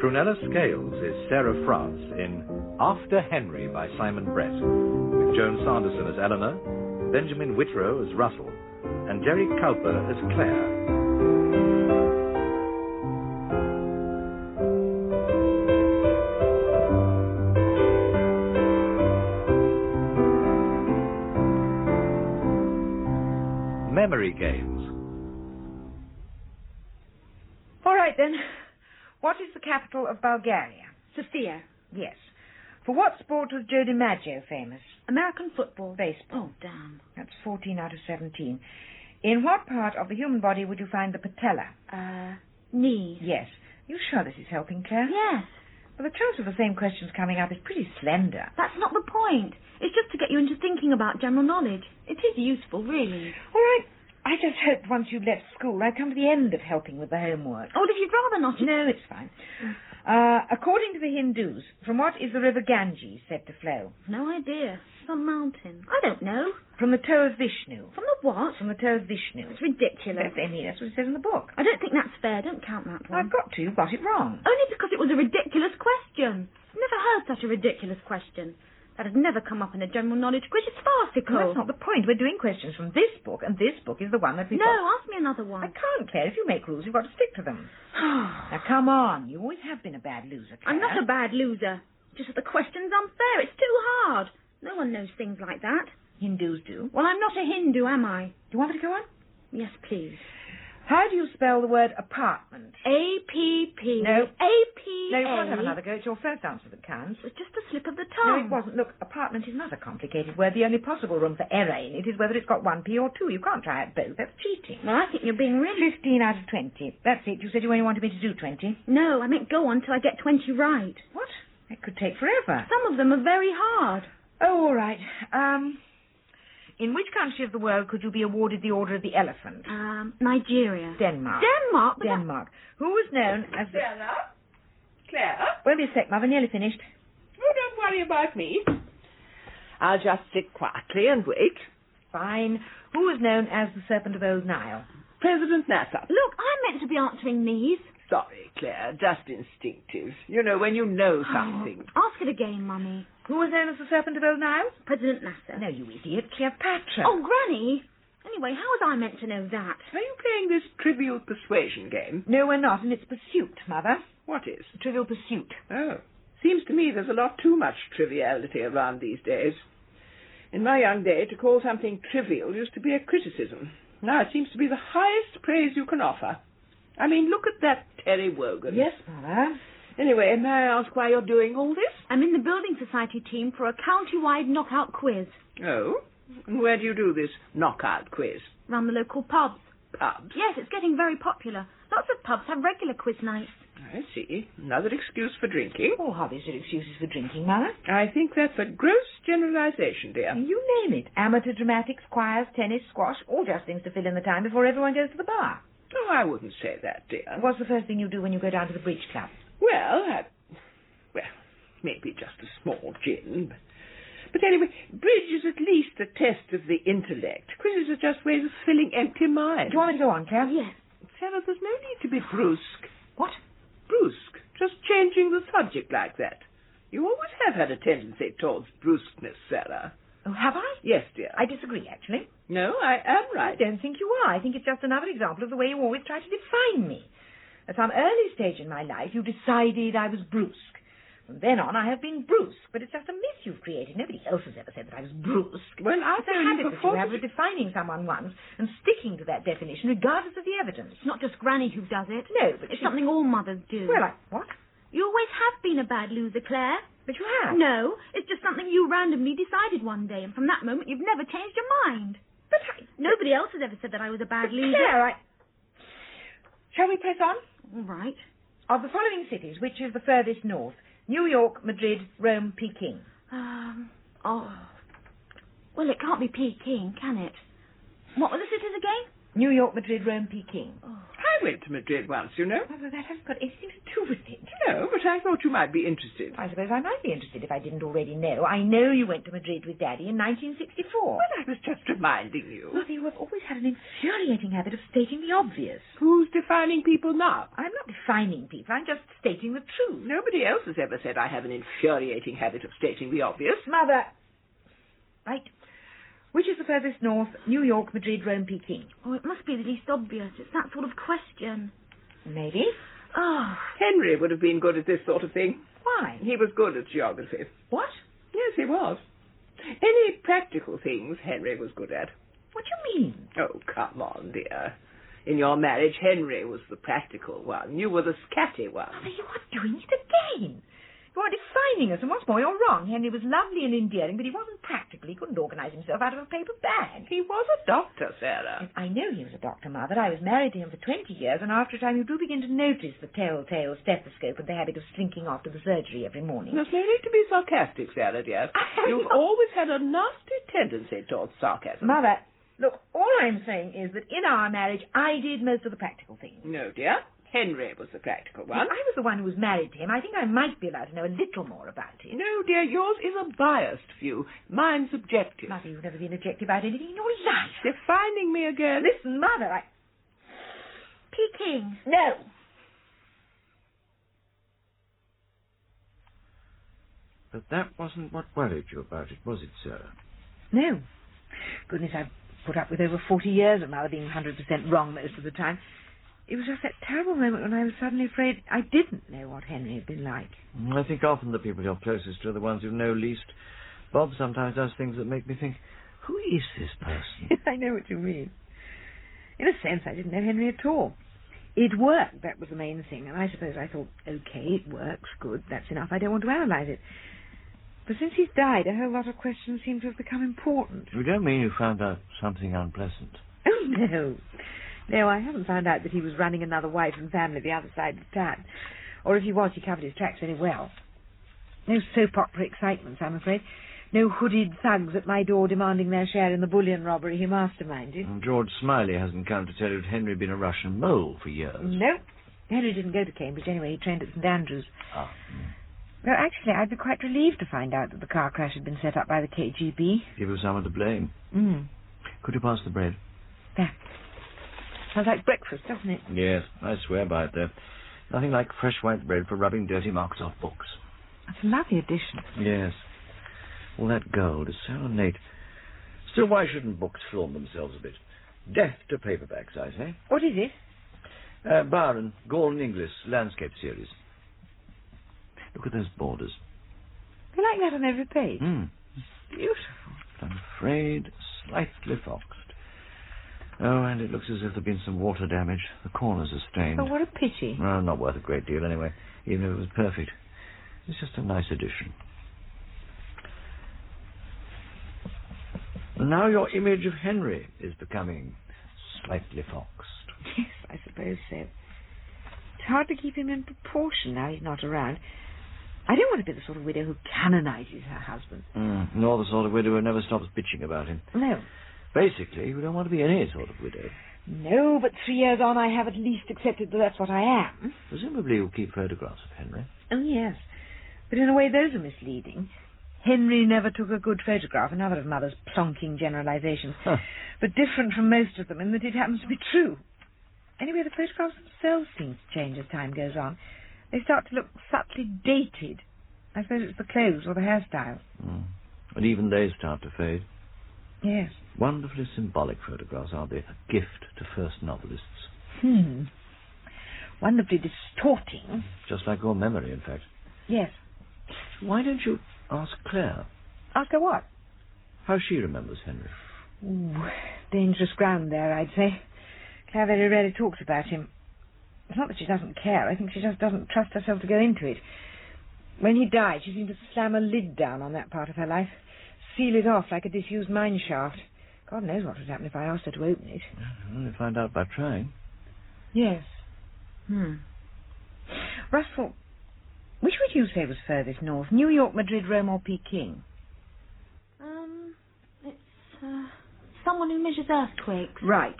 Prunella Scales is Sarah France in After Henry by Simon Brett, with Joan Sanderson as Eleanor, Benjamin Whitrow as Russell, and Gerry Cowper as Clare. Memory games. All right, then. What is the capital of Bulgaria? Sofia. Yes. For what sport was Joe DiMaggio famous? American football. Baseball. Oh, damn. That's 14 out of 17. In what part of the human body would you find the patella? Knee. Yes. You sure this is helping, Claire? Yes. Well, the chance of the same questions coming up is pretty slender. That's not the point. It's just to get you into thinking about general knowledge. It is useful, really. All right. I just hoped once you'd left school I'd come to the end of helping with the homework. Oh, if you'd rather not... No, it's fine. According to the Hindus, from what is the river Ganges said to flow? No idea. Some mountain. I don't know. From the toe of Vishnu. From the what? From the toe of Vishnu. It's ridiculous. That's what it says in the book. I don't think that's fair. Don't count that one. I've got to. You've got it wrong. Only because it was a ridiculous question. I've never heard such a ridiculous question. That has never come up in a general knowledge quiz. It's farcical. Well, that's not the point. We're doing questions from this book, and this book is the one that we've No, got. ask me another one. I can't, Claire. If you make rules, you've got to stick to them. Now, come on. You always have been a bad loser, Claire. I'm not a bad loser. Just that the question's unfair. It's too hard. No one knows things like that. Hindus do. Well, I'm not a Hindu, am I? Do you want me to go on? Yes, please. How do you spell the word apartment? A-P-P. No. A-P-A. No, you can't have another go. It's your first answer that counts. It's just a slip of the No, tongue. it wasn't. Look, apartment is not a complicated word. The only possible room for error in it is whether it's got one P or two. You can't try it both. That's cheating. Well, I think you're being really... 15 out of 20. That's it. You said you only wanted me to do 20. No, I meant go on till I get 20 right. What? That could take forever. Some of them are very hard. Oh, all right. In which country of the world could you be awarded the Order of the Elephant? Nigeria. Denmark. Denmark? Denmark. Who was known as the... Claire? Won't be a sec, Mother. Nearly finished. Oh, don't worry about me. I'll just sit quietly and wait. Fine. Who was known as the Serpent of Old Nile? President Nasser. Look, I'm meant to be answering these. Sorry, Claire, just instinctive. You know, when you know something. Ask it again, Mummy. Who was known as the Serpent of Old Nile? President Nasser. No, you idiot. Cleopatra. Oh, Granny. Anyway, how was I meant to know that? Are you playing this trivial persuasion game? No, we're not, and it's Pursuit, Mother. What is? Trivial Pursuit. Oh. Seems to me there's a lot too much triviality around these days. In my young day, to call something trivial used to be a criticism. Now it seems to be the highest praise you can offer. I mean, look at that Terry Wogan. Yes, Mother. Anyway, may I ask why you're doing all this? I'm in the Building Society team for a county-wide knockout quiz. Oh? And where do you do this knockout quiz? Round the local pubs. Pubs? Yes, it's getting very popular. Lots of pubs have regular quiz nights. I see. Another excuse for drinking. All hobbies are excuses for drinking, Mother. I think that's a gross generalization, dear. You name it. Amateur dramatics, choirs, tennis, squash, all just things to fill in the time before everyone goes to the bar. Oh, I wouldn't say that, dear. What's the first thing you do when you go down to the bridge club? Well, maybe just a small gin. But anyway, bridge is at least a test of the intellect. Quizzes are just ways of filling empty minds. Do you want me to go on, Claire? Yes. Sarah, there's no need to be brusque. What? Brusque. Just changing the subject like that. You always have had a tendency towards brusqueness, Sarah. Oh, have I? Yes, dear. I disagree, actually. No, I am right. I don't think you are. I think it's just another example of the way you always try to define me. At some early stage in my life, you decided I was brusque. From then on, I have been brusque, but it's just a myth you've created. Nobody else has ever said that I was brusque. Well, I've it's a habit that you have of defining someone once and sticking to that definition regardless of the evidence. It's not just Granny who does it. No, but it's something all mothers do. Well, what? You always have been a bad loser, Claire. But you have. No, it's just something you randomly decided one day, and from that moment you've never changed your mind. But nobody else has ever said that I was a bad loser. Claire, Shall we press on? All right. Of the following cities, which is the furthest north? New York, Madrid, Rome, Peking. Well, it can't be Peking, can it? What were the cities again? New York, Madrid, Rome, Peking. Oh. I went to Madrid once, you know. Well, that hasn't got anything to do with it. No, but I thought you might be interested. I suppose I might be interested if I didn't already know. I know you went to Madrid with Daddy in 1964. Well, I was just reminding you. Mother, you have always had an infuriating habit of stating the obvious. Who's defining people now? I'm not defining people. I'm just stating the truth. Nobody else has ever said I have an infuriating habit of stating the obvious. Mother. Right. Which is the furthest north? New York, Madrid, Rome, Peking. Oh, it must be the least obvious. It's that sort of question. Maybe. Oh. Henry would have been good at this sort of thing. Why? He was good at geography. What? Yes, he was. Any practical things Henry was good at. What do you mean? Oh, come on, dear. In your marriage, Henry was the practical one. You were the scatty one. Mother, you are doing it again. You are defining us, and what's more, you're wrong. Henry was lovely and endearing, but he wasn't practical. He couldn't organise himself out of a paper bag. He was a doctor, Sarah. I know he was a doctor, Mother. I was married to him for 20 years, and after a time you do begin to notice the telltale stethoscope and the habit of slinking off to the surgery every morning. There's no need to be sarcastic, Sarah, dear. You've always had a nasty tendency towards sarcasm. Mother, look, all I'm saying is that in our marriage I did most of the practical things. No, dear. Henry was the practical one. If I was the one who was married to him, I think I might be allowed to know a little more about it. No, dear, yours is a biased view. Mine's objective. Mother, you've never been objective about anything in your life. Defining me again. Listen, Mother, Peking. No. But that wasn't what worried you about it, was it, Sarah? No. Goodness, I've put up with over 40 years of Mother being 100% wrong most of the time. It was just that terrible moment when I was suddenly afraid I didn't know what Henry had been like. I think often the people you're closest to are the ones who know least. Bob sometimes does things that make me think, who is this person? I know what you mean. In a sense, I didn't know Henry at all. It worked, that was the main thing, and I suppose I thought, okay, it works, good, that's enough, I don't want to analyse it. But since he's died, a whole lot of questions seem to have become important. You don't mean you found out something unpleasant? Oh, no. No, I haven't found out that he was running another wife and family the other side of town. Or if he was, he covered his tracks very well. No soap opera excitements, I'm afraid. No hooded thugs at my door demanding their share in the bullion robbery he masterminded. And George Smiley hasn't come to tell you that Henry had been a Russian mole for years. No. Henry didn't go to Cambridge anyway. He trained at St Andrews. Ah. Well, actually, I'd be quite relieved to find out that the car crash had been set up by the KGB. Give you someone to blame. Could you pass the bread? There. Sounds like breakfast, doesn't it? Yes, I swear by it, though. Nothing like fresh white bread for rubbing dirty marks off books. That's a lovely addition. Yes. All that gold is so ornate. Still, why shouldn't books film themselves a bit? Death to paperbacks, I say. What is it? Byron, Gordon Inglis, landscape series. Look at those borders. You like that on every page? Beautiful. But I'm afraid slightly foxed. Oh, and it looks as if there'd been some water damage. The corners are stained. Oh, what a pity. Well, not worth a great deal anyway, even if it was perfect. It's just a nice addition. And now your image of Henry is becoming slightly foxed. Yes, I suppose so. It's hard to keep him in proportion now he's not around. I don't want to be the sort of widow who canonizes her husband. Nor the sort of widow who never stops bitching about him. No. Basically, we don't want to be any sort of widow. No, but 3 years on I have at least accepted that that's what I am. Presumably you'll keep photographs of Henry. Oh, yes. But in a way those are misleading. Henry never took a good photograph, another of Mother's plonking generalisations, but different from most of them in that it happens to be true. Anyway, the photographs themselves seem to change as time goes on. They start to look subtly dated. I suppose it's the clothes or the hairstyle. And even they start to fade. Yes. Wonderfully symbolic photographs, aren't they? A gift to first novelists. Wonderfully distorting. Just like your memory, in fact. Yes. Why don't you ask Clare? Ask her what? How she remembers Henry. Ooh, dangerous ground there, I'd say. Clare very rarely talks about him. It's not that she doesn't care. I think she just doesn't trust herself to go into it. When he died, she seemed to slam a lid down on that part of her life. Seal it off like a disused mine shaft. God knows what would happen if I asked her to open it. I'll only find out by trying. Yes. Russell, which would you say was furthest north? New York, Madrid, Rome, or Peking? It's someone who measures earthquakes. Right.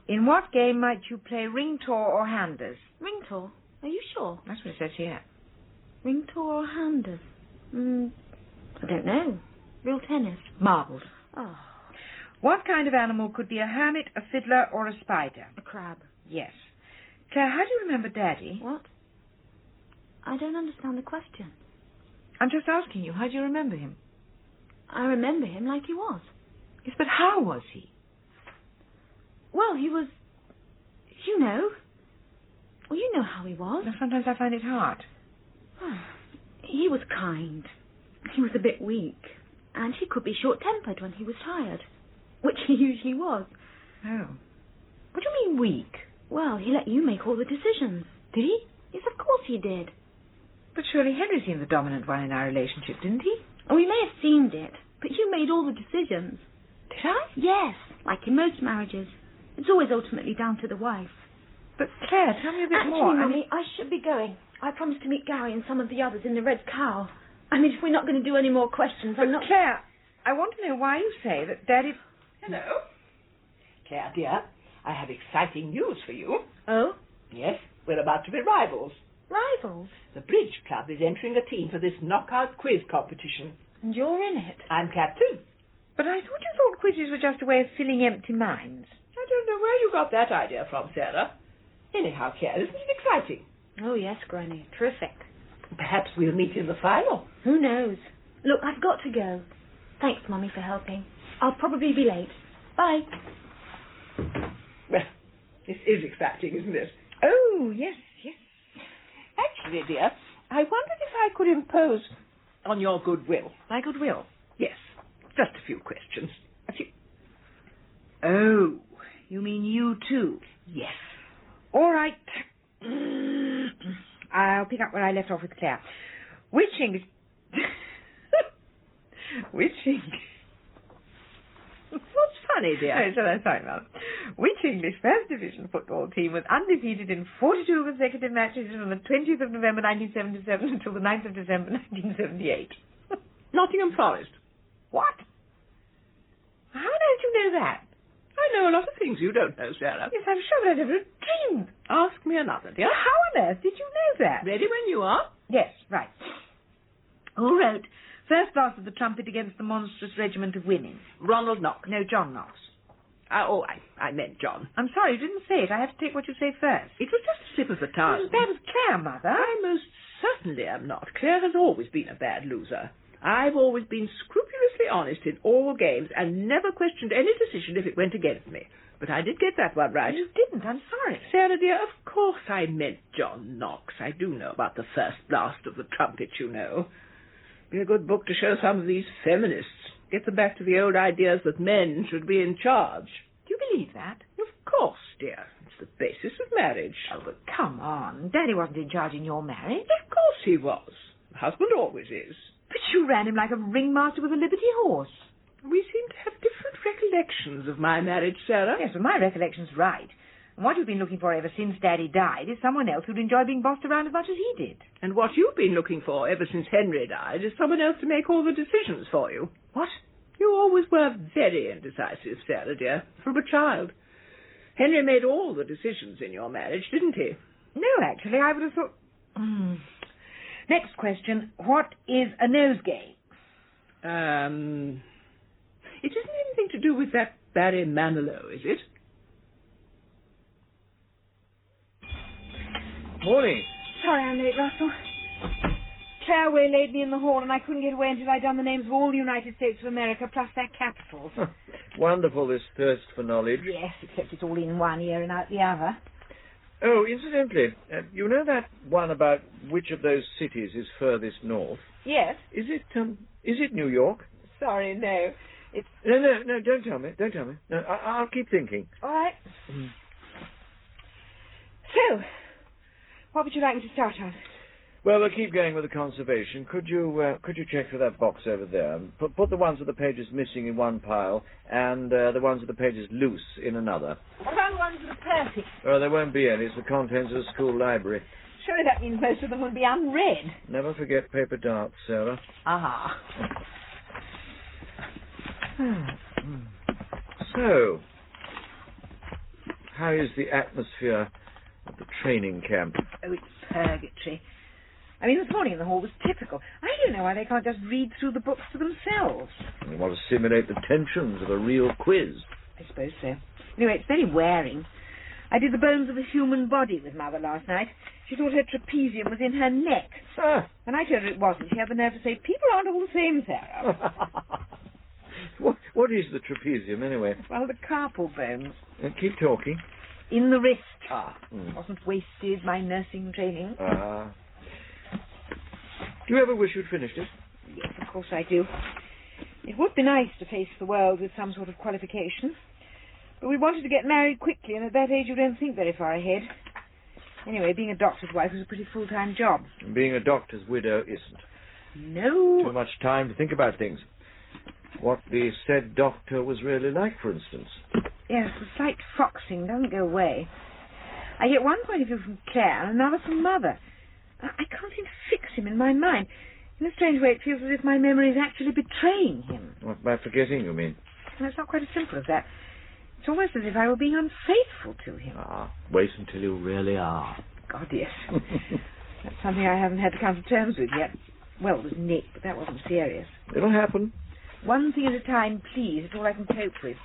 In what game might you play ring tour or handers? Ring tour? Are you sure? That's what it says here. Ring tour or handers? I don't know. Real tennis? Marbles. Oh. What kind of animal could be a hermit, a fiddler, or a spider? A crab. Yes. Claire, how do you remember Daddy? What? I don't understand the question. I'm just asking you, how do you remember him? I remember him like he was. Yes, but how was he? Well, he was... You know. Well, you know how he was. Now, sometimes I find it hard. He was kind. He was a bit weak. And he could be short-tempered when he was tired. Which he usually was. Oh. What do you mean weak? Well, he let you make all the decisions. Did he? Yes, of course he did. But surely Henry seemed the dominant one in our relationship, didn't he? Oh, he may have seemed it, but you made all the decisions. Did I? Yes, like in most marriages. It's always ultimately down to the wife. But Claire, tell me a bit more. Mummy, I should be going. I promised to meet Gary and some of the others in the Red Cow. I mean, if we're not going to do any more questions, I'm not... Claire, I want to know why you say that Daddy... Hello. Claire, dear, I have exciting news for you. Oh? Yes, we're about to be rivals. Rivals? The Bridge Club is entering a team for this knockout quiz competition. And you're in it? I'm captain. But I thought you thought quizzes were just a way of filling empty minds. I don't know where you got that idea from, Sarah. Anyhow, Claire, isn't it exciting? Oh, yes, Granny. Terrific. Perhaps we'll meet in the final. Who knows? Look, I've got to go. Thanks, Mummy, for helping. I'll probably be late. Bye. Well, this is exciting, isn't it? Oh, yes, yes. Actually, dear, I wondered if I could impose on your goodwill. My goodwill? Yes, just a few questions. A few. Oh, you mean you too? Yes. All right. I'll pick up where I left off with Claire. Which English... What's funny, dear? Sorry, Mum. Which English First Division football team was undefeated in 42 consecutive matches from the 20th of November 1977 until the 9th of December 1978? Nottingham Forest. What? How did you know that? I know a lot of things you don't know, Sarah. Yes, I'm sure, but I never dreamed. Ask me another, dear. How on earth did you know that? Ready when you are. Yes, right. Who wrote First Blast of the Trumpet Against the Monstrous Regiment of Women? Ronald Knox. No, John Knox. I meant John. I'm sorry, you didn't say it. I have to take what you say first. It was just a slip of the tongue. That was Claire, Mother. I most certainly am not. Claire has always been a bad loser. I've always been scrupulously honest in all games and never questioned any decision if it went against me. But I did get that one right. You didn't. I'm sorry. Sarah, dear, of course I meant John Knox. I do know about the First Blast of the Trumpet, you know. Be a good book to show some of these feminists. Get them back to the old ideas that men should be in charge. Do you believe that? Of course, dear. It's the basis of marriage. Oh, but come on. Daddy wasn't in charge in your marriage. Of course he was. The husband always is. But you ran him like a ringmaster with a Liberty horse. We seem to have different recollections of my marriage, Sarah. Yes, well, my recollection's right. And what you've been looking for ever since Daddy died is someone else who'd enjoy being bossed around as much as he did. And what you've been looking for ever since Henry died is someone else to make all the decisions for you. What? You always were very indecisive, Sarah, dear, from a child. Henry made all the decisions in your marriage, didn't he? No, actually, I would have thought... Next question. What is a nosegay? It isn't anything to do with that Barry Manilow, is it? Morning. Sorry I'm late, Russell. Clare waylaid me in the hall and I couldn't get away until I'd done the names of all the United States of America plus their capitals. Wonderful, this thirst for knowledge. Yes, except it's all in one ear and out the other. Oh, incidentally, you know that one about which of those cities is furthest north? Yes. Is it New York? Sorry, no. It's... No, don't tell me. No, I'll keep thinking. All right. So, what would you like me to start on? Well, we'll keep going with the conservation. Could you check for that box over there? Put the ones with the pages missing in one pile, and the ones with the pages loose in another. What about the ones that are perfect? Oh, there won't be any. It's the contents of the school library. Surely that means most of them will be unread. Never forget paper darts, Sarah. Aha. So, how is the atmosphere at the training camp? Oh, it's purgatory. I mean, this morning in the hall was typical. I don't know why they can't just read through the books for themselves. They want to simulate the tensions of a real quiz. I suppose so. Anyway, it's very wearing. I did the bones of a human body with Mother last night. She thought her trapezium was in her neck. Ah. And I told her it wasn't. She had the nerve to say, people aren't all the same, Sarah. What is the trapezium, anyway? Well, the carpal bones. Keep talking. In the wrist. Ah. Wasn't wasted, my nursing training. Ah. Do you ever wish you'd finished it? Yes, of course I do. It would be nice to face the world with some sort of qualification. But we wanted to get married quickly, and at that age you don't think very far ahead. Anyway, being a doctor's wife was a pretty full-time job. Being a doctor's widow isn't. No. Too much time to think about things. What the said doctor was really like, for instance. Yes, the slight foxing doesn't go away. I get one point of view from Clare and another from Mother. I can't seem to fix him in my mind. In a strange way, it feels as if my memory is actually betraying him. What, by forgetting, you mean? Well, it's not quite as simple as that. It's almost as if I were being unfaithful to him. Ah, wait until you really are. God, yes. That's something I haven't had to come to terms with yet. Well, it was Nick, but that wasn't serious. It'll happen. One thing at a time, please. It's all I can cope with.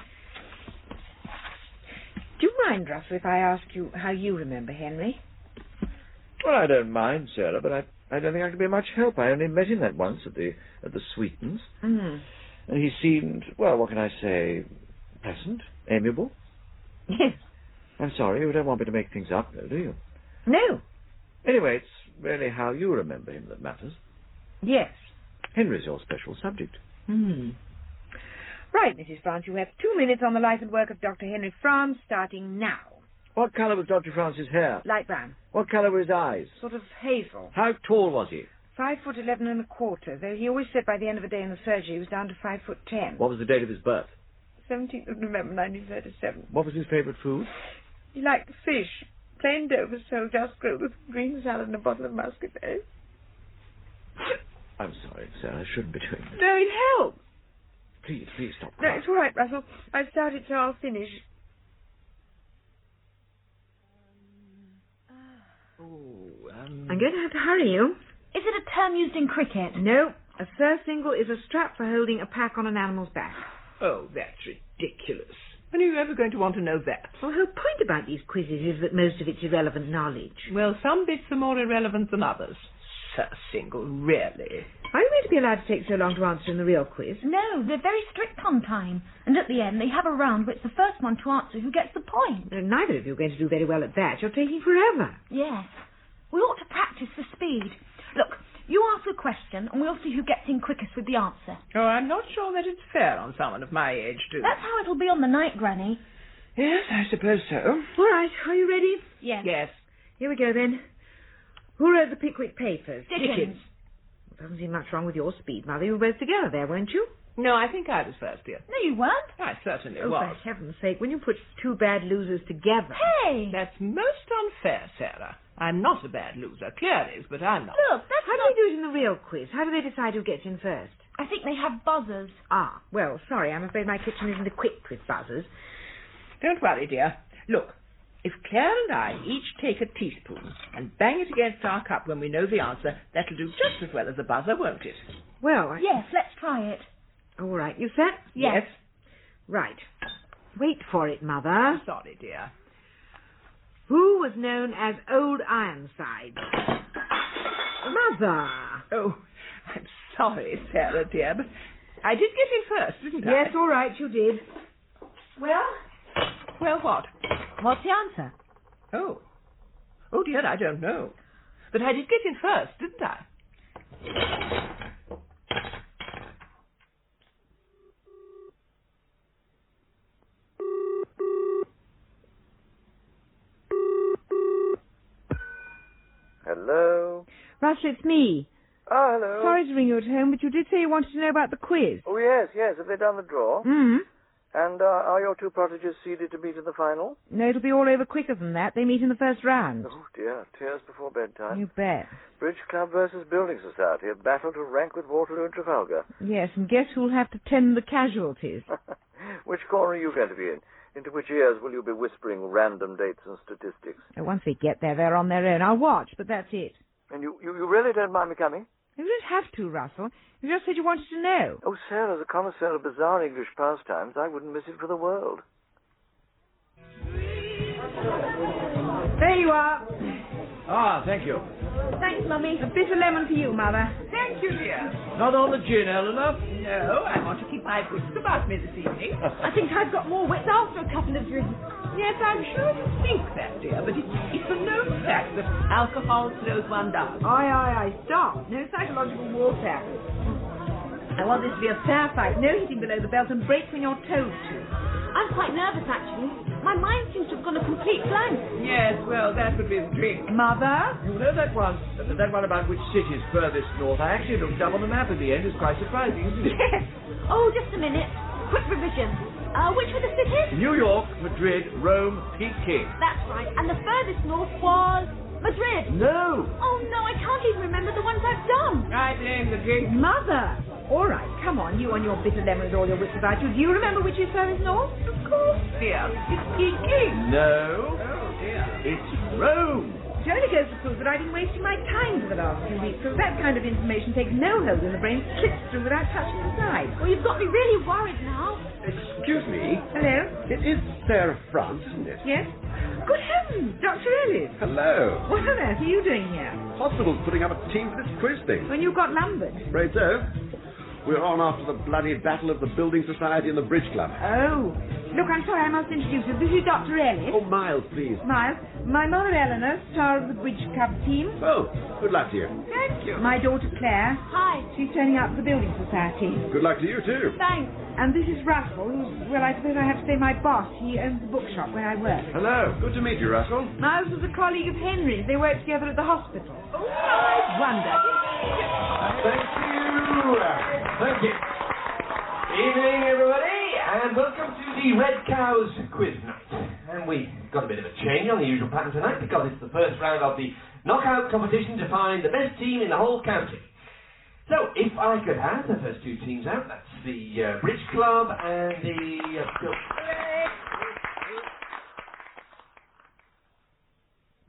Do you mind, Russell, if I ask you how you remember Henry? Well, I don't mind, Sarah, but I don't think I can be much help. I only met him that once at the Sweetens. Mm. And he seemed, well, what can I say, pleasant, amiable. Yes. I'm sorry, you don't want me to make things up, though, do you? No. Anyway, it's really how you remember him that matters. Yes. Henry's your special subject. Hmm. Right, Mrs. France, you have 2 minutes on the life and work of Dr. Henry France, starting now. What colour was Dr. France's hair? Light brown. What colour were his eyes? Sort of hazel. How tall was he? 5'11.25", though he always said by the end of the day in the surgery he was down to 5'10". What was the date of his birth? 17th of November, 1937. What was his favourite food? He liked fish. Plain Dover sole, just grilled with green salad and a bottle of muscadet. I'm sorry, Sarah, I shouldn't be doing this. No, it helps. Please stop No, crying. it's all right, Russell. I've started, so I'll finish. I'm going to have to hurry you. Is it a term used in cricket? No, a first single is a strap for holding a pack on an animal's back. Oh, that's ridiculous. When are you ever going to want to know that? Well, her point about these quizzes is that most of it's irrelevant knowledge. Well, some bits are more irrelevant than others. Sir Single, really? Are you going to be allowed to take so long to answer in the real quiz? No, they're very strict on time. And at the end, they have a round where it's the first one to answer who gets the point. No, neither of you are going to do very well at that. You're taking forever. Yes. We ought to practice for speed. Look, you ask a question, and we'll see who gets in quickest with the answer. Oh, I'm not sure that it's fair on someone of my age, too. That's how it'll be on the night, Granny. Yes, I suppose so. All right, are you ready? Yes. Yes. Here we go, then. Who wrote the Pickwick Papers? Dickens. Well, doesn't seem much wrong with your speed, Mother. You were both together there, weren't you? No, I think I was first, dear. No, you weren't. I certainly Oh, was. for heaven's sake, when you put two bad losers together... Hey! That's most unfair, Sarah. I'm not a bad loser. Clare is, but I'm not. Look, that's How do they do it in the real quiz? How do they decide who gets in first? I think they have buzzers. Ah, well, sorry, I'm afraid my kitchen isn't equipped with buzzers. Don't worry, dear. Look, if Clare and I each take a teaspoon and bang it against our cup when we know the answer, that'll do just as well as a buzzer, won't it? Well, Yes, let's try it. all right, you set? Yes. Right. Wait for it, Mother. I'm sorry, dear. Who was known as Old Ironside? Mother! Oh, I'm sorry, Sarah, dear, but I did get in first, didn't I? Yes, all right, you did. Well? Well, what? What's the answer? Oh. Oh, dear, I don't know. But I did get in first, didn't I? Hello? Russell, it's me. Oh, hello. Sorry to ring you at home, but you did say you wanted to know about the quiz. Oh, yes. Have they done the draw? Hmm? And are your two proteges seeded to meet in the final? No, it'll be all over quicker than that. They meet in the first round. Oh, dear. Tears before bedtime. You bet. Bridge Club versus Building Society. A battle to rank with Waterloo and Trafalgar. Yes, and guess who'll have to tend the casualties? Which corner are you going to be in? Into which ears will you be whispering random dates and statistics? Once they get there, they're on their own. I'll watch, but that's it. And you really don't mind me coming? You don't have to, Russell. You just said you wanted to know. Oh, Sarah, as a connoisseur of bizarre English pastimes, I wouldn't miss it for the world. There you are. Ah, thank you. Thanks, Mummy. A bit of lemon for you, Mother. Thank you, dear. Not on the gin, Eleanor? No, I want to keep my wits about me this evening. I think I've got more wits after a couple of drinks. Yes, I'm sure you think that, dear, but it's a known fact that alcohol slows one down. Aye. Stop. No psychological warfare. I want this to be a fair fight. No hitting below the belt and breaks when you're told to. I'm quite nervous, actually. My mind seems to have gone a complete blank. Yes, well, that would be the drink. Mother? You know that one about which city's furthest north? I actually looked up on the map at the end. It's quite surprising, isn't it? Yes. Oh, just a minute. Quick revision. Which were the cities? New York, Madrid, Rome, Peking. That's right. And the furthest north was Madrid. No. Oh, no, I can't even remember the ones I've done. I blame the drink. Mother! All right, come on, you and your bitter lemon with all your wits about you. Do you remember which is furthest north? Of course, dear. It's Peking. No. Oh, dear. It's Rome. It only goes to prove that I've been wasting my time for the last few weeks, because that kind of information takes no hold in the brain, slips through without touching the side. Well, you've got me really worried now. Excuse me. Hello? It is Sarah France, isn't it? Yes? Good heavens, Dr. Ellis. Hello. What on earth are you doing here? Hospital's putting up a team for this quiz thing. When you got lumbered? Afraid so. We're on after the bloody battle of the Building Society and the Bridge Club. Oh. Look, I'm sorry, I must introduce you. This is Dr. Ellis. Oh, Miles, please. Miles, my mother Eleanor, star of the Bridge Club team. Oh, good luck to you. Thank you. My daughter Clare. Hi. She's turning out for the Building Society. Good luck to you, too. Thanks. And this is Russell, who's, well, I suppose I have to say my boss. He owns the bookshop where I work. Hello. Good to meet you, Russell. Miles was a colleague of Henry's. They worked together at the hospital. Oh, I wonder. Thank you. Thank you. Evening, everybody, and welcome to the Red Cows quiz night. And we've got a bit of a change on the usual pattern tonight because it's the first round of the knockout competition to find the best team in the whole county. So, if I could have the first two teams out, that's the Bridge Club and the...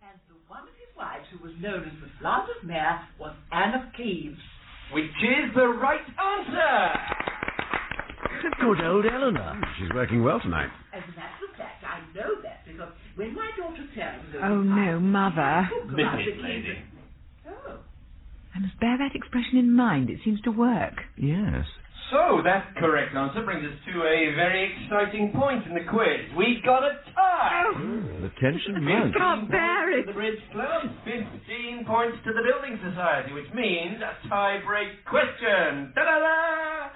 And the one of his wives who was known as the Flanders Mare was Anne of Cleves. Which is the right answer! Good old Eleanor. She's working well tonight. As a matter of fact, I know that because when my daughter Sarah was Oh, no, Mother. Mrs. Lady. Oh. I must bear that expression in mind. It seems to work. Yes. So, that correct answer brings us to a very exciting point in the quiz. We got a tie! The tension mounts. Can't bear it. The Bridge Club, 15 points to the Building Society, which means a tie-break question. Ta-da-da!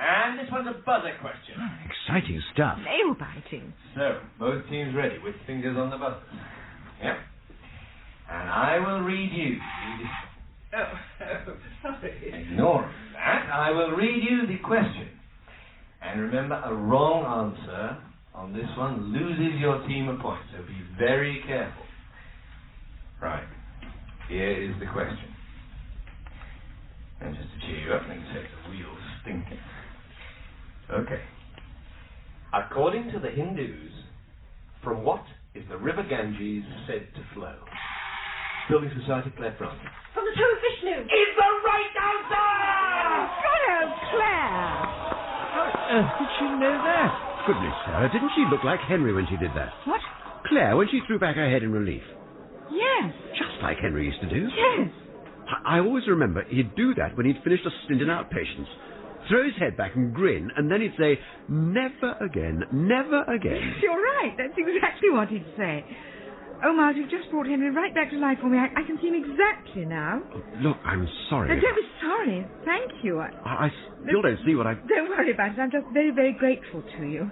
And this one's a buzzer question. Exciting stuff. Nail-biting. So, both teams ready with fingers on the buzzers. Yep. And I will read you. Sorry. Ignoring that, I will read you the question. And remember, a wrong answer on this one loses your team a point, so be very careful. Right. Here is the question. And just to cheer you up, let me say the wheels stinking. Okay. According to the Hindus, from what is the river Ganges said to flow? Building Society, Clare France. From the toe of Vishnu. Is the right answer! Good old Clare. Did she know that? Goodness, Sarah, didn't she look like Henry when she did that? What? Claire, when she threw back her head in relief. Yes. Just like Henry used to do. Yes. I always remember he'd do that when he'd finished a stint in outpatients. Throw his head back and grin, and then he'd say, never again, never again. You're right. That's exactly what he'd say. Oh, Miles, you've just brought Henry right back to life for me. I can see him exactly now. Oh, look, I'm sorry. No, don't be sorry. Thank you. I still don't see what I... Don't worry about it. I'm just very, very grateful to you.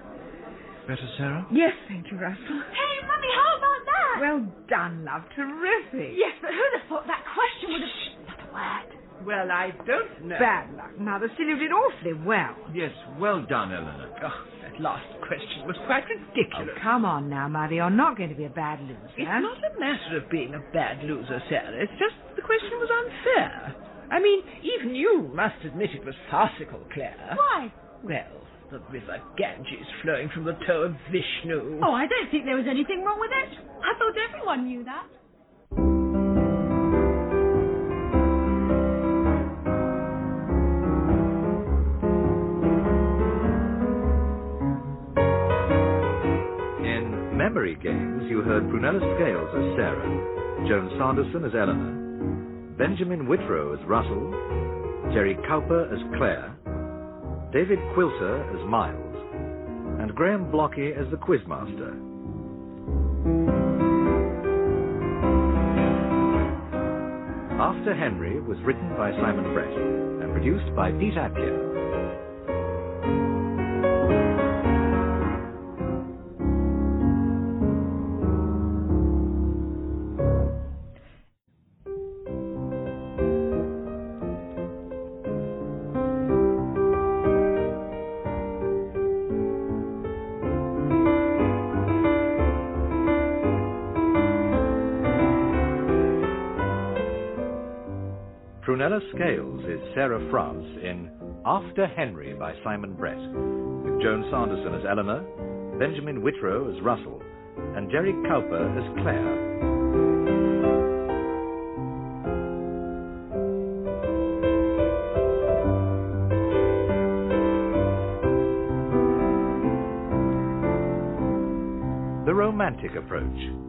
Better, Sarah? Yes, thank you, Russell. Hey, Mummy, how about that? Well done, love. Terrific. Yes, but who'd have thought that question would have... Not a word. Well, I don't know. Bad luck, Mother. Still, you did awfully well. Yes, well done, Eleanor. Oh, that last question was quite Oh, ridiculous. come on now, Mother. You're not going to be a bad loser. It's not a matter of being a bad loser, Sarah. It's just the question was unfair. I mean, even you must admit it was farcical, Clare. Why? Well, the river Ganges flowing from the toe of Vishnu. Oh, I don't think there was anything wrong with it. I thought everyone knew that. In memory games, you heard Prunella Scales as Sarah, Joan Sanderson as Eleanor, Benjamin Whitrow as Russell, Gerry Cowper as Clare, David Quilter as Miles, and Graham Blockey as the Quizmaster. After Henry was written by Simon Brett and produced by Pete Atkin. Prunella Scales is Sarah France in After Henry by Simon Brett, with Joan Sanderson as Eleanor, Benjamin Whitrow as Russell, and Gerry Cowper as Clare. The Romantic Approach.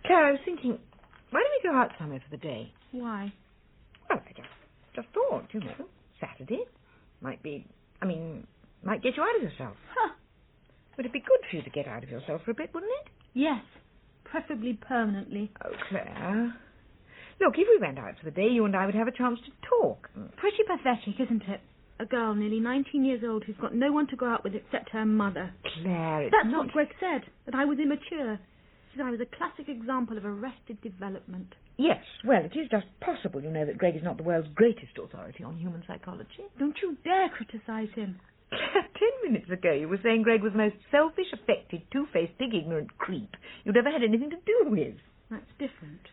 Clare, I was thinking, why don't we go out somewhere for the day? Why? Well, I just thought, Saturday. Might get you out of yourself. Huh. Would it be good for you to get out of yourself for a bit, wouldn't it? Yes, preferably permanently. Oh, Clare. Look, if we went out for the day, you and I would have a chance to talk. Pretty pathetic, isn't it? A girl nearly 19 years old who's got no one to go out with except her mother. Clare, it's That's not... what Greg said, that I was immature. He said I was a classic example of arrested development. Yes, well, it is just possible, that Greg is not the world's greatest authority on human psychology. Don't you dare criticise him. 10 minutes ago you were saying Greg was the most selfish, affected, two-faced, big, ignorant creep you'd ever had anything to do with. That's different.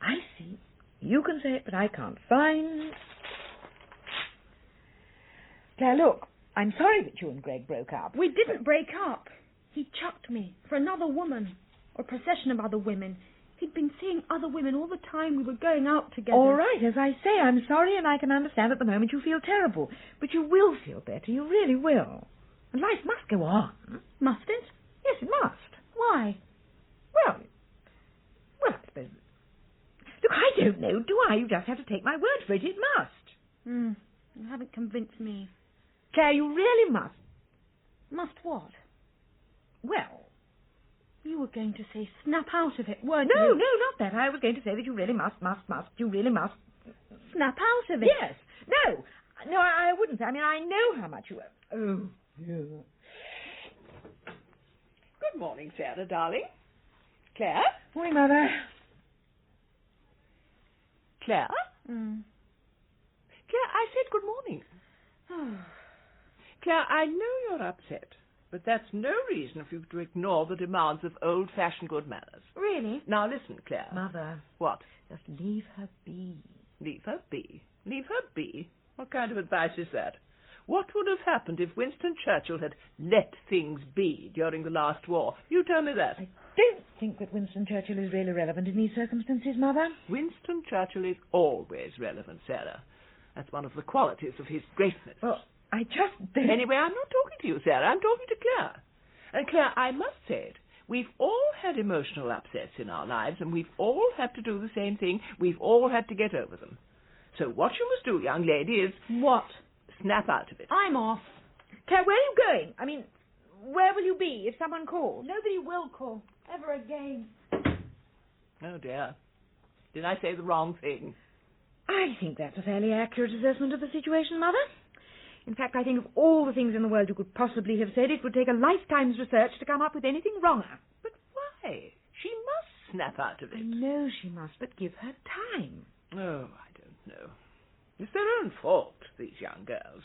I see. You can say it, but I can't. Fine. Clare, look, I'm sorry that you and Greg broke up. We didn't break up. He chucked me for another woman, or a procession of other women. He'd been seeing other women all the time we were going out together. All right, as I say, I'm sorry, and I can understand at the moment you feel terrible. But you will feel better, you really will. And life must go on. Must it? Yes, it must. Why? Well, I suppose... Look, I don't know, do I? You just have to take my word for it. It must. You haven't convinced me. Clare, you really must. Must what? Well... You were going to say snap out of it, weren't No, you? no, not that. I was going to say that you really must. You really must. Snap out of it? Yes. No, I wouldn't say. I mean, I know how much you... Oh, yeah. Good morning, Sarah, darling. Clare? Morning, Mother. Clare? Mm. Clare, I said good morning. Clare, I know you're upset, but that's no reason for you to ignore the demands of old-fashioned good manners. Really? Now listen, Clare. Mother. What? Just leave her be. Leave her be? Leave her be? What kind of advice is that? What would have happened if Winston Churchill had let things be during the last war? You tell me that. I don't think that Winston Churchill is really relevant in these circumstances, Mother. Winston Churchill is always relevant, Sarah. That's one of the qualities of his greatness. Well, I just don't... Anyway, I'm not talking to you, Sarah. I'm talking to Clare. And Clare, I must say it. We've all had emotional upsets in our lives, and we've all had to do the same thing. We've all had to get over them. So what you must do, young lady, is... What? Snap out of it. I'm off. Clare, where are you going? I mean, where will you be if someone calls? Nobody will call. Ever again. Oh, dear. Did I say the wrong thing? I think that's a fairly accurate assessment of the situation, Mother. In fact, I think of all the things in the world you could possibly have said, it would take a lifetime's research to come up with anything wronger. But why? She must snap out of it. I know she must, but give her time. Oh, I don't know. It's their own fault, these young girls.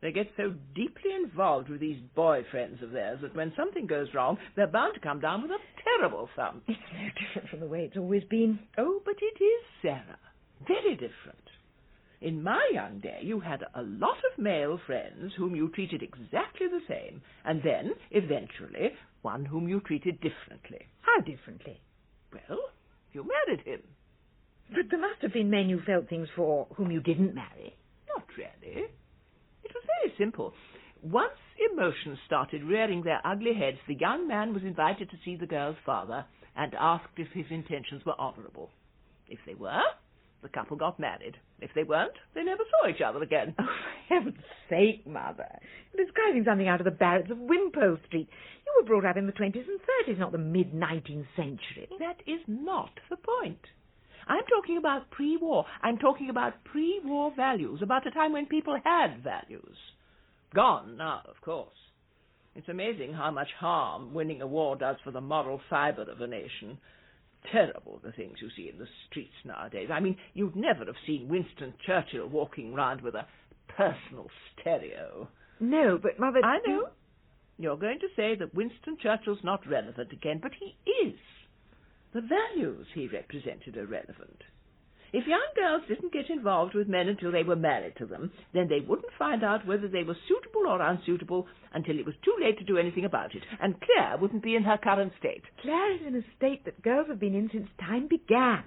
They get so deeply involved with these boyfriends of theirs that when something goes wrong, they're bound to come down with a terrible thump. It's no different from the way it's always been. Oh, but it is, Sarah. Very different. In my young day, you had a lot of male friends whom you treated exactly the same, and then, eventually, one whom you treated differently. How differently? Well, you married him. But there must have been men you felt things for whom you didn't marry. Not really. It was very simple. Once emotions started rearing their ugly heads, the young man was invited to see the girl's father and asked if his intentions were honourable. If they were, the couple got married. If they weren't, they never saw each other again. Oh, for heaven's sake, Mother. You're describing something out of the barracks of Wimpole Street. You were brought up in the 20s and 30s, not the mid-19th century. That is not the point. I'm talking about pre-war. I'm talking about pre-war values, about a time when people had values. Gone now, of course. It's amazing how much harm winning a war does for the moral fibre of a nation. Terrible, the things you see in the streets nowadays. I mean, you'd never have seen Winston Churchill walking round with a personal stereo. No, but Mother... I know. You're going to say that Winston Churchill's not relevant again, but he is. The values he represented are relevant. If young girls didn't get involved with men until they were married to them, then they wouldn't find out whether they were suitable or unsuitable until it was too late to do anything about it. And Clare wouldn't be in her current state. Clare is in a state that girls have been in since time began.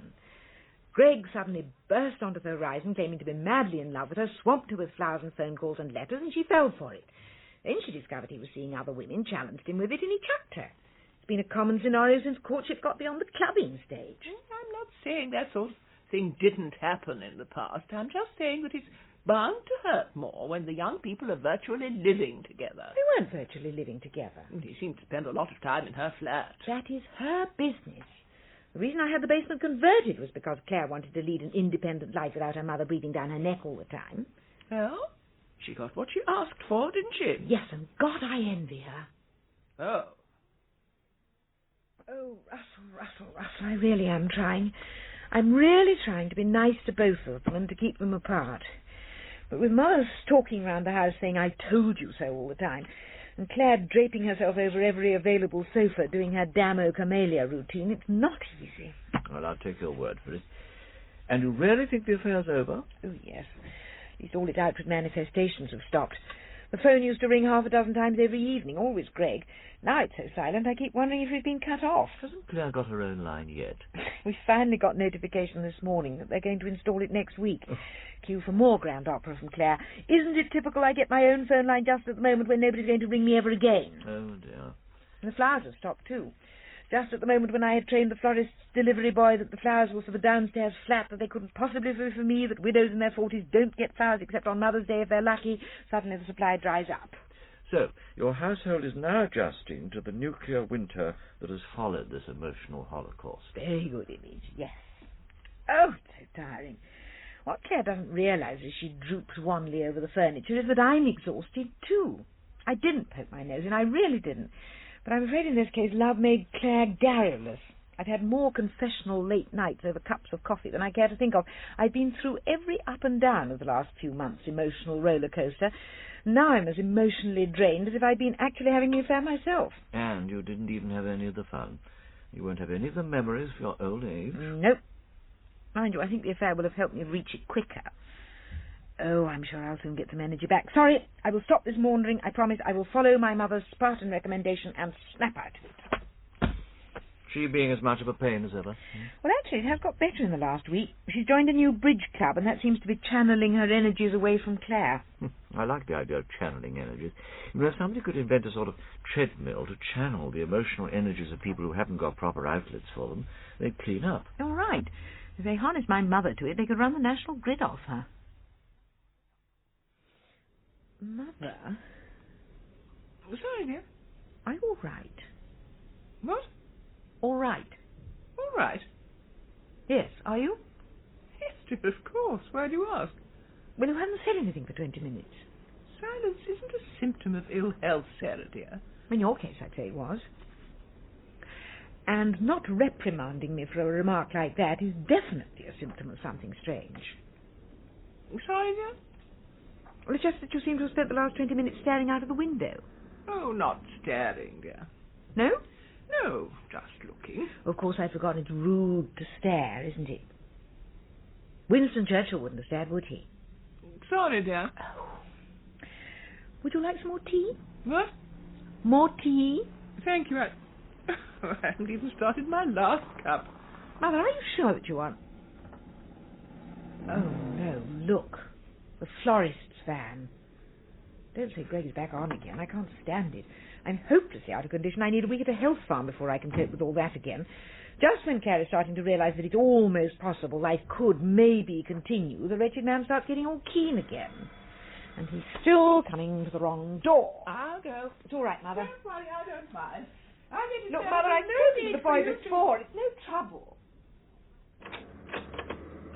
Greg suddenly burst onto the horizon, claiming to be madly in love with her, swamped her with flowers and phone calls and letters, and she fell for it. Then she discovered he was seeing other women, challenged him with it, and he chucked her. It's been a common scenario since courtship got beyond the clubbing stage. I'm not saying that sort of thing didn't happen in the past. I'm just saying that it's bound to hurt more when the young people are virtually living together. They weren't virtually living together. He seemed to spend a lot of time in her flat. That is her business. The reason I had the basement converted was because Clare wanted to lead an independent life without her mother breathing down her neck all the time. Well, she got what she asked for, didn't she? Yes, and God, I envy her. Oh. Oh, Russell, I really am trying. I'm really trying to be nice to both of them and to keep them apart. But with Mother stalking round the house saying I told you so all the time, and Claire draping herself over every available sofa doing her Damo Camellia routine, it's not easy. Well, I'll take your word for it. And you really think the affair's over? Oh, yes. At least all its outward manifestations have stopped. The phone used to ring half a dozen times every evening, always Greg. Now it's so silent I keep wondering if we've been cut off. Hasn't Claire got her own line yet? We finally got notification this morning that they're going to install it next week. Cue for more grand opera from Claire. Isn't it typical I get my own phone line just at the moment when nobody's going to ring me ever again? Oh, dear. And the flowers have stopped too. Just at the moment when I had trained the florist's delivery boy that the flowers were for the downstairs flat, that they couldn't possibly be for me, that widows in their 40s don't get flowers except on Mother's Day if they're lucky, suddenly the supply dries up. So, your household is now adjusting to the nuclear winter that has followed this emotional holocaust. Very good image, yes. Oh, it's so tiring. What Claire doesn't realise as she droops wanly over the furniture is that I'm exhausted too. I didn't poke my nose in, I really didn't. But I'm afraid in this case love made Claire garrulous. I've had more confessional late nights over cups of coffee than I care to think of. I've been through every up and down of the last few months' emotional roller coaster. Now I'm as emotionally drained as if I'd been actually having the affair myself. And you didn't even have any of the fun. You won't have any of the memories of your old age. Nope. Mind you, I think the affair will have helped me reach it quicker. Oh, I'm sure I'll soon get some energy back. Sorry, I will stop this maundering. I promise I will follow my mother's Spartan recommendation and snap out of it. She being as much of a pain as ever. Well, actually, it has got better in the last week. She's joined a new bridge club, and that seems to be channeling her energies away from Claire. I like the idea of channeling energies. You know, if somebody could invent a sort of treadmill to channel the emotional energies of people who haven't got proper outlets for them, they'd clean up. All right. If they harness my mother to it, they could run the national grid off her. Mother? Sorry, dear. Are you all right? What? All right. All right. Yes, are you? Yes, dear, of course. Why do you ask? Well, you haven't said anything for 20 minutes. Silence isn't a symptom of ill health, Sarah, dear. In your case, I'd say it was. And not reprimanding me for a remark like that is definitely a symptom of something strange. Sorry, dear? Well, it's just that you seem to have spent the last 20 minutes staring out of the window. Oh, not staring, dear. No? No, just looking. Of course, I've forgotten it's rude to stare, isn't it? Winston Churchill wouldn't have stared, would he? Sorry, dear. Oh. Would you like some more tea? What? More tea? thank you. I haven't even started my last cup. Mother, are you sure that you want... Oh, no, look. The florist's van. Don't say Greg is back on again. I can't stand it. I'm hopelessly out of condition. I need a week at a health farm before I can cope with all that again. Just when Clare is starting to realise that it's almost possible life could maybe continue, the wretched man starts getting all keen again. And he's still coming to the wrong door. I'll go. It's all right, Mother. Don't worry, I don't mind. Look, Mother, I've spoken to the boy before. It's no trouble.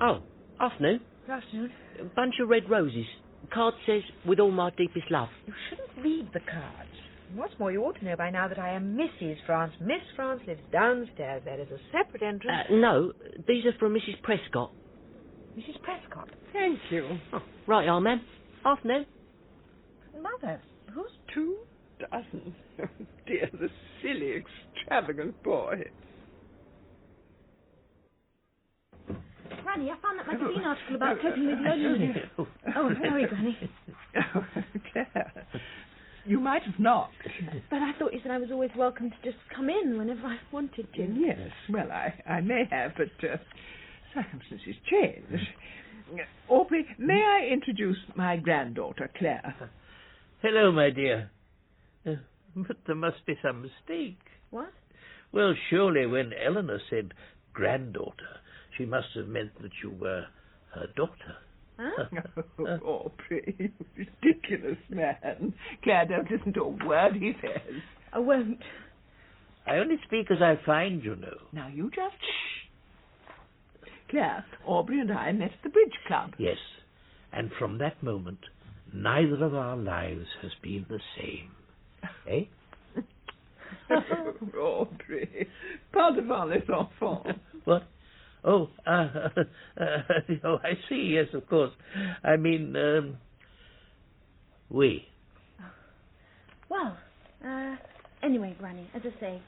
Oh, afternoon. Good afternoon. A bunch of red roses. Card says, with all my deepest love. You shouldn't read the cards. What's more, you ought to know by now that I am Mrs. France. Miss France lives downstairs. There is a separate entrance. No, these are from Mrs. Prescott. Mrs. Prescott. Thank you. Oh, right on, ma'am. Afternoon. Mother, who's... 2 dozen. Oh, dear, the silly, extravagant boy. Granny, I found that magazine article about coping with loneliness. Oh, I'm sorry, Granny. Oh, Claire, you might have knocked. But I thought you said I was always welcome to just come in whenever I wanted to. Yes, well, I may have, but circumstances change. Aubrey, may I introduce my granddaughter, Claire? Hello, my dear. But there must be some mistake. What? Well, surely when Eleanor said granddaughter, she must have meant that you were her daughter. Huh? Oh, Aubrey, you ridiculous man. Claire, don't listen to a word he says. I won't. I only speak as I find, you know. Now, you just shh. Claire, Aubrey and I met at the bridge club. Yes, and from that moment, neither of our lives has been the same. Eh? Oh, Aubrey, pas devant les enfants. What? Oh, oh, I see, yes, of course. I mean, we. Well, anyway, Granny, as I say,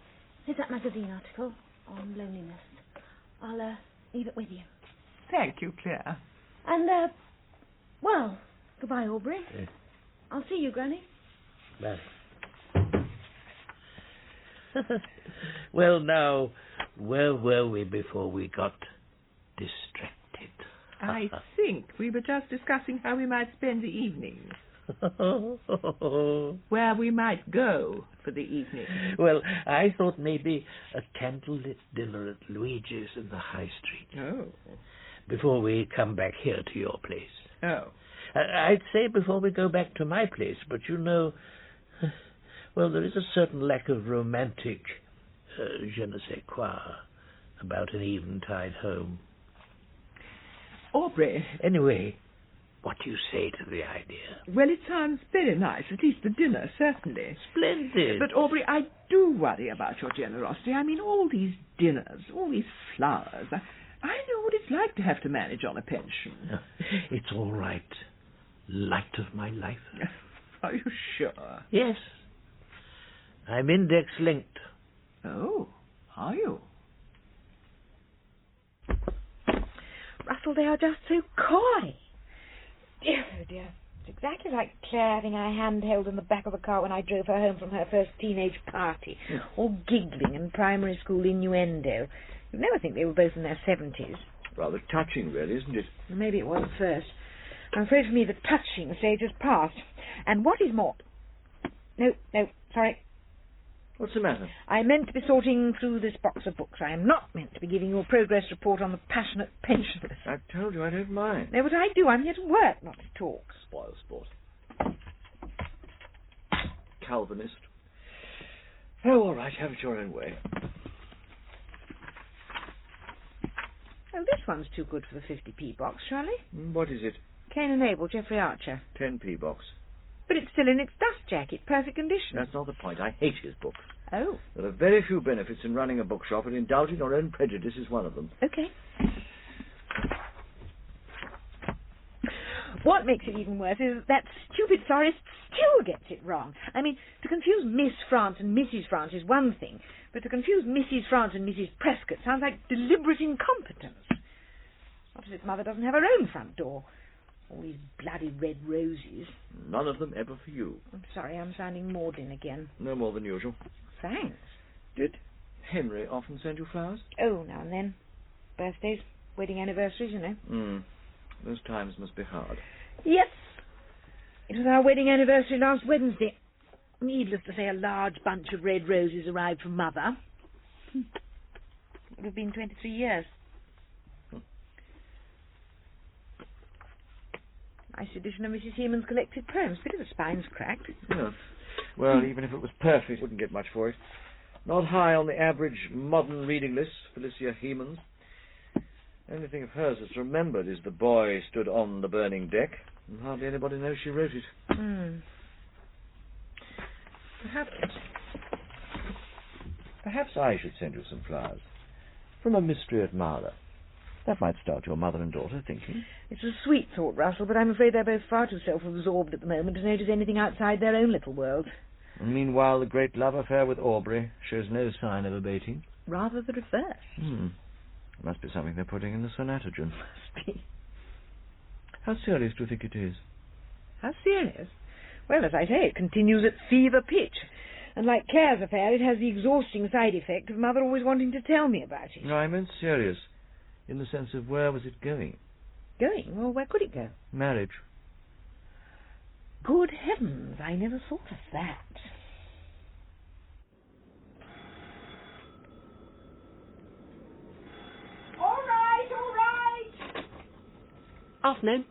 here's that magazine article on loneliness. I'll, leave it with you. Thank you, Claire. And, well, goodbye, Aubrey. Yes. I'll see you, Granny. Bye. Well, now, where were we before we got distracted? I think we were just discussing how we might spend the evening. Where we might go for the evening. Well, I thought maybe a candlelit dinner at Luigi's in the High Street. Oh. Before we come back here to your place. Oh. I'd say before we go back to my place, but you know... Well, there is a certain lack of romantic, je ne sais quoi, about an eventide home. Aubrey. Anyway, what do you say to the idea? Well, it sounds very nice, at least the dinner, certainly. Splendid. But, Aubrey, I do worry about your generosity. I mean, all these dinners, all these flowers. I know what it's like to have to manage on a pension. It's all right. Light of my life. Are you sure? Yes. I'm index-linked. Oh, are you? Russell, they are just so coy. Dear, oh dear. It's exactly like Claire having her hand held in the back of the car when I drove her home from her first teenage party. All giggling and primary school innuendo. You'd never think they were both in their 70s. Rather touching, really, isn't it? Maybe it was at first. I'm afraid for me the touching stage has passed. And what is more... No, sorry. What's the matter? I meant to be sorting through this box of books. I am not meant to be giving you a progress report on the passionate pensioners. I told you I don't mind. No, but I do. I'm here to work, not to talk. Spoil sport. Calvinist. Oh, all right, have it your own way. Oh, this one's too good for the 50p box, surely. What is it? Cain and Abel, Geoffrey Archer. 10p box. But it's still in its dust jacket, perfect condition. That's not the point. I hate his books. Oh. There are very few benefits in running a bookshop, and indulging your own prejudice is one of them. Okay. What makes it even worse is that stupid florist still gets it wrong. I mean, to confuse Miss France and Mrs. France is one thing, but to confuse Mrs. France and Mrs. Prescott sounds like deliberate incompetence. Not as if Mother doesn't have her own front door. All these bloody red roses. None of them ever for you. I'm sorry, I'm sounding maudlin again. No more than usual. thanks. Did Henry often send you flowers? Oh, now and then. Birthdays, wedding anniversaries, you know. Those times must be hard. Yes. It was our wedding anniversary last Wednesday. Needless to say, a large bunch of red roses arrived from Mother. It would have been 23 years. Nice edition of Mrs. Heman's collected poems. Bit of the spine's cracked. Yeah. Well, even if it was perfect, it wouldn't get much for it. Not high on the average modern reading list, Felicia Heman's. The only thing of hers that's remembered is The Boy Stood on the Burning Deck, and hardly anybody knows she wrote it. Perhaps I should send you some flowers. From a mystery admirer. That might start your mother and daughter thinking. It's a sweet thought, Russell, but I'm afraid they're both far too self-absorbed at the moment to notice anything outside their own little world. And meanwhile, the great love affair with Aubrey shows no sign of abating. Rather the reverse. Must be something they're putting in the sonatogen. Must be. How serious do you think it is? How serious? Well, as I say, it continues at fever pitch. And like Clare's affair, it has the exhausting side effect of Mother always wanting to tell me about it. No, I meant serious. In the sense of where was it going? Going? Well, where could it go? Marriage. Good heavens, I never thought of that. All right. Afternoon.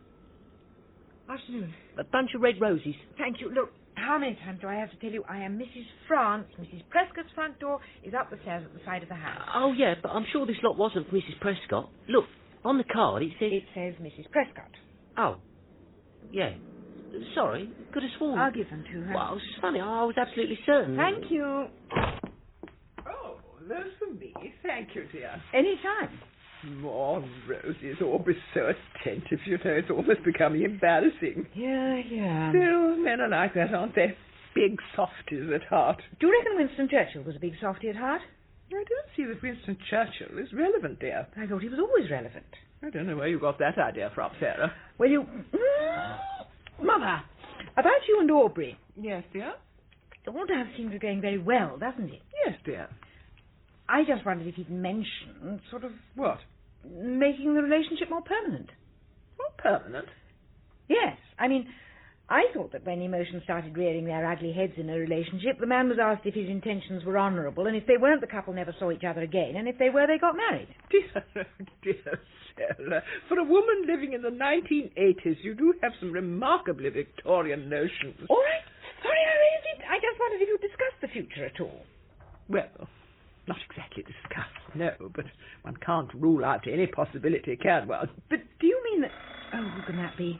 Afternoon. A bunch of red roses. Thank you. Look, how many times do I have to tell you I am Mrs. France? Mrs. Prescott's front door is up the stairs at the side of the house. Oh, yeah, but I'm sure this lot wasn't for Mrs. Prescott. Look, on the card it says... It says Mrs. Prescott. Oh, yeah. Sorry, could have sworn. I'll give them to her. Well, it's funny, I was absolutely certain. Thank you. Oh, those for me. Thank you, dear. Any time. More roses. Aubrey's so attentive, you know, it's almost becoming embarrassing. Yeah. Still, men are like that, aren't they? Big softies at heart. Do you reckon Winston Churchill was a big softy at heart? I don't see that Winston Churchill is relevant, dear. I thought he was always relevant. I don't know where you got that idea from, Sarah. Well, you... Mother, about you and Aubrey. Yes, dear? All does seem to be going very well, doesn't it? Yes, dear. I just wondered if he'd mentioned sort of... What? Making the relationship more permanent. More permanent? Yes. I mean, I thought that when emotions started rearing their ugly heads in a relationship, the man was asked if his intentions were honourable, and if they weren't, the couple never saw each other again, and if they were, they got married. Dear Sarah, for a woman living in the 1980s, you do have some remarkably Victorian notions. All right. Sorry I raised it. I just wondered if you'd discussed the future at all. Well, not exactly discussed, no, but one can't rule out any possibility, can one? But do you mean that... Oh, who can that be?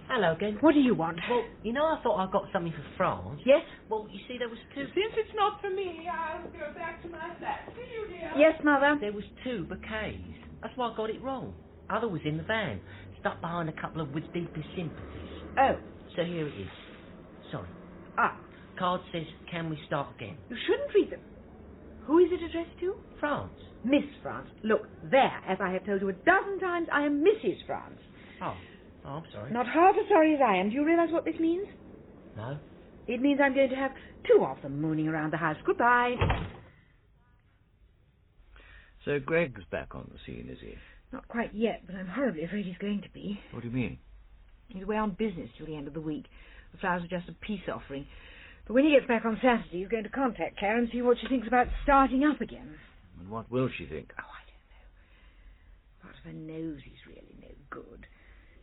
Hello again. What do you want? Well, you know I thought I got something for France? Yes? Well, you see, there was two... Since it's not for me, I'll go back to my flat. See you, dear? Yes, Mother? There was two bouquets. That's why I got it wrong. Other was in the van, stuck behind a couple of with deepest sympathies. Oh. So here it is. Sorry. Ah. Card says, can we start again? You shouldn't read them. Who is it addressed to? France. Miss France. Look, there, as I have told you a dozen times, I am Mrs. France. Oh, I'm sorry. Not half as sorry as I am. Do you realise what this means? No. It means I'm going to have two of them mooning around the house. Goodbye. So Greg's back on the scene, is he? Not quite yet, but I'm horribly afraid he's going to be. What do you mean? He's away on business till the end of the week. The flowers are just a peace offering. But when he gets back on Saturday, he's going to contact Clare and see what she thinks about starting up again. And what will she think? Oh, I don't know. Part of her knows he's really no good.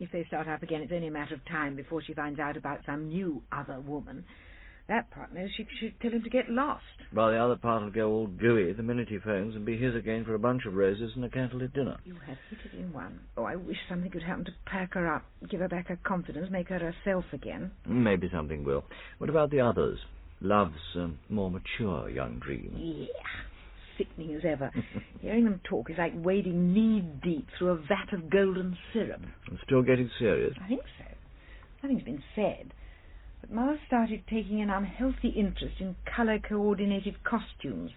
If they start up again, it's only a matter of time before she finds out about some new other woman. That part knows she should tell him to get lost. Well, the other part will go all gooey the minute he phones and be his again for a bunch of roses and a candlelit dinner. You have hit it in one. Oh, I wish something could happen to pack her up, give her back her confidence, make her herself again. Maybe something will. What about the others? Love's more mature young dream. Yeah, sickening as ever. Hearing them talk is like wading knee-deep through a vat of golden syrup. I'm still getting serious. I think so. Nothing's been said. But Mother started taking an unhealthy interest in colour-coordinated costumes,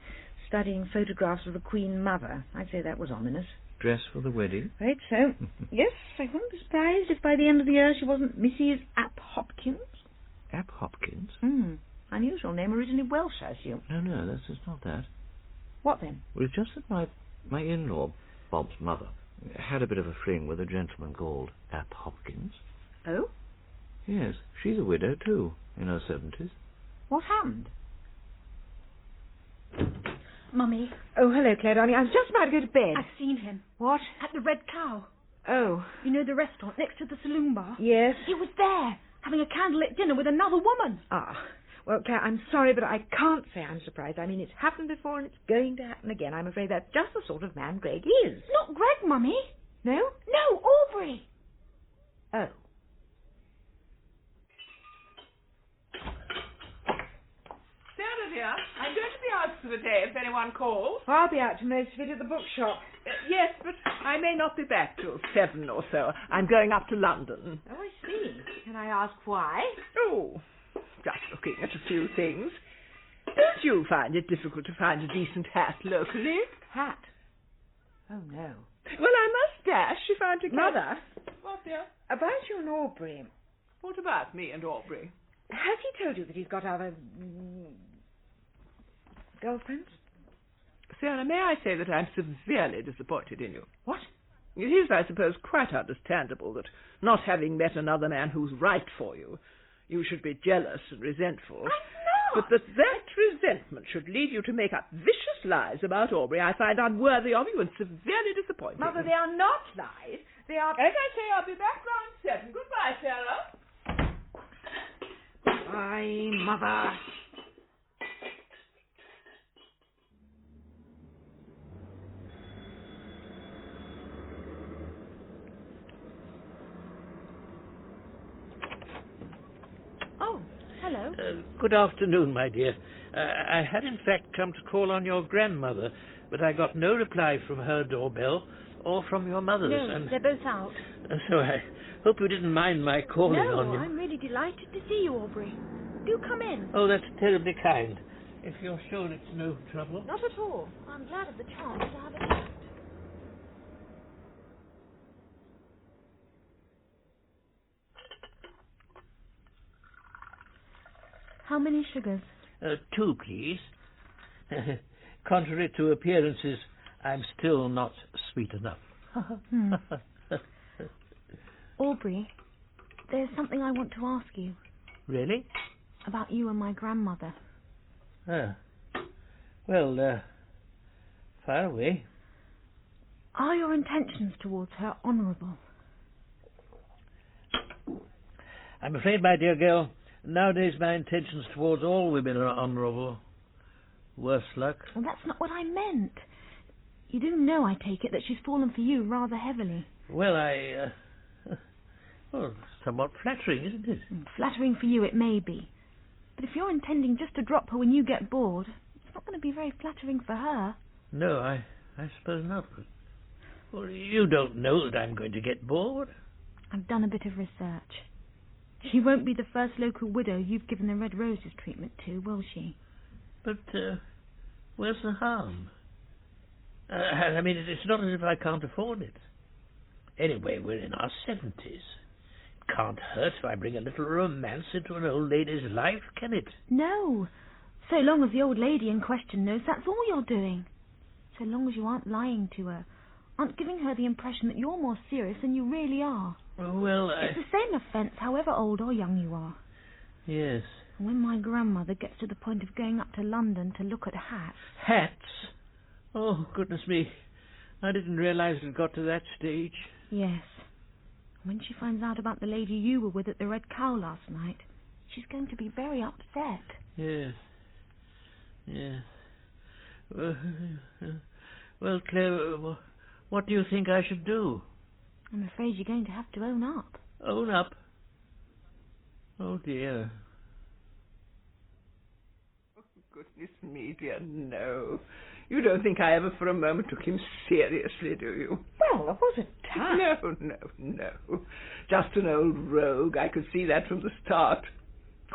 studying photographs of the Queen Mother. I'd say that was ominous. Dress for the wedding? Right, so. Yes, I wouldn't be surprised if by the end of the year she wasn't Mrs. App Hopkins. App Hopkins? Unusual name, originally Welsh, I assume. No, it's not that. What then? Well, it's just that my in-law, Bob's mother, had a bit of a fling with a gentleman called App Hopkins. Oh? Yes, she's a widow, too, in her 70s. What happened? Mummy, Oh, hello, Claire, darling. I was just about to go to bed. I've seen him. What? At the Red Cow. Oh. You know the restaurant next to the saloon bar? Yes? He was there, having a candlelit dinner with another woman. Ah. Well, Claire, I'm sorry, but I can't say I'm surprised. I mean, it's happened before and it's going to happen again. I'm afraid that's just the sort of man Greg is. Not Greg, Mummy. No? No, Aubrey. Oh. Sarah, dear, I'm going to be out for the day if anyone calls. I'll be out to most of it at the bookshop. Yes, but I may not be back till 7 or so. I'm going up to London. Oh, I see. Can I ask why? Oh, just looking at a few things. Don't you find it difficult to find a decent hat locally? Hat? Oh, no. Well, I must dash if I'm to... Mother? What, dear? About you and Aubrey. What about me and Aubrey? Has he told you that he's got other... girlfriends? Sarah, may I say that I'm severely disappointed in you? What? It is, I suppose, quite understandable that, not having met another man who's right for you, you should be jealous and resentful. I'm not! But that resentment should lead you to make up vicious lies about Aubrey I find unworthy of you and severely disappointing. Mother, they are not lies. They are... As I say, I'll be back round 7. Goodbye, Sarah. Bye, Mother. Oh, hello. Good afternoon, my dear. I had in fact come to call on your grandmother, but I got no reply from her doorbell or from your mother's. No, and they're both out. so I hope you didn't mind my calling on No, you. I'm really delighted to see you, Aubrey. Do come in. Oh, that's terribly kind. If you're sure it's no trouble. Not at all. I'm glad of the chance to have a chat. How many sugars? 2, please. Contrary to appearances, I'm still not sweet enough. Aubrey, there's something I want to ask you. Really? About you and my grandmother. Well, fire away. Are your intentions towards her honourable? I'm afraid, my dear girl, nowadays my intentions towards all women are honourable. Worse luck. Well, that's not what I meant. You do know, I take it, that she's fallen for you rather heavily. Well, well, somewhat flattering, isn't it? Flattering for you it may be. But if you're intending just to drop her when you get bored, it's not going to be very flattering for her. No, I suppose not. But, well, you don't know that I'm going to get bored. I've done a bit of research. She won't be the first local widow you've given the red roses treatment to, will she? But, where's the harm? I mean, it's not as if I can't afford it. Anyway, we're in our 70s. It can't hurt if I bring a little romance into an old lady's life, can it? No. So long as the old lady in question knows that's all you're doing. So long as you aren't lying to her, aren't giving her the impression that you're more serious than you really are. Well, It's the same offence however old or young you are. Yes. And when my grandmother gets to the point of going up to London to look at hats... Hats? Oh, goodness me. I didn't realise it got to that stage. Yes. When she finds out about the lady you were with at the Red Cow last night, she's going to be very upset. Yes. Yes. Well, Claire, what do you think I should do? I'm afraid you're going to have to own up. Own up? Oh, dear. Oh, goodness me, dear, no. You don't think I ever for a moment took him seriously, do you? Well, there was a time. No. Just an old rogue. I could see that from the start.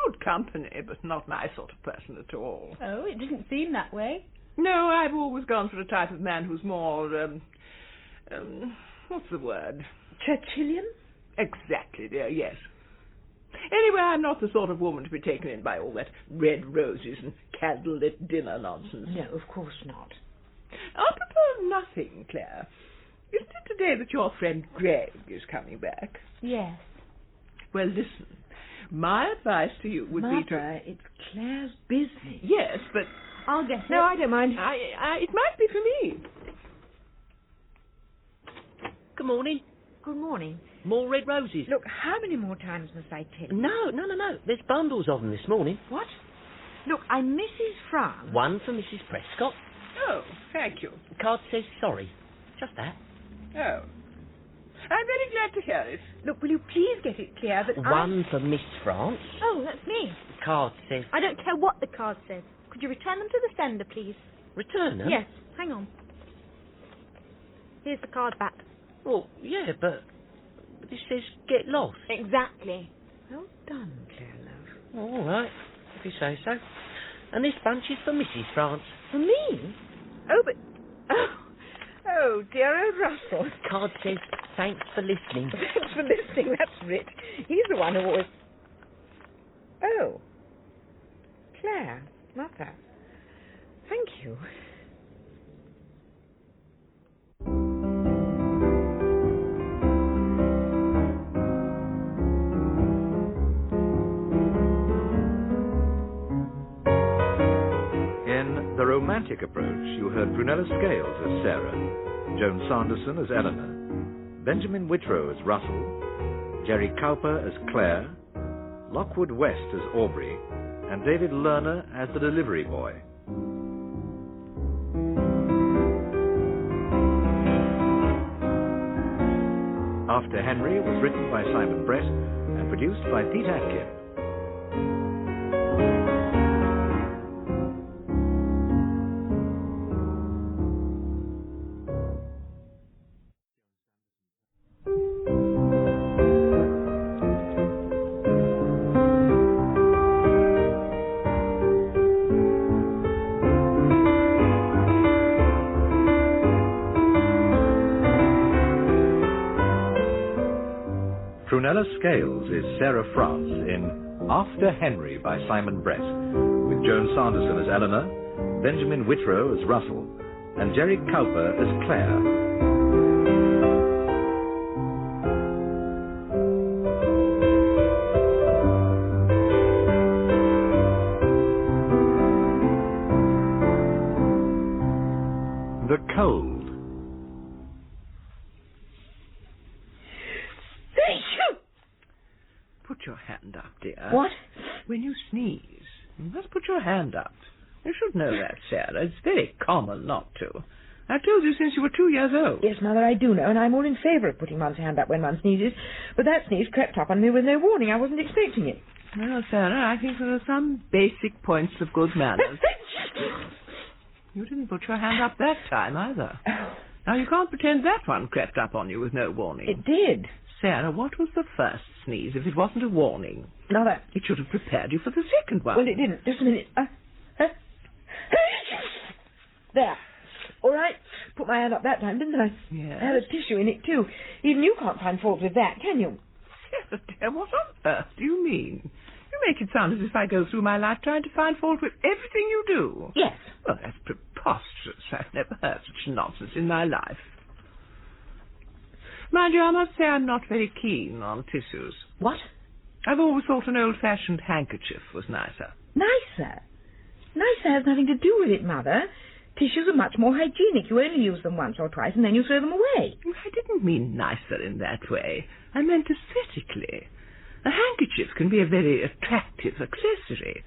Good company, but not my sort of person at all. Oh, it didn't seem that way. No, I've always gone for a type of man who's more, what's the word? Churchillian? Exactly, dear, yes. Anyway, I'm not the sort of woman to be taken in by all that red roses and candlelit dinner nonsense. No, of course not. Apropos nothing, Clare. Isn't it today that your friend Greg is coming back? Yes. Well, listen. My advice to you would be to... Mother, it's Clare's business. Yes, but... I'll get it. No, I don't mind. It might be for me. Good morning. Good morning. More red roses. Look, how many more times must I tell you? No. There's bundles of them this morning. What? Look, I'm Mrs. France. One for Mrs. Prescott. Oh, thank you. The card says sorry. Just that. Oh. I'm very glad to hear it. Look, will you please get it clear that One for Miss France. Oh, that's me. The card says... I don't care what the card says. Could you return them to the sender, please? Return them? Yes, hang on. Here's the card back. Well, yeah, but this says get lost. Exactly. Well done, Clare, love. Oh, all right, if you say so. And this bunch is for Mrs. France. For me? Oh, but... Oh, dear old Russell. The card says thanks for listening. Thanks for listening, that's Rit. He's the one who always... Oh. Clare, Mother. Thank you. In The Romantic Approach, you heard Prunella Scales as Sarah, Joan Sanderson as Eleanor, Benjamin Whitrow as Russell, Gerry Cowper as Clare, Lockwood West as Aubrey, and David Lerner as the delivery boy. After Henry was written by Simon Brett and produced by Pete Atkin. Prunella Scales is Sarah France in After Henry by Simon Brett, with Joan Sanderson as Eleanor, Benjamin Whitrow as Russell, and Gerry Cowper as Clare. The Cold. Put your hand up, dear. What? When you sneeze, you must put your hand up. You should know that, Sarah. It's very common not to. I've told you since you were 2 years old. Yes, Mother, I do know, and I'm all in favour of putting one's hand up when one sneezes. But that sneeze crept up on me with no warning. I wasn't expecting it. Well, Sarah, I think there are some basic points of good manners. You didn't put your hand up that time, either. Oh. Now, you can't pretend that one crept up on you with no warning. It did. Sarah, what was the first sneeze if it wasn't a warning? Mother. It should have prepared you for the second one. Well, it didn't. Just a minute. There. All right. Put my hand up that time, didn't I? Yes. I had a tissue in it, too. Even you can't find fault with that, can you? Sarah, dear, what on earth do you mean? You make it sound as if I go through my life trying to find fault with everything you do. Yes. Well, that's preposterous. I've never heard such nonsense in my life. Mind you, I must say I'm not very keen on tissues. What? I've always thought an old-fashioned handkerchief was nicer. Nicer? Nicer has nothing to do with it, Mother. Tissues are much more hygienic. You only use them once or twice and then you throw them away. I didn't mean nicer in that way. I meant aesthetically. A handkerchief can be a very attractive accessory.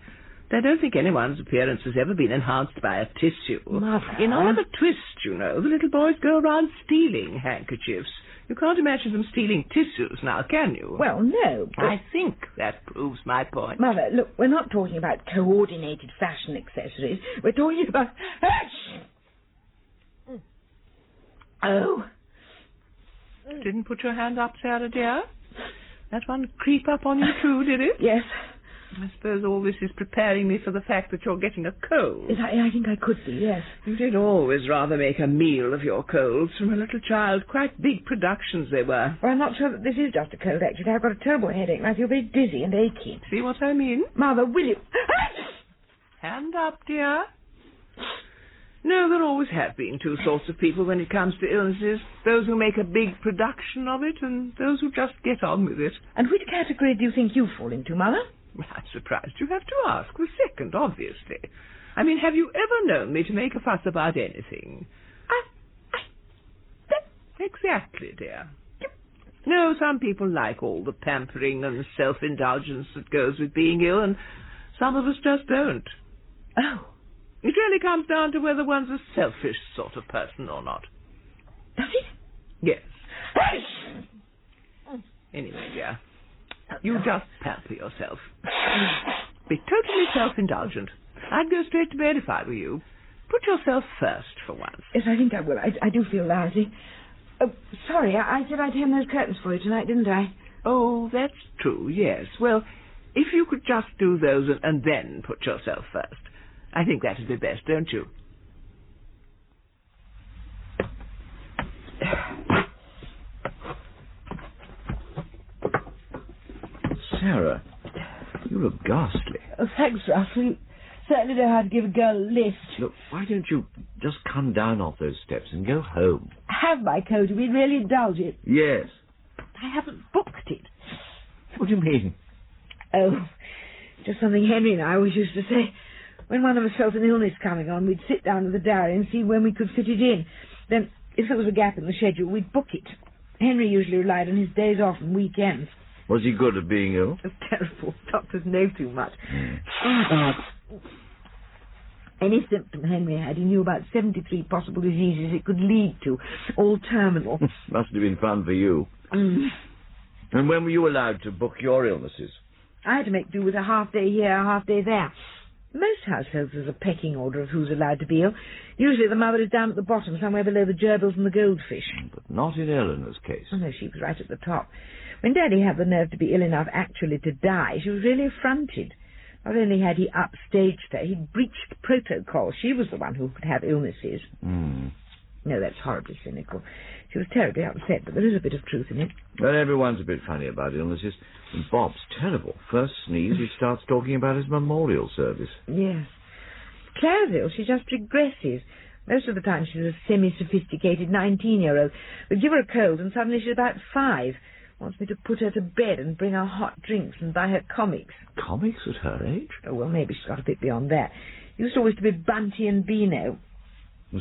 I don't think anyone's appearance has ever been enhanced by a tissue. Mother. In Oliver Twist, you know, the little boys go around stealing handkerchiefs. You can't imagine them stealing tissues now, can you? Well, no, but... I think that proves my point. Mother, look, we're not talking about coordinated fashion accessories. We're talking about... Oh. Didn't put your hand up, Sarah, dear? That one creep up on you too, did it? Yes. I suppose all this is preparing me for the fact that you're getting a cold. Yes, I think I could be, yes. You did always rather make a meal of your colds from a little child. Quite big productions they were. Well, I'm not sure that this is just a cold, actually. I've got a terrible headache and I feel very dizzy and achy. See what I mean? Mother, will you... Hand up, dear. No, there always have been two sorts of people when it comes to illnesses. Those who make a big production of it and those who just get on with it. And which category do you think you fall into, Mother? Well, I'm surprised you have to ask. The second, obviously. I mean, have you ever known me to make a fuss about anything? Exactly, dear. No, some people like all the pampering and self-indulgence that goes with being ill, and some of us just don't. Oh. It really comes down to whether one's a selfish sort of person or not. Does it? Yes. Anyway, dear, you just pamper yourself. Be totally self-indulgent. I'd go straight to bed if I were you. Put yourself first for once. Yes, I think I will. I do feel lousy. Oh, sorry, I said I'd hem those curtains for you tonight, didn't I? Oh, that's true, yes. Well, if you could just do those and then put yourself first. I think that'd be best, don't you? Sarah, you look ghastly. Oh, thanks, Russell. You certainly know how to give a girl a lift. Look, why don't you just come down off those steps and go home? Have my coat. You mean really indulge it? Yes. I haven't booked it. What do you mean? Oh, just something Henry and I always used to say. When one of us felt an illness coming on, we'd sit down with the diary and see when we could fit it in. Then, if there was a gap in the schedule, we'd book it. Henry usually relied on his days off and weekends. Was he good at being ill? It was terrible. Doctors know too much. Any symptom Henry had, he knew about 73 possible diseases it could lead to, all terminal. Must have been fun for you. And when were you allowed to book your illnesses? I had to make do with a half day here, a half day there. Most households there's a pecking order of who's allowed to be ill. Usually the mother is down at the bottom, somewhere below the gerbils and the goldfish. But not in Eleanor's case. Oh, no, she was right at the top. When Daddy had the nerve to be ill enough actually to die, she was really affronted. Not only had he upstaged her, he'd breached protocol. She was the one who could have illnesses. No, that's horribly cynical. She was terribly upset, but there is a bit of truth in it. Well, everyone's a bit funny about illnesses. And Bob's terrible. First sneeze, he starts talking about his memorial service. Yes. Clare's ill. She just regresses. Most of the time she's a semi-sophisticated 19-year-old. We give her a cold and suddenly she's about 5. Wants me to put her to bed and bring her hot drinks and buy her comics. Comics at her age? Oh, well, maybe she's got a bit beyond that. Used always to be Bunty and Beano.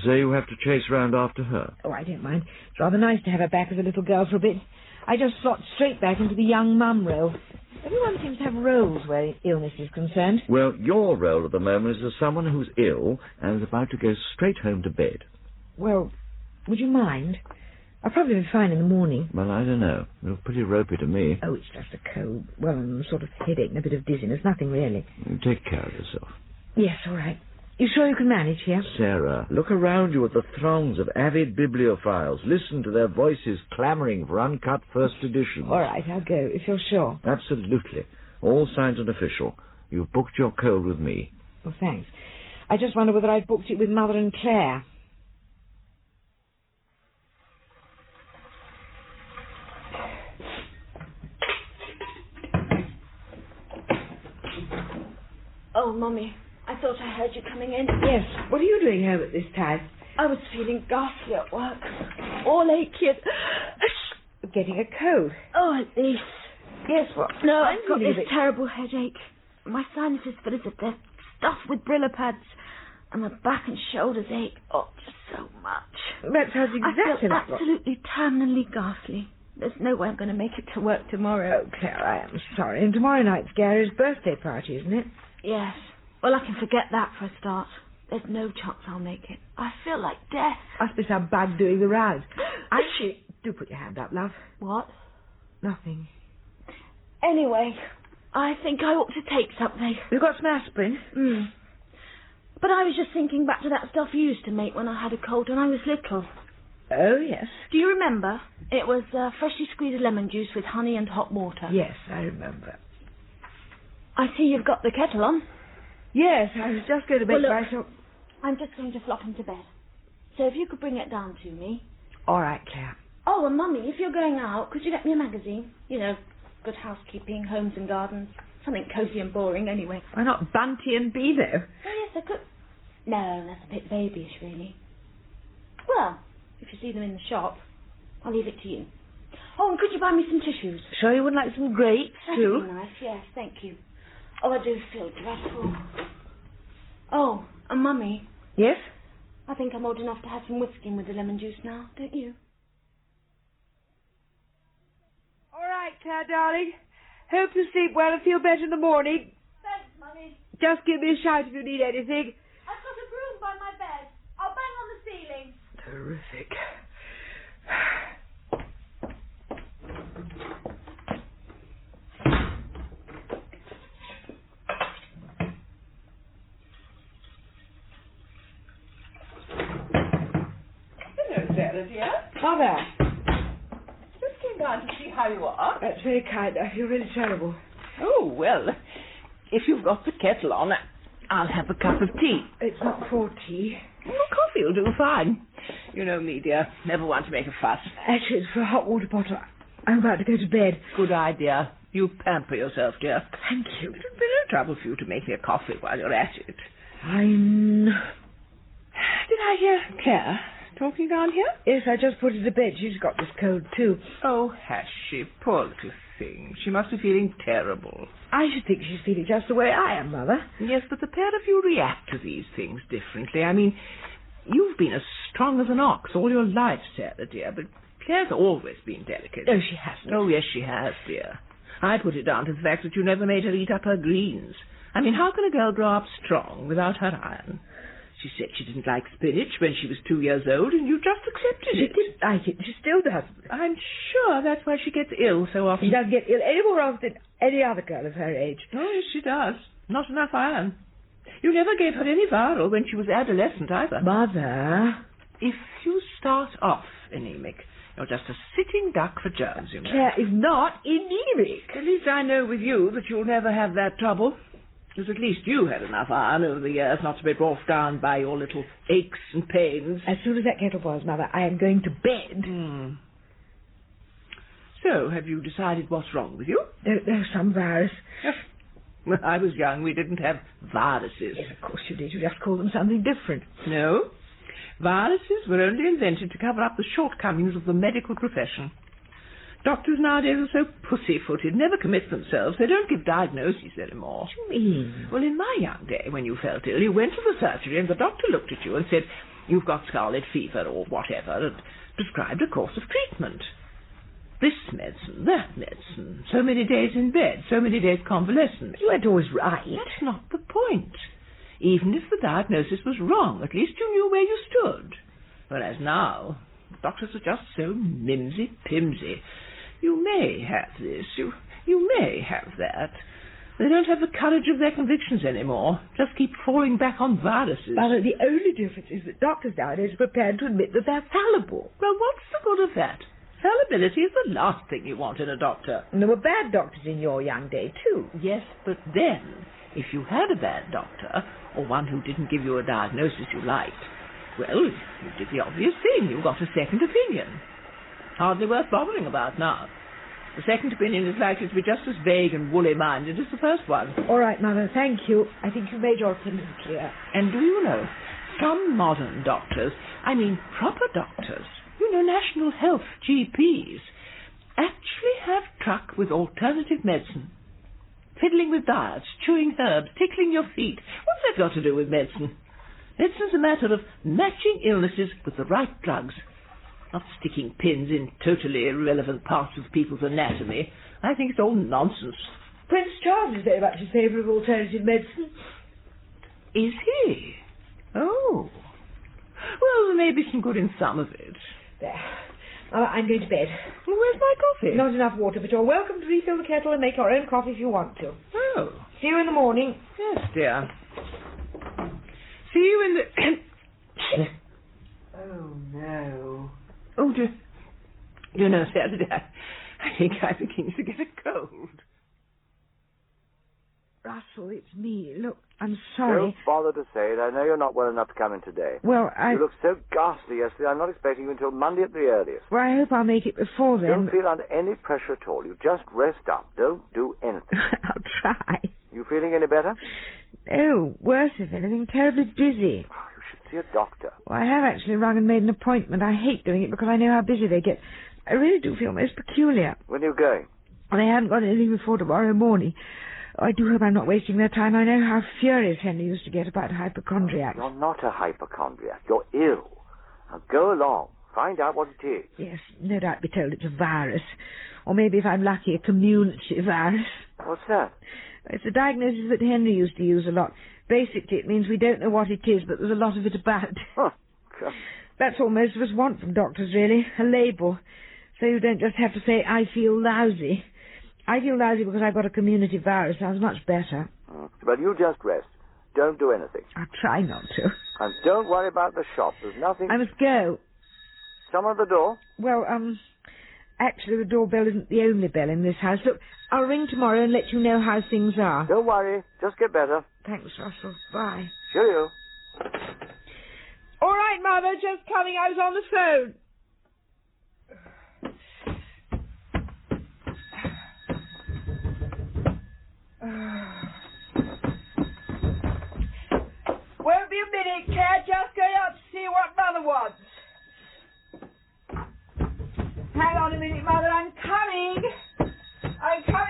So you have to chase round after her? Oh, I don't mind. It's rather nice to have her back as a little girl for a bit. I just slot straight back into the young mum role. Everyone seems to have roles where illness is concerned. Well, your role at the moment is as someone who's ill and is about to go straight home to bed. Well, would you mind? I'll probably be fine in the morning. Well, I don't know. It looks pretty ropey to me. Oh, it's just a cold. Well, and a sort of headache and a bit of dizziness. Nothing really. You take care of yourself. Yes, all right. You sure you can manage here? Sarah, look around you at the throngs of avid bibliophiles. Listen to their voices clamouring for uncut first editions. All right, I'll go, if you're sure. Absolutely. All signed and official. You've booked your cold with me. Well, thanks. I just wonder whether I've booked it with Mother and Clare. Oh, Mummy, I thought I heard you coming in. Yes. What are you doing home at this time? I was feeling ghastly at work. All achy and... Getting a cold. Oh, at least. Yes, what? No, I've got this terrible headache. My sinuses feel as if they're stuffed with Brillo pads. And my back and shoulders ache. Oh, just so much. That sounds exactly like absolutely terminally ghastly. There's no way I'm going to make it to work tomorrow. Oh, Claire, I am sorry. And tomorrow night's Gary's birthday party, isn't it? Yes. Well, I can forget that for a start. There's no chance I'll make it. I feel like death. Must be some bug doing the rounds. Actually, do put your hand up, love. What? Nothing. Anyway, I think I ought to take something. You've got some aspirin? But I was just thinking back to that stuff you used to make when I had a cold when I was little. Oh, yes. Do you remember? It was freshly squeezed lemon juice with honey and hot water. Yes, I remember. I see you've got the kettle on. Yes, I was just going to make myself... I'm just going to flop into bed. So if you could bring it down to me. All right, Claire. Oh, and Mummy, if you're going out, could you get me a magazine? You know, Good Housekeeping, Homes and Gardens. Something cosy and boring, anyway. Why not Bunty and Beano? Oh, yes, I could... No, that's a bit babyish, really. Well, if you see them in the shop, I'll leave it to you. Oh, and could you buy me some tissues? Sure you wouldn't like some grapes, too? That'd be nice, yes, thank you. Oh, I do feel dreadful. Oh, and Mummy. Yes? I think I'm old enough to have some whiskey with the lemon juice now, don't you? All right, Claire, darling. Hope you sleep well and feel better in the morning. Thanks, Mummy. Just give me a shout if you need anything. I've got a broom by my bed. I'll bang on the ceiling. Terrific. Hello, Sarah, dear. Mother. Just came down to see how you are. That's very kind. I feel really terrible. Oh, well, if you've got the kettle on, I'll have a cup of tea. It's not for tea. Well, coffee will do fine. You know me, dear. Never want to make a fuss. Actually, it's for a hot water bottle. I'm about to go to bed. Good idea. You pamper yourself, dear. Thank you. It would be no trouble for you to make me a coffee while you're at it. Fine. Did I hear Clare talking down here? Yes, I just put her to bed. She's got this cold, too. Oh, has she? Poor little thing. She must be feeling terrible. I should think she's feeling just the way I am, Mother. Yes, but the pair of you react to these things differently. I mean, you've been as strong as an ox all your life, Sarah, dear, but Claire's always been delicate. Oh, she hasn't. Oh, yes, she has, dear. I put it down to the fact that you never made her eat up her greens. I mean, how can a girl grow up strong without her iron? She said she didn't like spinach when she was 2 years old, and you just accepted She it. didn't like it. She still doesn't. I'm sure that's why she gets ill so often. She doesn't get ill any more often than any other girl of her age. Oh, yes, she does. Not enough iron. You never gave her any viral when she was adolescent either. Mother. If you start off anemic, you're just a sitting duck for germs, you know. Claire is not anemic. At least I know with you that you'll never have that trouble. Because at least you had enough iron over the years not to be brought down by your little aches and pains. As soon as that kettle boils, Mother, I am going to bed. So, have you decided what's wrong with you? There's some virus. When I was young, we didn't have viruses. Yes, of course you did. You just called them something different. No. Viruses were only invented to cover up the shortcomings of the medical profession. Doctors nowadays are so pussy-footed, never commit themselves. They don't give diagnoses anymore. What do you mean? Well, in my young day, when you felt ill, you went to the surgery and the doctor looked at you and said, "You've got scarlet fever," or whatever, and prescribed a course of treatment. This medicine, that medicine, so many days in bed, so many days convalescent. You weren't always right. That's not the point. Even if the diagnosis was wrong, at least you knew where you stood. Whereas now, doctors are just so mimsy-pimsy. You may have this, you may have that. They don't have the courage of their convictions anymore. Just keep falling back on viruses. Mother, the only difference is that doctors nowadays are prepared to admit that they're fallible. Well, what's the good of that? Fallibility is the last thing you want in a doctor. And there were bad doctors in your young day, too. Yes, but then, if you had a bad doctor, or one who didn't give you a diagnosis you liked, well, you did the obvious thing. You got a second opinion. Hardly worth bothering about now. The second opinion is likely to be just as vague and woolly-minded as the first one. All right, Mother, thank you. I think you've made your opinion clear. And do you know, some modern doctors, I mean proper doctors, you know, national health GPs, actually have truck with alternative medicine. Fiddling with diets, chewing herbs, tickling your feet. What's that got to do with medicine? Medicine's a matter of matching illnesses with the right drugs. Not sticking pins in totally irrelevant parts of people's anatomy. I think it's all nonsense. Prince Charles is very much in favour of alternative medicine. Is he? Oh. Well, there may be some good in some of it. There. I'm going to bed. Well, where's my coffee? Not enough water, but you're welcome to refill the kettle and make your own coffee if you want to. Oh. See you in the morning. Yes, dear. See you in the... Oh, no. Oh, dear. You know, Saturday, I think I'm beginning to get a cold. Russell, it's me. Look, I'm sorry. Don't bother to say it. I know you're not well enough to come in today. Well, You looked so ghastly yesterday. I'm not expecting you until Monday at the earliest. Well, I hope I'll make it before then. Don't feel under any pressure at all. You just rest up. Don't do anything. I'll try. You feeling any better? Oh, worse if anything, terribly dizzy. Oh, you should see a doctor. Well, I have actually rung and made an appointment. I hate doing it because I know how busy they get. I really do feel most peculiar. When are you going? Well, they haven't got anything before tomorrow morning. I do hope I'm not wasting their time. I know how furious Henry used to get about hypochondriacs. You're not a hypochondriac. You're ill. Now go along. Find out what it is. Yes, no doubt be told it's a virus. Or maybe, if I'm lucky, a community virus. What's that? It's a diagnosis that Henry used to use a lot. Basically, it means we don't know what it is, but there's a lot of it about. Huh. That's all most of us want from doctors, really. A label. So you don't just have to say, I feel lousy. I feel lousy because I've got a community virus. Sounds much better. But you just rest. Don't do anything. I'll try not to. And don't worry about the shop. There's nothing... I must go. Someone at the door? Well, actually the doorbell isn't the only bell in this house. Look, I'll ring tomorrow and let you know how things are. Don't worry. Just get better. Thanks, Russell. Bye. Cheerio. All right, Mother, just coming. I was on the phone. Won't be a minute, Claire. Just going out to see what Mother wants. Hang on a minute, Mother. I'm coming. I'm coming.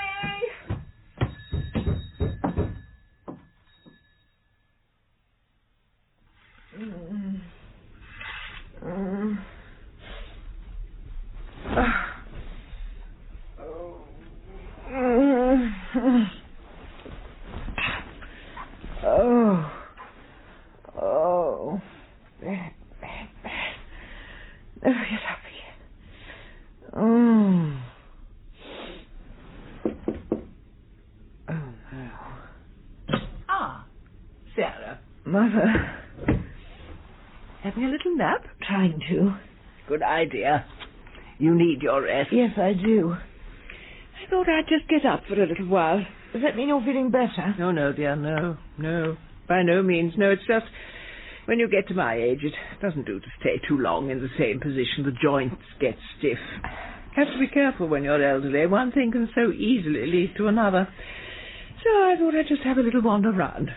Sarah. Mother. Having a little nap? Trying to. Good idea. You need your rest. Yes, I do. I thought I'd just get up for a little while. Does that mean you're feeling better? Oh, no, dear, no. By no means. No, it's just when you get to my age, it doesn't do to stay too long in the same position. The joints get stiff. Have to be careful when you're elderly. One thing can so easily lead to another. So I thought I'd just have a little wander round.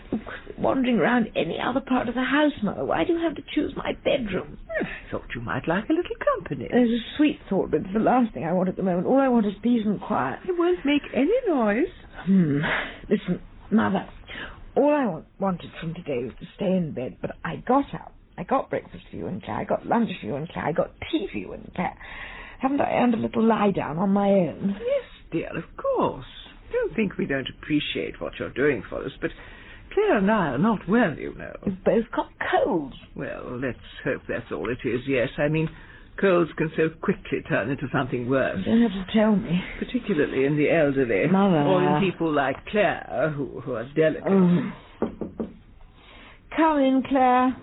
Wandering round any other part of the house, Mother? Why do you have to choose my bedroom? I thought you might like a little company. There's a sweet thought, but it's the last thing I want at the moment. All I want is peace and quiet. It won't make any noise. Listen, Mother, all I wanted from today was to stay in bed, but I got up. I got breakfast for you and Claire. I got lunch for you and Claire. I got tea for you and Claire. Haven't I earned a little lie-down on my own? Yes, dear, of course. Don't think we don't appreciate what you're doing for us, but Claire and I are not well, you know. We've both got colds. Well, let's hope that's all it is, yes. I mean, colds can so quickly turn into something worse. You don't have to tell me. Particularly in the elderly. Mother. Or in people like Claire, who are delicate. Come in, Claire.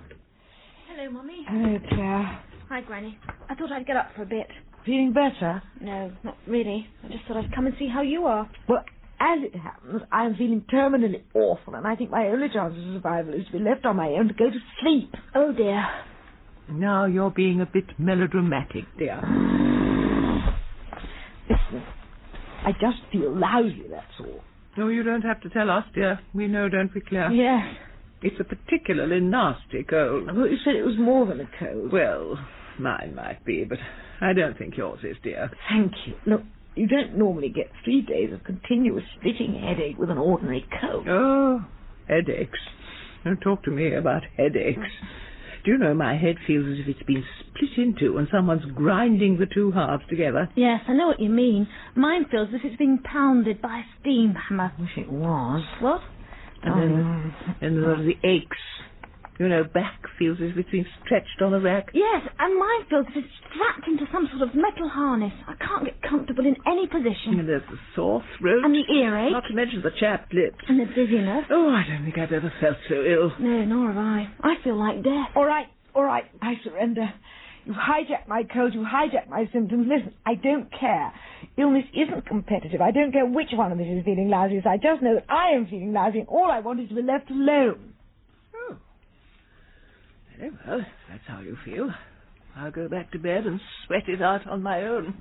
Hello, Mummy. Hello, Claire. Hi, Granny. I thought I'd get up for a bit. Feeling better? No, not really. I just thought I'd come and see how you are. Well, as it happens, I am feeling terminally awful, and I think my only chance of survival is to be left on my own to go to sleep. Oh, dear. Now you're being a bit melodramatic, dear. Listen, I just feel lousy, that's all. No, you don't have to tell us, dear. We know, don't we, Claire? Yes. It's a particularly nasty cold. I thought you said it was more than a cold. Well, mine might be, but I don't think yours is, dear. Thank you. Look, you don't normally get 3 days of continuous splitting headache with an ordinary cold. Oh, headaches. Don't talk to me about headaches. Do you know, my head feels as if it's been split into and someone's grinding the two halves together. Yes, I know what you mean. Mine feels as if it's being pounded by a steam hammer. I wish it was. What? And then there are the aches. You know, back feels as if it's been stretched on a rack. Yes, and mine feels as if it's strapped into some sort of metal harness. I can't get comfortable in any position. And there's the sore throat. And the earache. Not to mention the chapped lips. And the dizziness. Oh, I don't think I've ever felt so ill. No, nor have I. I feel like death. All right, I surrender. You've hijacked my cold, you've hijacked my symptoms. Listen, I don't care. Illness isn't competitive. I don't care which one of us is feeling lousiest. I just know that I am feeling lousy, and all I want is to be left alone. Oh. Very well, if that's how you feel. I'll go back to bed and sweat it out on my own.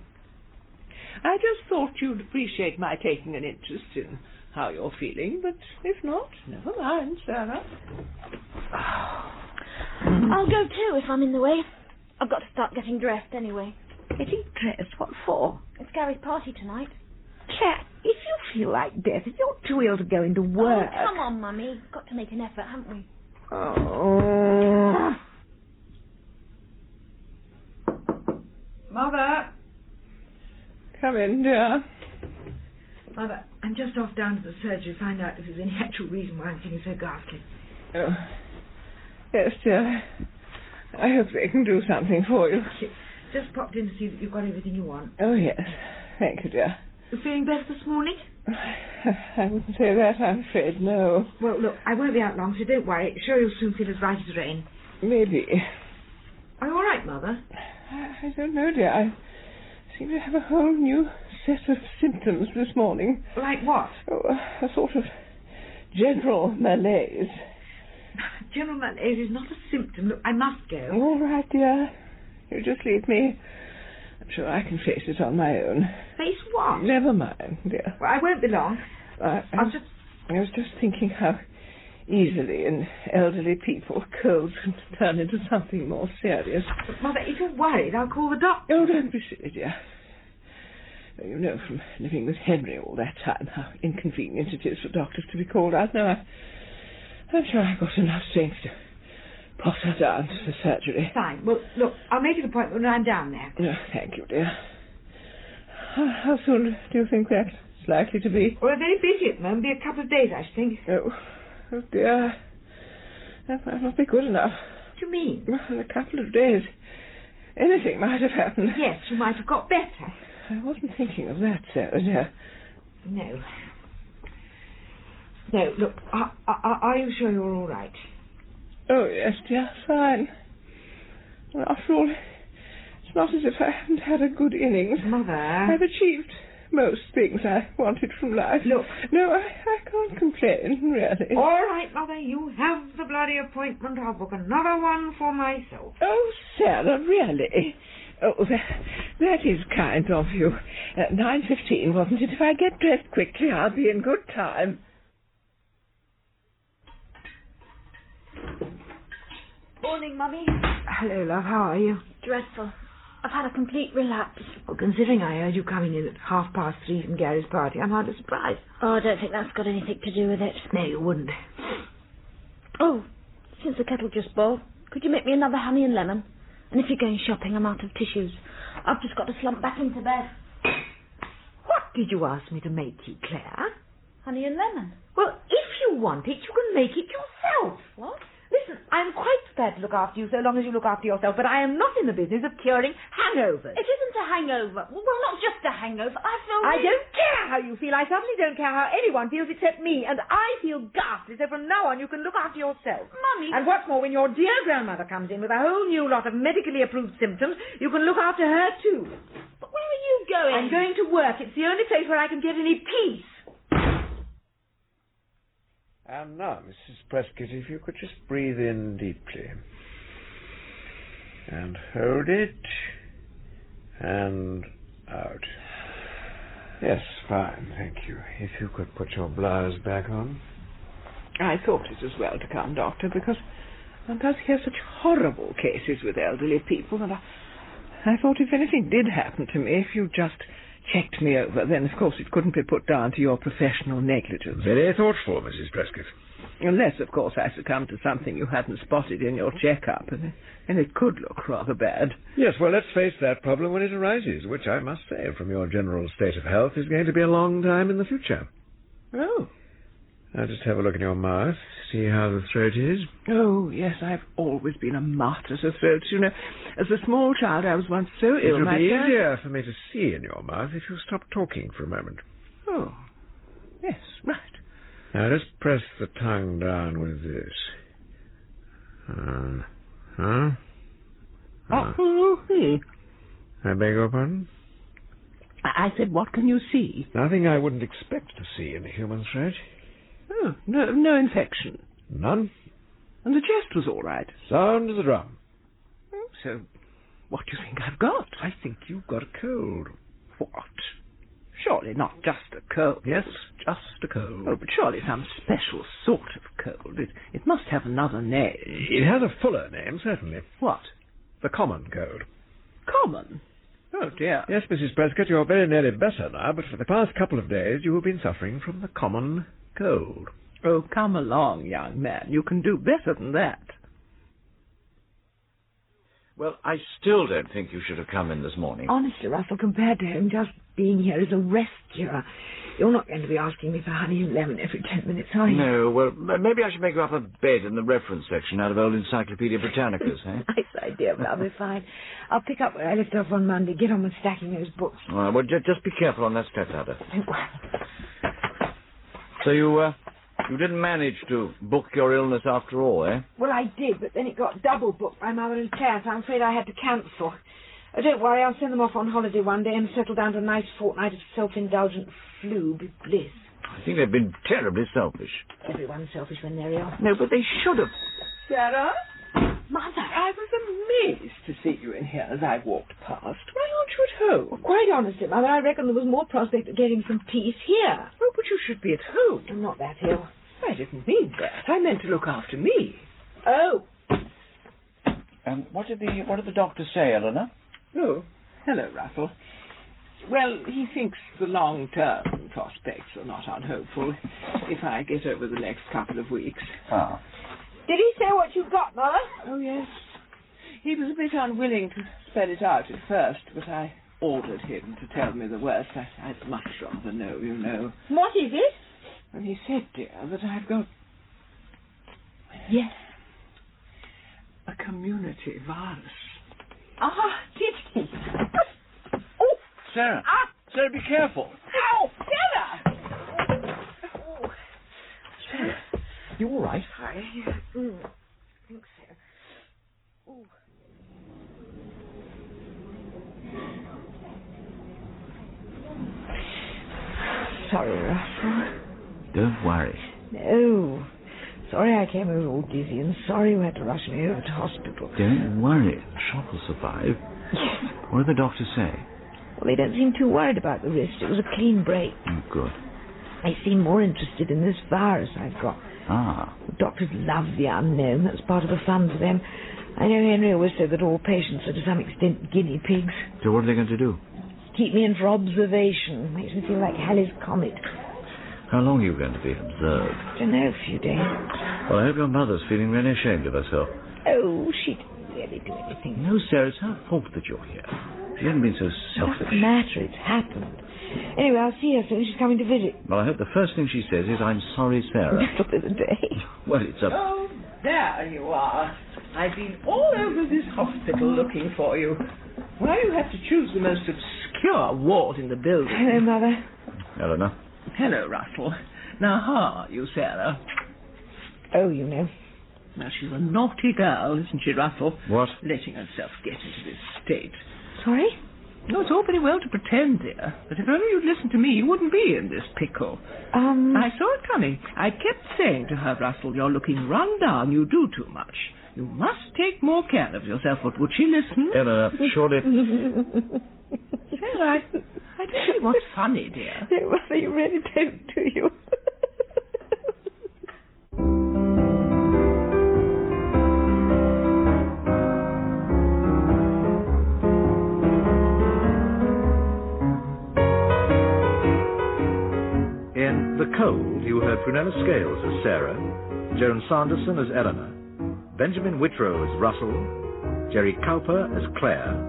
I just thought you'd appreciate my taking an interest in how you're feeling, but if not, never mind, Sarah. I'll go too if I'm in the way. I've got to start getting dressed anyway. Getting dressed? What for? It's Gary's party tonight. Claire, if you feel like death, if you're too ill to go into work... Oh, come on, Mummy. We've got to make an effort, haven't we? Oh... Mother! Come in, dear. Mother, I'm just off down to the surgery to find out if there's any actual reason why I'm feeling so ghastly. Oh. Yes, dear. I hope they can do something for you. Just popped in to see that you've got everything you want. Oh, yes. Thank you, dear. You feeling better this morning? I wouldn't say that, I'm afraid, no. Well, look, I won't be out long, so don't worry. Sure you'll soon feel as right as rain. Maybe. Are you all right, Mother? I don't know, dear. I seem to have a whole new set of symptoms this morning. Like what? Oh, a sort of general malaise. General malaise is not a symptom. Look, I must go. All right, dear. You just leave me. I'm sure I can face it on my own. Face what? Never mind, dear. Well, I won't be long. I was just thinking how easily in elderly people colds can turn into something more serious. But, Mother, if you're worried, I'll call the doctor. Oh, don't be silly, dear. You know from living with Henry all that time how inconvenient it is for doctors to be called out. No, I'm sure I've got enough strength to potter down to the surgery. Fine. Well, look, I'll make an appointment when I'm down there. No, thank you, dear. How soon do you think that's likely to be? Well, very busy at the moment. Be a couple of days, I should think. Oh dear. That might not be good enough. What do you mean? Well, in a couple of days, anything might have happened. Yes, you might have got better. I wasn't thinking of that, Sarah, dear. No. No, look, are you sure you're all right? Oh, yes, dear, fine. Well, after all, it's not as if I haven't had a good innings. Mother... I've achieved most things I wanted from life. Look... No, I can't complain, really. All right, Mother, you have the bloody appointment. I'll book another one for myself. Oh, Sarah, really? Oh, that is kind of you. 9:15, wasn't it? If I get dressed quickly, I'll be in good time. Morning, Mummy. Hello, love. How are you? Dreadful. I've had a complete relapse. Well, considering I heard you coming in at 3:30 from Gary's party, I'm hardly surprised. Oh, I don't think that's got anything to do with it. No, you wouldn't. Oh, since the kettle just boiled, could you make me another honey and lemon? And if you're going shopping, I'm out of tissues. I've just got to slump back into bed. What did you ask me to make you, Claire? Honey and lemon. Well, if you want it, you can make it yourself. What? Listen, I'm quite prepared to look after you so long as you look after yourself, but I am not in the business of curing hangovers. It isn't a hangover. Well, not just a hangover. I don't care how you feel. I certainly don't care how anyone feels except me, and I feel ghastly, so from now on you can look after yourself. Mummy... And what's more, when your dear grandmother comes in with a whole new lot of medically approved symptoms, you can look after her too. But where are you going? I'm going to work. It's the only place where I can get any peace. And now, Mrs. Prescott, if you could just breathe in deeply. And hold it. And out. Yes, fine, thank you. If you could put your blouse back on. I thought it as well to come, Doctor, because one does hear such horrible cases with elderly people, and I thought if anything did happen to me, if you just checked me over, then of course it couldn't be put down to your professional negligence. Very thoughtful, Mrs. Prescott. Unless, of course, I succumbed to something you hadn't spotted in your checkup, and it could look rather bad. Yes, well, let's face that problem when it arises, which I must say, from your general state of health, is going to be a long time in the future. Oh. Now just have a look in your mouth, see how the throat is. Oh, yes, I've always been a martyr to throats, you know. As a small child, I was once so ill. It would be easier for me to see in your mouth if you stopped talking for a moment. Oh, yes, right. Now just press the tongue down with this. Oh, I beg your pardon? I said, what can you see? Nothing I wouldn't expect to see in a human throat. Oh, no infection. None. And the chest was all right. Sound as a drum. So, what do you think I've got? I think you've got a cold. What? Surely not just a cold. Yes, just a cold. Oh, but surely some special sort of cold. It must have another name. It has a fuller name, certainly. What? The common cold. Common? Oh, dear. Yes, Mrs. Prescott, you're very nearly better now, but for the past couple of days you have been suffering from the common cold. Oh, come along, young man. You can do better than that. Well, I still don't think you should have come in this morning. Honestly, Russell, compared to him, just being here is a rest cure. You're not going to be asking me for honey and lemon every 10 minutes, are you? No, well, maybe I should make you up a bed in the reference section out of old Encyclopedia Britannicas, eh? Nice idea, but I'll be fine. I'll pick up where I left off on Monday, get on with stacking those books. All right, well, just be careful on that step ladder. Don't worry. So you didn't manage to book your illness after all, eh? Well, I did, but then it got double booked by Mother and Clare, so I'm afraid I had to cancel. Oh, don't worry, I'll send them off on holiday one day and settle down to a nice fortnight of self-indulgent flu. Be bliss. I think they've been terribly selfish. Everyone's selfish when they're ill. No, but they should have. Sarah? Mother! I was amazed to see you in here as I walked past. Why aren't you at home? Well, quite honestly, Mother, I reckon there was more prospect of getting some peace here. Oh, but you should be at home. I'm not that ill. I didn't mean that. I meant to look after me. Oh! What did the doctor say, Eleanor? Oh, hello, Russell. Well, he thinks the long-term prospects are not unhopeful if I get over the next couple of weeks. Ah. Did he say what you got, Mother? Oh, yes. He was a bit unwilling to spell it out at first, but I ordered him to tell me the worst. I'd much rather know, you know. What is it? And he said, dear, that I've got... Yes. A community virus. Ah, did he? Oh! Sarah! Sarah, be careful! Ow! Sarah! Oh. Sarah, you all right? I think so. Oh. Sorry, Russell. Don't worry. No. Sorry I came over all dizzy, and sorry you had to rush me over to hospital. Don't worry. The shock will survive. What did the doctor say? Well, they don't seem too worried about the wrist. It was a clean break. Oh, good. They seem more interested in this virus I've got. Ah. The doctors love the unknown. That's part of the fun for them. I know Henry always said that all patients are to some extent guinea pigs. So what are they going to do? Keep me in for observation. Makes me feel like Halley's Comet. How long are you going to be observed? Don't know, a few days. Well, I hope your mother's feeling really ashamed of herself. Oh, she didn't really do anything. No, Sarah, it's her fault that you're here. She hadn't been so selfish. Doesn't matter, it's happened. Anyway, I'll see her soon. She's coming to visit. Well, I hope the first thing she says is, I'm sorry, Sarah. Just the other day. Well, it's a... Oh, there you are. I've been all over this hospital looking for you. Why you have to choose the most obscure ward in the building? Hello, Mother. Eleanor. Hello, Russell. Now, how are you, Sarah? Oh, you know. Now, she's a naughty girl, isn't she, Russell? What? Letting herself get into this state. Sorry? No, it's all very well to pretend, dear, but if only you'd listened to me, you wouldn't be in this pickle. I saw it coming. I kept saying to her, Russell, you're looking run down, you do too much. You must take more care of yourself, but would she listen? Eleanor, surely... Sarah, I don't see what's funny, dear. No, Mother, you really don't, do you? In The Cold, you heard Prunella Scales as Sarah, Joan Sanderson as Eleanor, Benjamin Whitrow as Russell, Gerry Cowper as Clare,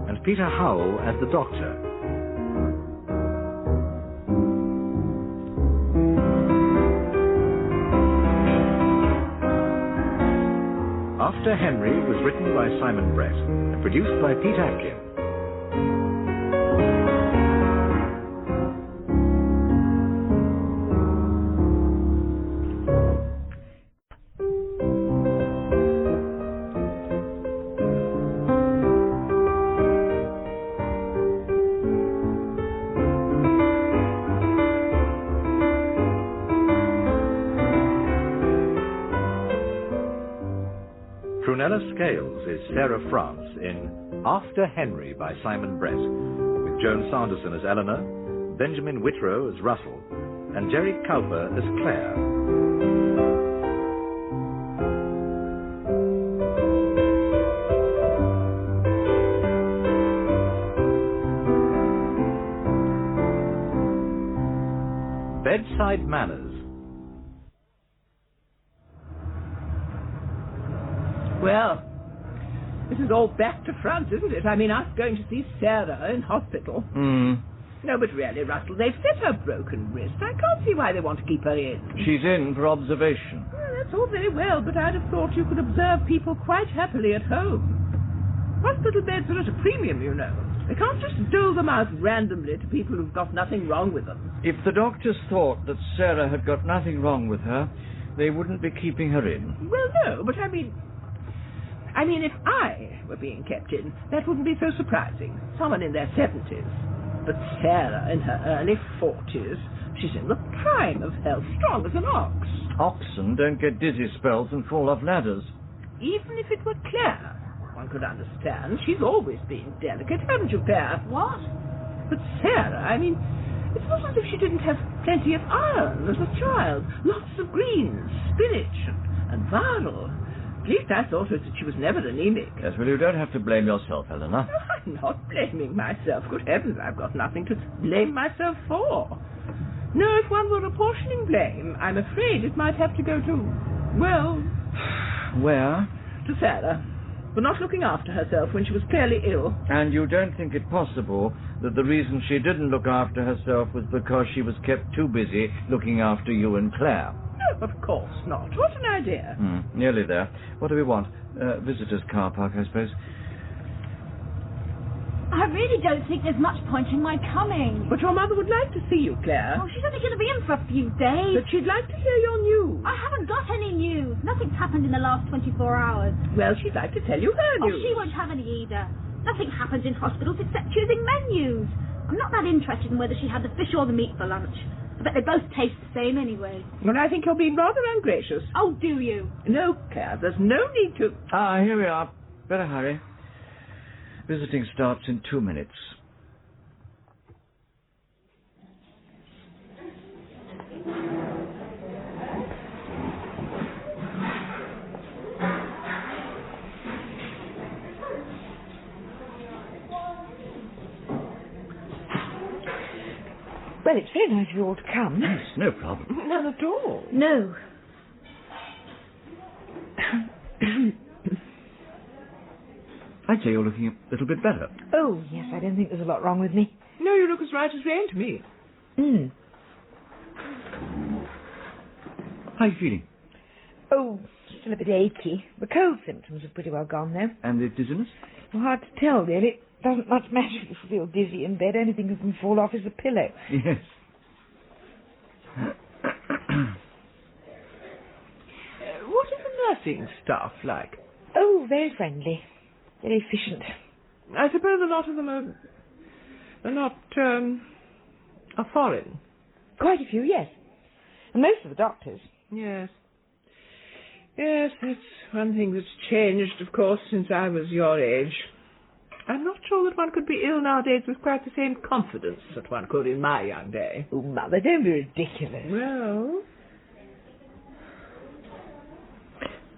and Peter Howell as the Doctor. After Henry was written by Simon Brett and produced by Pete Atkin. Prunella Scales is Sarah France in After Henry by Simon Brett, with Joan Sanderson as Eleanor, Benjamin Whitrow as Russell, and Gerry Cowper as Clare. Bedside Manners. Well, this is all back to front, isn't it? I mean, us going to see Sarah in hospital. No, but really, Russell, they've set her broken wrist. I can't see why they want to keep her in. She's in for observation. Well, that's all very well, but I'd have thought you could observe people quite happily at home. Hospital beds are at a premium, you know. They can't just dole them out randomly to people who've got nothing wrong with them. If the doctors thought that Sarah had got nothing wrong with her, they wouldn't be keeping her in. Well, no, but I mean, if I were being kept in, that wouldn't be so surprising. Someone in their 70s. But Sarah in her early 40s, she's in the prime of health, strong as an ox. Oxen don't get dizzy spells and fall off ladders. Even if it were Clare, one could understand. She's always been delicate, haven't you, Clare? What? But Sarah, I mean, it's not as if she didn't have plenty of iron as a child. Lots of greens, spinach, and varl. At least I thought that she was never anemic. Yes, well, you don't have to blame yourself, Eleanor. I'm not blaming myself. Good heavens, I've got nothing to blame myself for. No, if one were apportioning blame, I'm afraid it might have to go to, well... Where? To Sarah, for not looking after herself when she was clearly ill. And you don't think it possible that the reason she didn't look after herself was because she was kept too busy looking after you and Clare? No, of course not. What an idea. Nearly there. What do we want? Visitors' car park, I suppose. I really don't think there's much point in my coming. But your mother would like to see you, Clare. Oh, she's only going to be in for a few days. But she'd like to hear your news. I haven't got any news. Nothing's happened in the last 24 hours. Well, she'd like to tell you her news. Oh, she won't have any either. Nothing happens in hospitals except choosing menus. I'm not that interested in whether she had the fish or the meat for lunch. I bet they both taste the same anyway. Well, I think you're being rather ungracious. Oh, do you? No, Clare, there's no need to... Here we are. Better hurry. Visiting starts in 2 minutes. Well, it's very nice of you all to come. Yes, no problem. None at all. No. I'd say you're looking a little bit better. Oh, yes, I don't think there's a lot wrong with me. No, you look as right as rain to me. How are you feeling? Oh, still a bit achy. The cold symptoms have pretty well gone, though. And the dizziness? Well, hard to tell, really. It doesn't much matter if you feel dizzy in bed. Anything that can fall off is a pillow. Yes. What is the nursing staff like? Oh, very friendly. Very efficient. I suppose a lot of them are foreign. Quite a few, yes. And most of the doctors. Yes. Yes, that's one thing that's changed, of course, since I was your age. I'm not sure that one could be ill nowadays with quite the same confidence that one could in my young day. Oh, Mother, don't be ridiculous. Well...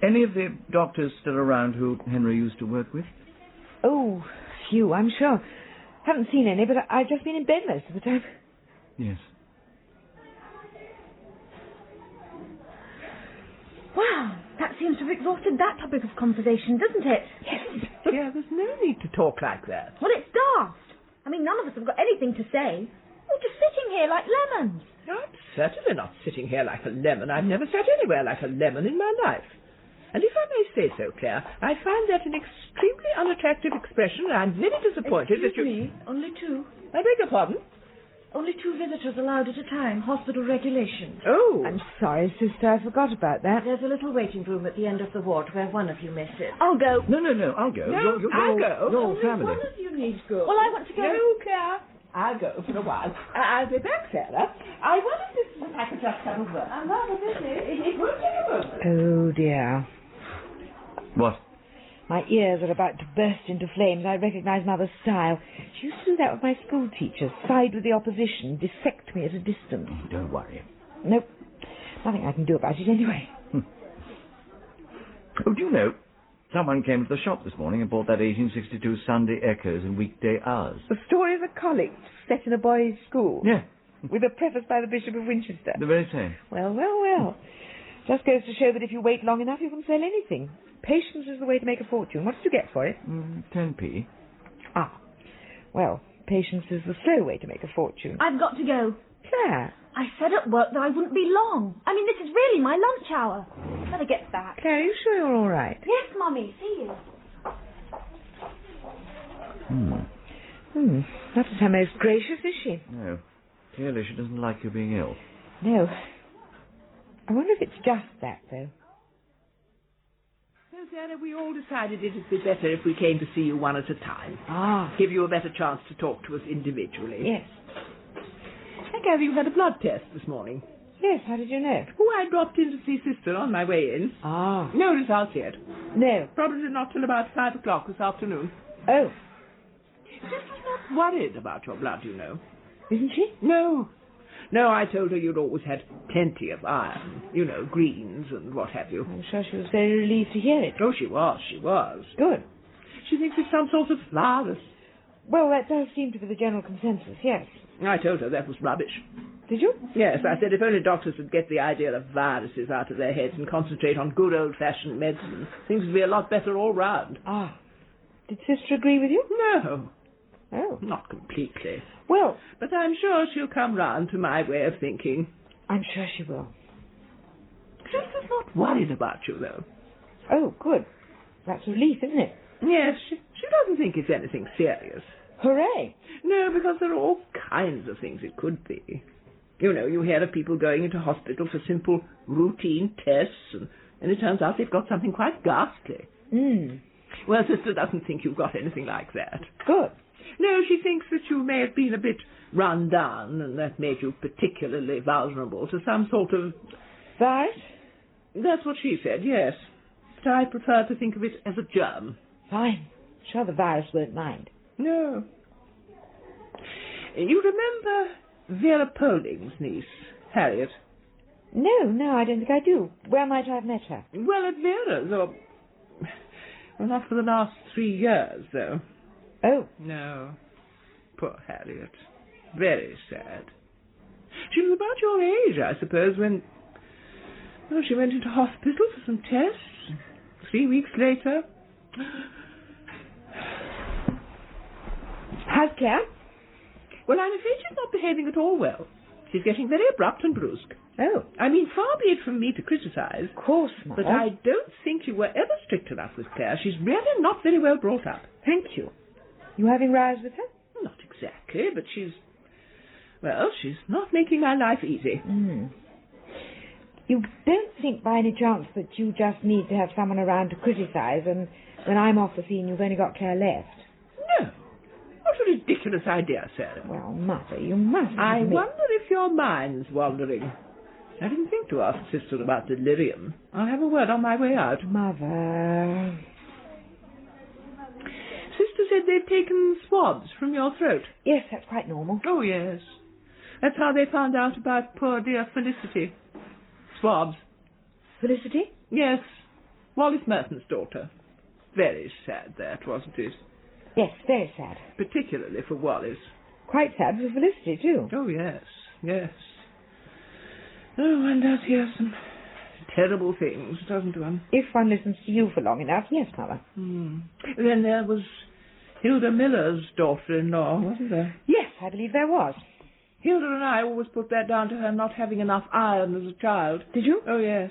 Any of the doctors still around who Henry used to work with? Oh, few, I'm sure. Haven't seen any, but I've just been in bed most of the time. Yes. Wow, that seems to have exhausted that topic of conversation, doesn't it? Yes. Yeah, there's no need to talk like that. Well, it's daft. I mean, none of us have got anything to say. We're just sitting here like lemons. I'm certainly not sitting here like a lemon. I've never sat anywhere like a lemon in my life. And if I may say so, Clare, I find that an extremely unattractive expression, and I'm very disappointed that you... Excuse me, only two. I beg your pardon? Only 2 visitors allowed at a time, hospital regulations. Oh. I'm sorry, sister, I forgot about that. There's a little waiting room at the end of the ward where one of you may sit. I'll go. No, I'll go. No, I'll go. Your family. One of you needs go. Well, I want to go. No, Clare. I'll go for a while. I'll be back, Sarah. I wondered if I could just have a word. I'm rather busy. It won't take a moment. Oh, dear. What? My ears are about to burst into flames. I recognise Mother's style. She used to do that with my school teachers. Side with the opposition, dissect me at a distance. Don't worry. Nope. Nothing I can do about it anyway. Oh, do you know, someone came to the shop this morning and bought that 1862 Sunday Echoes in weekday hours. The story of a collect set in a boys' school. Yeah. With a preface by the Bishop of Winchester. The very same. Well. Just goes to show that if you wait long enough, you can sell anything. Patience is the way to make a fortune. What did you get for it? 10p. Ah. Well, patience is the slow way to make a fortune. I've got to go. Claire. I said at work that I wouldn't be long. I mean, this is really my lunch hour. Better get back. Claire, are you sure you're all right? Yes, Mummy. See you. Not at her most gracious, is she? No. Clearly she doesn't like you being ill. No. I wonder if it's just that, though. So, Sarah, we all decided it would be better if we came to see you one at a time. Ah. Give you a better chance to talk to us individually. Yes. I gather you had a blood test this morning. Yes, how did you know? Oh, I dropped in to see Sister on my way in. Ah. No results yet. No. Probably not till about 5 o'clock this afternoon. Oh. Sister's not worried about your blood, you know. Isn't she? No, I told her you'd always had plenty of iron. You know, greens and what have you. I'm sure she was very relieved to hear it. Oh, she was. Good. She thinks it's some sort of virus. Well, that does seem to be the general consensus, yes. I told her that was rubbish. Did you? Yes, I said if only doctors would get the idea of viruses out of their heads and concentrate on good old-fashioned medicine, things would be a lot better all round. Ah. Did Sister agree with you? No. Oh. Not completely. Well. But I'm sure she'll come round to my way of thinking. I'm sure she will. Sister's not worried about you, though. Oh, good. That's a relief, isn't it? Yes, she doesn't think it's anything serious. Hooray! No, because there are all kinds of things it could be. You know, you hear of people going into hospital for simple routine tests, and it turns out they've got something quite ghastly. Well, Sister doesn't think you've got anything like that. Good. No, she thinks that you may have been a bit run down, and that made you particularly vulnerable to some sort of... Virus? That's what she said, yes. But I prefer to think of it as a germ. Fine. Sure the virus won't mind. No. You remember Vera Polling's niece, Harriet? No, I don't think I do. Where might I have met her? Well, at Vera's, or... Well, not for the last 3 years, though. Oh. No. Poor Harriet. Very sad. She was about your age, I suppose, when... Well, she went into hospital for some tests. 3 weeks later... How's Clare? Well, I'm afraid she's not behaving at all well. She's getting very abrupt and brusque. Oh. I mean, far be it from me to criticise. Of course, Mother. But I don't think you were ever strict enough with Clare. She's really not very well brought up. Thank you. You having rows with her? Not exactly, but she's not making my life easy. You don't think by any chance that you just need to have someone around to criticise, and when I'm off the scene you've only got Clare left? No. What a ridiculous idea, Sarah. Well, Mother, you must I admit... wonder if your mind's wandering. I didn't think to ask Sister about delirium. I'll have a word on my way out. Mother... Sister said they've taken swabs from your throat. Yes, that's quite normal. Oh, yes. That's how they found out about poor dear Felicity. Swabs. Felicity? Yes. Wallace Merton's daughter. Very sad that, wasn't it? Yes, very sad. Particularly for Wallace. Quite sad for Felicity, too. Oh, yes. Oh, one does hear some terrible things, doesn't one? If one listens to you for long enough, yes, Mother. Then there was Hilda Miller's daughter-in-law, wasn't there? Yes, I believe there was. Hilda and I always put that down to her not having enough iron as a child. Did you? Oh, yes.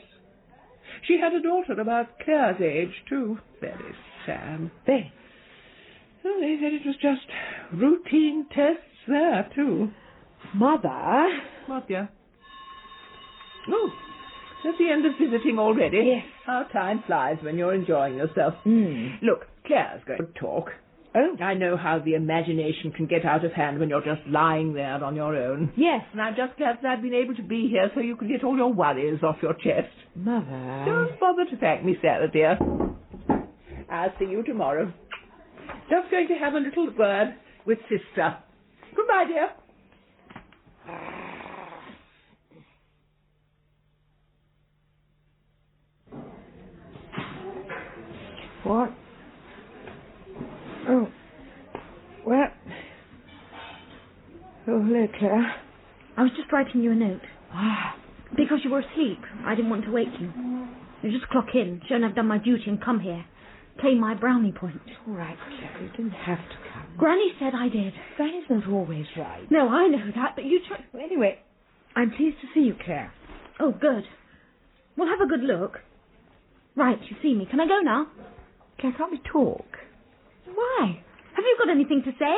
She had a daughter about Clare's age, too. Very sad. Very. Oh, they said it was just routine tests there, too. Mother? What, dear? Oh, at the end of visiting already? Yes. How time flies when you're enjoying yourself. Look, Clare's going to talk. Oh. I know how the imagination can get out of hand when you're just lying there on your own. Yes. And I'm just glad that I've been able to be here so you can get all your worries off your chest. Mother... Don't bother to thank me, Sarah, dear. I'll see you tomorrow. Just going to have a little word with Sister. Goodbye, dear. What? Oh. Well. Oh, hello, Claire. I was just writing you a note. Ah. Because you were asleep, I didn't want to wake you. You just clock in, show I've done my duty and come here. Play my brownie point. All right, Claire, you didn't have to come. Granny said I did. Granny's not always right. No, I know that, but you try... Well, anyway, I'm pleased to see you, Claire. Oh, good. Well, have a good look. Right, you see me. Can I go now? Claire, can't we talk? Why? Have you got anything to say?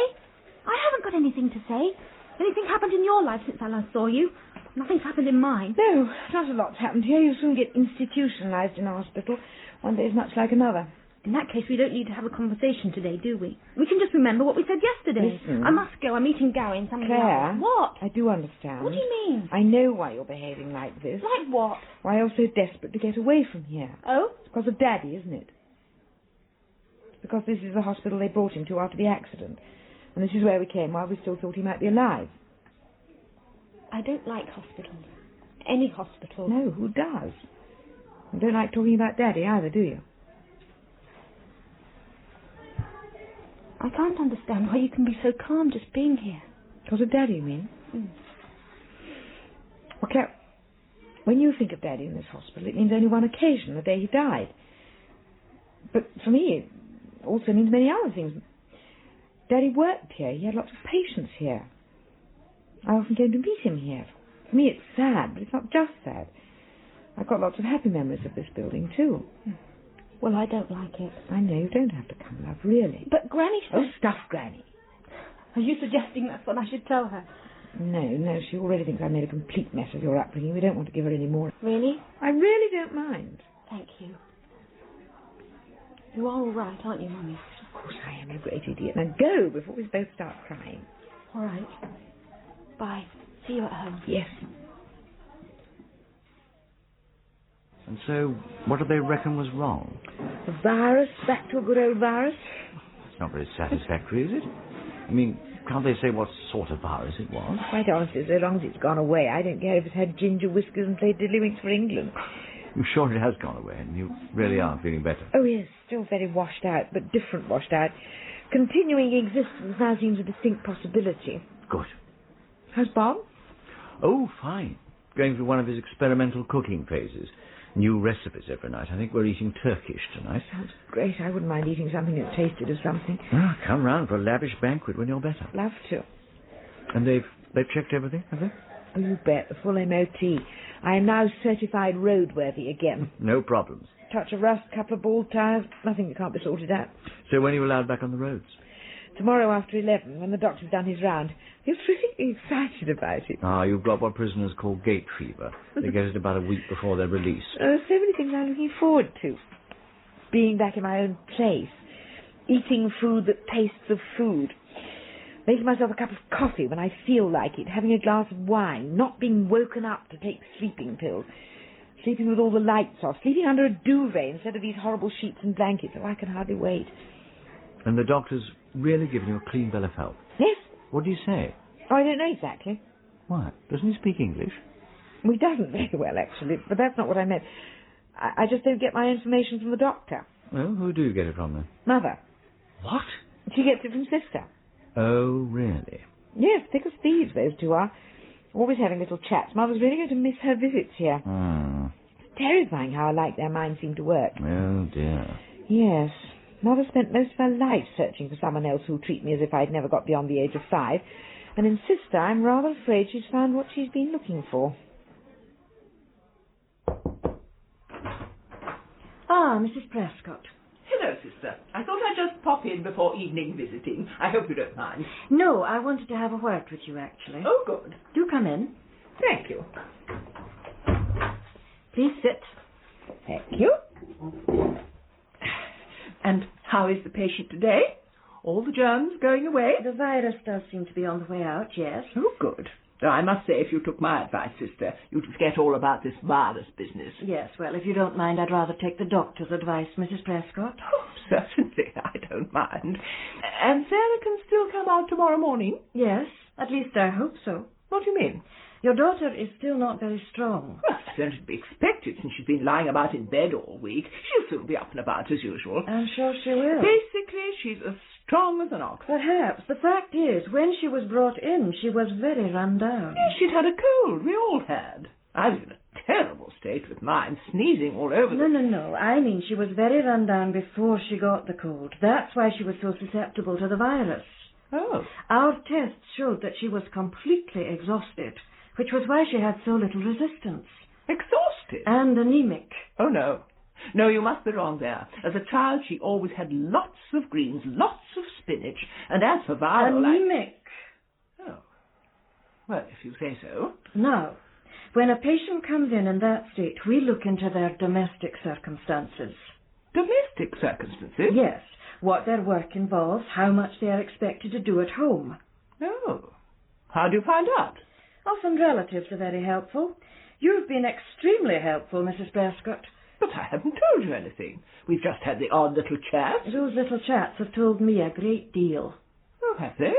I haven't got anything to say. Anything happened in your life since I last saw you? Nothing's happened in mine. No, not a lot's happened here. You soon get institutionalized in a hospital. One day's much like another. In that case, we don't need to have a conversation today, do we? We can just remember what we said yesterday. Listen. I must go. I'm meeting Gary and something Claire. else. What? I do understand. What do you mean? I know why you're behaving like this. Like what? Why you're so desperate to get away from here. Oh? It's because of Daddy, isn't it? It's because this is the hospital they brought him to after the accident. And this is where we came while we still thought he might be alive. I don't like hospitals. Any hospital. No, who does? You don't like talking about Daddy either, do you? I can't understand why you can be so calm just being here. Because of Daddy, you mean? Mm. Well, Claire, when you think of Daddy in this hospital, it means only one occasion, the day he died. But for me, it also means many other things. Daddy worked here. He had lots of patients here. I often came to meet him here. For me, it's sad, but it's not just sad. I've got lots of happy memories of this building, too. Well, I don't like it. I know, you don't have to come, love, really. But Granny said... Oh, stuff, Granny. Are you suggesting that's what I should tell her? No, she already thinks I made a complete mess of your upbringing. We don't want to give her any more. Really? I really don't mind. Thank you. You are all right, aren't you, Mummy? Of course I am, you great idiot. Now go before we both start crying. All right. Bye. See you at home. Yes. And so, what do they reckon was wrong? The virus, back to a good old virus. It's not very satisfactory, is it? I mean, can't they say what sort of virus it was? Quite honestly, so long as it's gone away, I don't care if it's had ginger whiskers and played diddlywinks for England. I'm sure it has gone away, and you really are feeling better. Oh, yes, still very washed out, but different washed out. Continuing existence now seems a distinct possibility. Good. How's Bob? Oh, fine. Going through one of his experimental cooking phases. New recipes every night. I think we're eating Turkish tonight. Sounds great. I wouldn't mind eating something that tasted of something. Ah, come round for a lavish banquet when you're better. Love to. And they've checked everything, have they? Oh, you bet. The full MOT. I am now certified roadworthy again. No problems. Touch of rust, couple of bald tires, nothing that can't be sorted out. So when are you allowed back on the roads? Tomorrow after 11, when the doctor's done his round. He's really excited about it. Ah, you've got what prisoners call gate fever. They get it about a week before they're released. There's so many things I'm looking forward to. Being back in my own place. Eating food that tastes of food. Making myself a cup of coffee when I feel like it. Having a glass of wine. Not being woken up to take sleeping pills. Sleeping with all the lights off. Sleeping under a duvet instead of these horrible sheets and blankets. Oh, I can hardly wait. And the doctor's really giving you a clean bill of health? Yes. What do you say? Oh, I don't know exactly. Why? Doesn't he speak English? Well, he doesn't very well, actually, but that's not what I meant. I just don't get my information from the doctor. Well, who do you get it from then? Mother. What? She gets it from Sister. Oh, really? Yes, thick as thieves, those two are. Always having little chats. Mother's really going to miss her visits here. It's terrifying how alike their minds seem to work. Oh, dear. Yes. Mother spent most of her life searching for someone else who'll treat me as if I'd never got beyond the age of 5. And in Sister, I'm rather afraid she's found what she's been looking for. Ah, Mrs. Prescott. Hello, Sister. I thought I'd just pop in before evening visiting. I hope you don't mind. No, I wanted to have a word with you, actually. Oh, good. Do come in. Thank you. Please sit. Thank you. And how is the patient today? All the germs going away? The virus does seem to be on the way out, yes. Oh, good. Though I must say, if you took my advice, sister, you'd forget all about this virus business. Yes, well, if you don't mind, I'd rather take the doctor's advice, Mrs. Prescott. Oh, certainly, I don't mind. And Sarah can still come out tomorrow morning? Yes, at least I hope so. What do you mean? Your daughter is still not very strong. Well, that's only to be expected, since she's been lying about in bed all week. She'll soon be up and about as usual. I'm sure she will. Basically, she's as strong as an ox. Perhaps. The fact is, when she was brought in, she was very run down. Yes, she'd had a cold. We all had. I was in a terrible state with mine, sneezing all over No. I mean she was very run down before she got the cold. That's why she was so susceptible to the virus. Oh. Our tests showed that she was completely exhausted, which was why she had so little resistance. Exhausted? And anemic. Oh, no. No, you must be wrong there. As a child, she always had lots of greens, lots of spinach, and as for viral... Anemic. Oh. Well, if you say so. Now, when a patient comes in that state, we look into their domestic circumstances. Domestic circumstances? Yes. What their work involves, how much they are expected to do at home. Oh. How do you find out? Often relatives are very helpful. You've been extremely helpful, Mrs. Prescott. But I haven't told you anything. We've just had the odd little chat. Those little chats have told me a great deal. Oh, have they?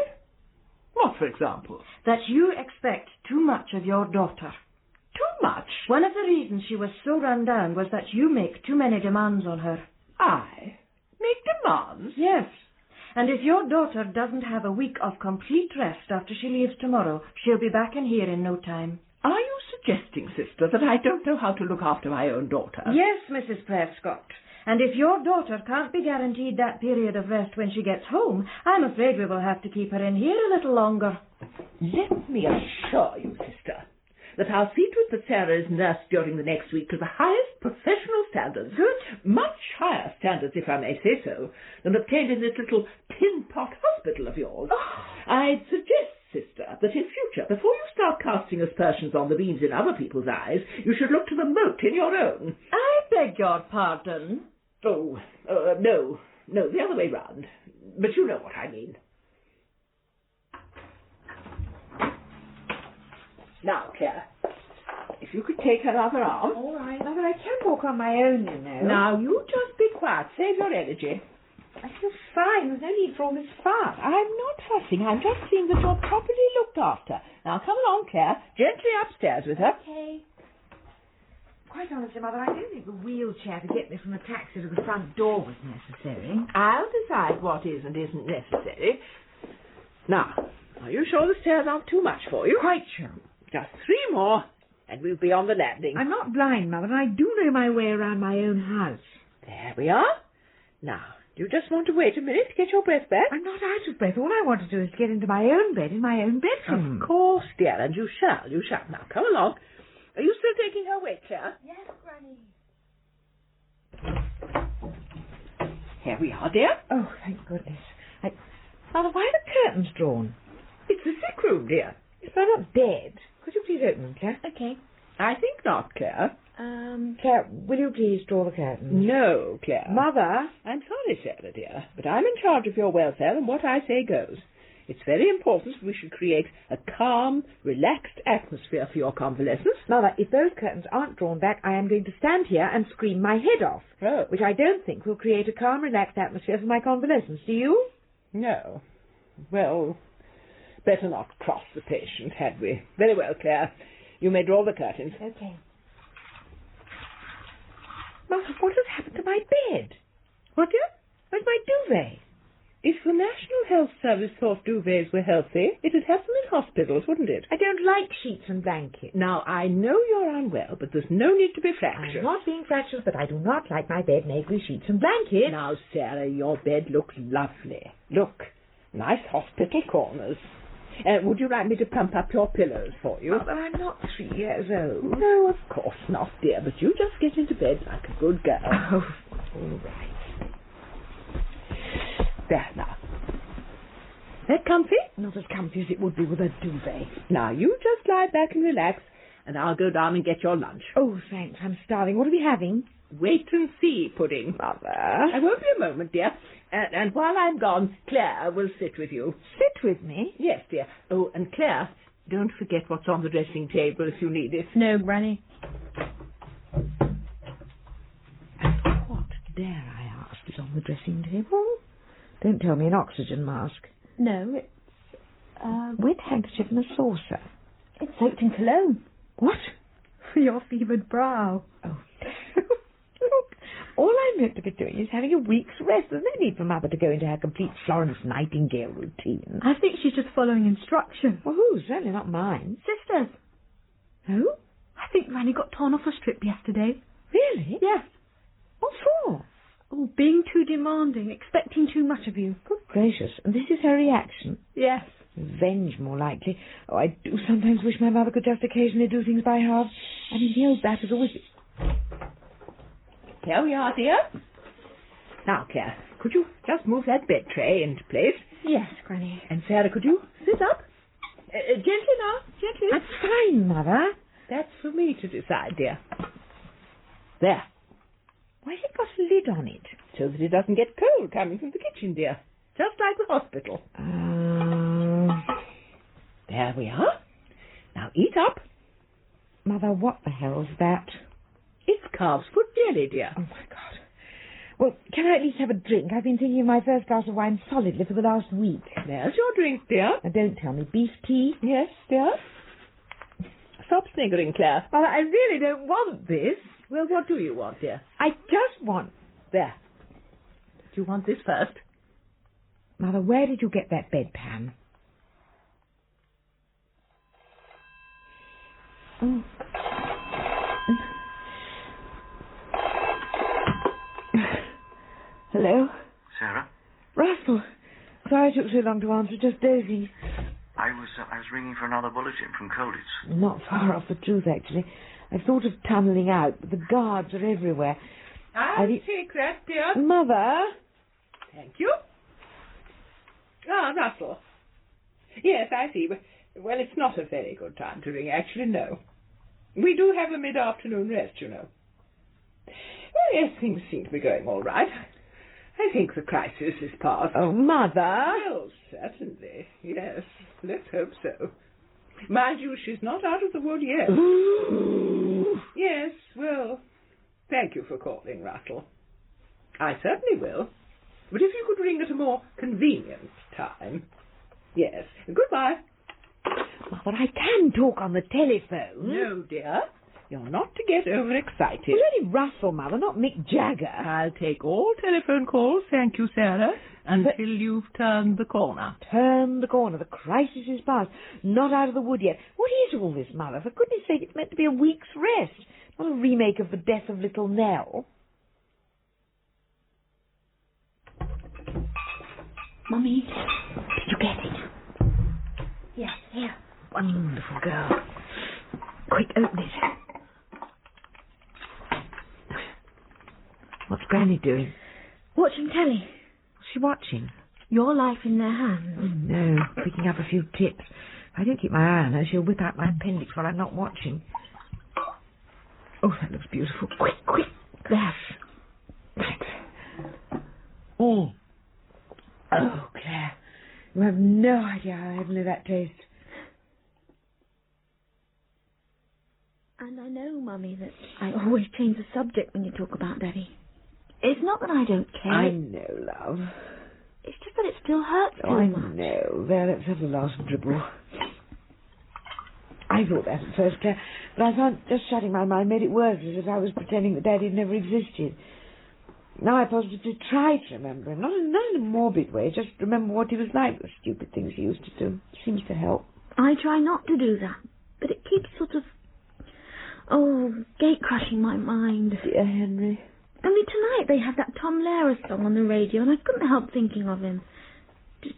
What, for example? That you expect too much of your daughter. Too much? One of the reasons she was so run down was that you make too many demands on her. I? Make demands? Yes. And if your daughter doesn't have a week of complete rest after she leaves tomorrow, she'll be back in here in no time. Are you suggesting, sister, that I don't know how to look after my own daughter? Yes, Mrs. Prescott. And if your daughter can't be guaranteed that period of rest when she gets home, I'm afraid we will have to keep her in here a little longer. Let me assure you, sister, that I'll see to it that Sarah is nursed during the next week to the highest professional standards. Good. Much higher standards, if I may say so, than obtained in this little tin-pot hospital of yours. Oh. I'd suggest, sister, that in future, before you start casting aspersions on the beams in other people's eyes, you should look to the mote in your own. I beg your pardon. Oh, no, the other way round. But you know what I mean. Now, Clare, if you could take her other arm. All right, Mother, I can walk on my own, you know. Now, you just be quiet. Save your energy. I feel fine. There's no need for all this fuss. I'm not fussing. I'm just seeing that you're properly looked after. Now, come along, Clare. Gently upstairs with her. Okay. Quite honestly, Mother, I don't think the wheelchair to get me from the taxi to the front door was necessary. I'll decide what is and isn't necessary. Now, are you sure the stairs aren't too much for you? Quite sure. Just 3 more, and we'll be on the landing. I'm not blind, Mother, and I do know my way around my own house. There we are. Now, do you just want to wait a minute to get your breath back? I'm not out of breath. All I want to do is get into my own bed in my own bedroom. Of course, dear, and you shall. Now, come along. Are you still taking her weight, Clare? Yes, Granny. Here we are, dear. Oh, thank goodness. Mother, why are the curtains drawn? It's the sick room, dear. If I'm not dead, could you please open them, Clare? Okay. I think not, Clare. Clare, will you please draw the curtains? No, Clare. Mother? I'm sorry, Sarah, dear, but I'm in charge of your welfare, and what I say goes. It's very important that we should create a calm, relaxed atmosphere for your convalescence. Mother, if those curtains aren't drawn back, I am going to stand here and scream my head off. Oh. Which I don't think will create a calm, relaxed atmosphere for my convalescence. Do you? No. Well, better not cross the patient, had we? Very well, Clare. You may draw the curtains. Okay. Mother, what has happened to my bed? What, dear? Where's my duvet? If the National Health Service thought duvets were healthy, it'd have them in hospitals, wouldn't it? I don't like sheets and blankets. Now, I know you're unwell, but there's no need to be fractious. I'm not being fractious, but I do not like my bed made with sheets and blankets. Now, Sarah, your bed looks lovely. Look, nice hospital corners. Would you like me to pump up your pillows for you? Oh, but I'm not 3 years old. No, of course not, dear, but you just get into bed like a good girl. Oh, all right. There, now. That comfy? Not as comfy as it would be with a duvet. Now, you just lie back and relax, and I'll go down and get your lunch. Oh, thanks. I'm starving. What are we having? Wait and see pudding. Mother. I won't be a moment, dear. And while I'm gone, Clare will sit with you. Sit with me? Yes, dear. Oh, and Clare, Don't forget what's on the dressing table if you need it. No, Granny. What, dare I ask, is on the dressing table? Don't tell me an oxygen mask. No, it's... Wet handkerchief and a saucer. It's soaked in cologne. What? For your fevered brow. Oh. Look, all I'm meant to be doing is having a week's rest. There's no need for Mother to go into her complete Florence Nightingale routine. I think she's just following instructions. Well, whose? Certainly not mine. Sisters. Who? I think Granny got torn off a strip yesterday. Really? Yes. What for? Oh, being too demanding, expecting too much of you. Good gracious. And this is her reaction? Yes. Revenge, more likely. Oh, I do sometimes wish my mother could just occasionally do things by halves. I mean, the old batter's always... Here we are, dear. Now, Clare, could you just move that bed tray into place? Yes, Granny. And Sarah, could you sit up? Gently now, gently. That's fine, Mother. That's for me to decide, dear. There. Why has it got a lid on it? So that it doesn't get cold coming from the kitchen, dear. Just like the hospital. There we are. Now eat up. Mother, what the hell's that? It's calf's foot jelly, dear. Oh, my God. Well, can I at least have a drink? I've been thinking of my first glass of wine solidly for the last week. There's your drink, dear. Now, don't tell me. Beef tea? Yes, dear. Stop sniggering, Clare. Mother, I really don't want this. Well, what do you want, dear? I just want... There. Do you want this first? Mother, where did you get that bedpan? Oh. Hello? Sarah? Russell. Sorry I took so long to answer, just dozing. I was ringing for another bulletin from Colditz. Not far off the truth, actually. I've thought of tunnelling out, but the guards are everywhere. I'll take that, dear. Mother? Thank you. Ah, Russell. Yes, I see. Well, it's not a very good time to ring, actually, no. We do have a mid-afternoon rest, you know. Well, yes, things seem to be going all right. I think the crisis is past. Oh, Mother! Well, certainly, yes. Let's hope so. Mind you, she's not out of the wood yet. Yes, well, thank you for calling, Russell. I certainly will. But if you could ring at a more convenient time. Yes. Goodbye. Mother, I can talk on the telephone. No, dear. You're not to get overexcited. It's only Russell, Mother, not Mick Jagger. I'll take all telephone calls, thank you, Sarah, until you've turned the corner. Turned the corner. The crisis is past. Not out of the wood yet. What is all this, Mother? For goodness sake, it's meant to be a week's rest, not a remake of The Death of Little Nell. Mummy. Did you get it? Yes, here. Wonderful girl. Quick, open it. What's Granny doing? Watching telly. What's she watching? Your life in their hands. Oh, no. Picking up a few tips. If I don't keep my eye on her, she'll whip out my appendix while I'm not watching. Oh, that looks beautiful. Quick, quick. There. Right. Oh, Claire. You have no idea how heavenly that tastes. And I know, Mummy, that I always change the subject when you talk about Daddy. It's not that I don't care. I know, love. It's just that it still hurts Oh, so I much. know. There, let's have the last dribble. I thought that at first, Claire, but I found just shutting my mind made it worse, as if I was pretending that Daddy had never existed. Now I positively try to remember him, not in a morbid way, just remember what he was like, the stupid things he used to do. It seems to help. I try not to do that, but it keeps sort of, gate-crushing my mind. Dear Henry. Only tonight they had that Tom Lehrer song on the radio, and I couldn't help thinking of him. Do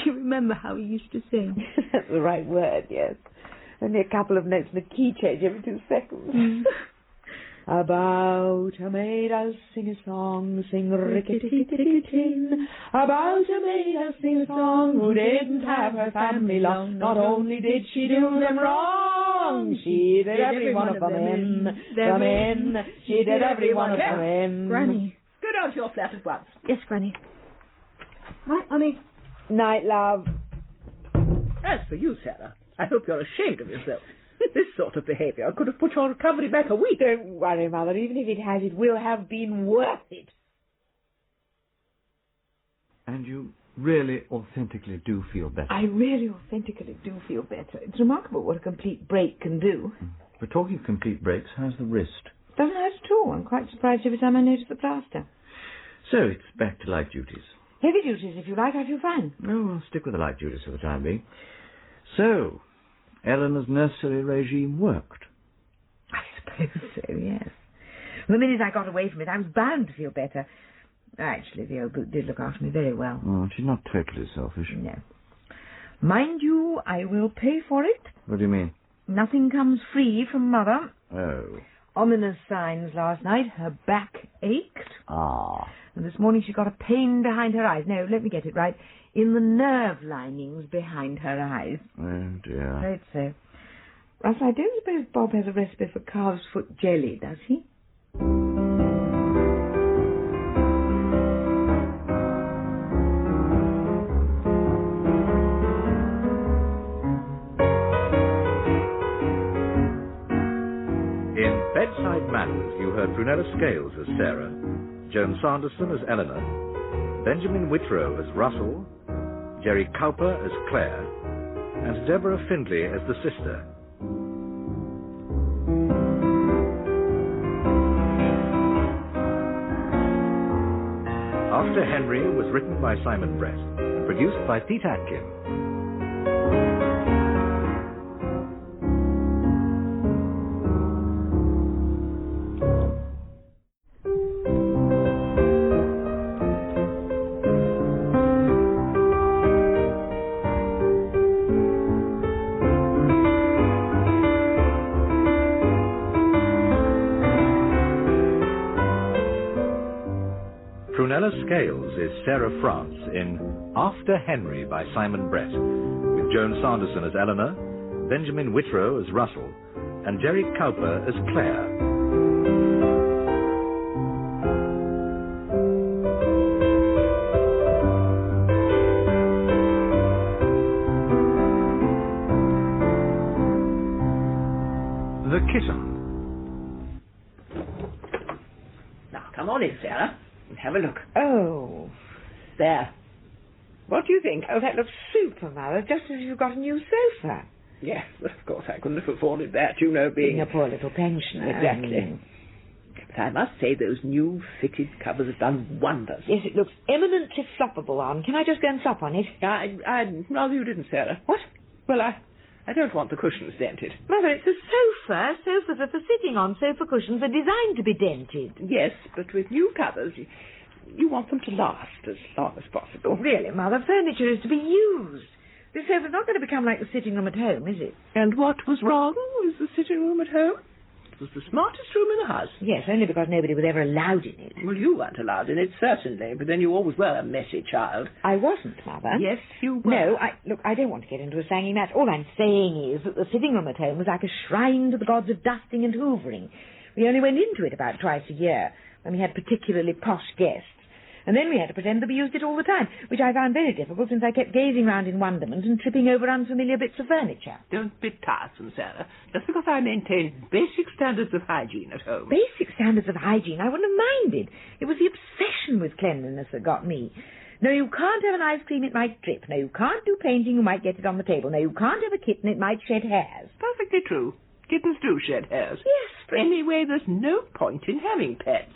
you remember how he used to sing? That's the right word, yes. Only a couple of notes and a key change every 2 seconds. About a maid I'll sing a song, sing rickety-tickety-tin. About a maid I'll sing a song who didn't have her family long. Not only did she do them wrong, she did every one of them in. She did every one of them in. Granny. Go down to your flat at once. Yes, Granny. Right, Mummy. Night, love. As for you, Sarah, I hope you're ashamed of yourself. This sort of behaviour could have put your recovery back a week. Don't worry, Mother. Even if it has, it will have been worth it. And you really authentically do feel better? I really authentically do feel better. It's remarkable what a complete break can do. We're talking of complete breaks. How's the wrist? Doesn't hurt at all. I'm quite surprised every time I notice the plaster. So it's back to light duties. Heavy duties, if you like. I feel fine. Oh, I'll stick with the light duties for the time being. So, Eleanor's nursery regime worked? I suppose so, yes. The minute I got away from it, I was bound to feel better. Actually, the old boot did look after me very well. Oh, she's not totally selfish. No. Mind you, I will pay for it. What do you mean? Nothing comes free from Mother. Oh. Ominous signs last night. Her back ached. Ah. And this morning she got a pain behind her eyes. No, let me get it right. In the nerve linings behind her eyes. Oh, dear. Right so. Russell, I don't suppose Bob has a recipe for calf's foot jelly, does he? In Bedside Manners, you heard Prunella Scales as Sarah, Joan Sanderson as Eleanor, Benjamin Whitrow as Russell, Gerry Cowper as Clare, and Deborah Findlay as the sister. After Henry was written by Simon Brett and produced by Pete Atkin. Prunella Scales is Sarah France in After Henry by Simon Brett, with Joan Sanderson as Eleanor, Benjamin Whitrow as Russell, and Gerry Cowper as Clare. The Kitten. Now, come on in, Sarah. Have a look. Oh. There. What do you think? Oh, that looks super, Mother. Just as if you've got a new sofa. Yes, but of course I couldn't have afforded that, you know, being a poor little pensioner. Exactly. But I must say those new fitted covers have done wonders. Yes, it looks eminently floppable on. Can I just go and flop on it? I'd rather you didn't, Sarah. What? Well, I don't want the cushions dented. Mother, it's a sofa. Sofas are for sitting on. Sofa cushions are designed to be dented. Yes, but with new covers, you want them to last as long as possible. Really, Mother, furniture is to be used. This sofa's not going to become like the sitting room at home, is it? And what was wrong with the sitting room at home? It was the smartest room in the house. Yes, only because nobody was ever allowed in it. Well, you weren't allowed in it, certainly, but then you always were a messy child. I wasn't, Mother. Yes, you were. No, look, I don't want to get into a sanging match. All I'm saying is that the sitting room at home was like a shrine to the gods of dusting and hoovering. We only went into it about twice a year, when we had particularly posh guests. And then we had to pretend that we used it all the time, which I found very difficult since I kept gazing round in wonderment and tripping over unfamiliar bits of furniture. Don't be tiresome, Sarah. Just because I maintain basic standards of hygiene at home. Basic standards of hygiene? I wouldn't have minded. It was the obsession with cleanliness that got me. No, you can't have an ice cream, it might drip. No, you can't do painting, you might get it on the table. No, you can't have a kitten, it might shed hairs. Perfectly true. Kittens do shed hairs. Yes, but... Anyway, there's no point in having pets.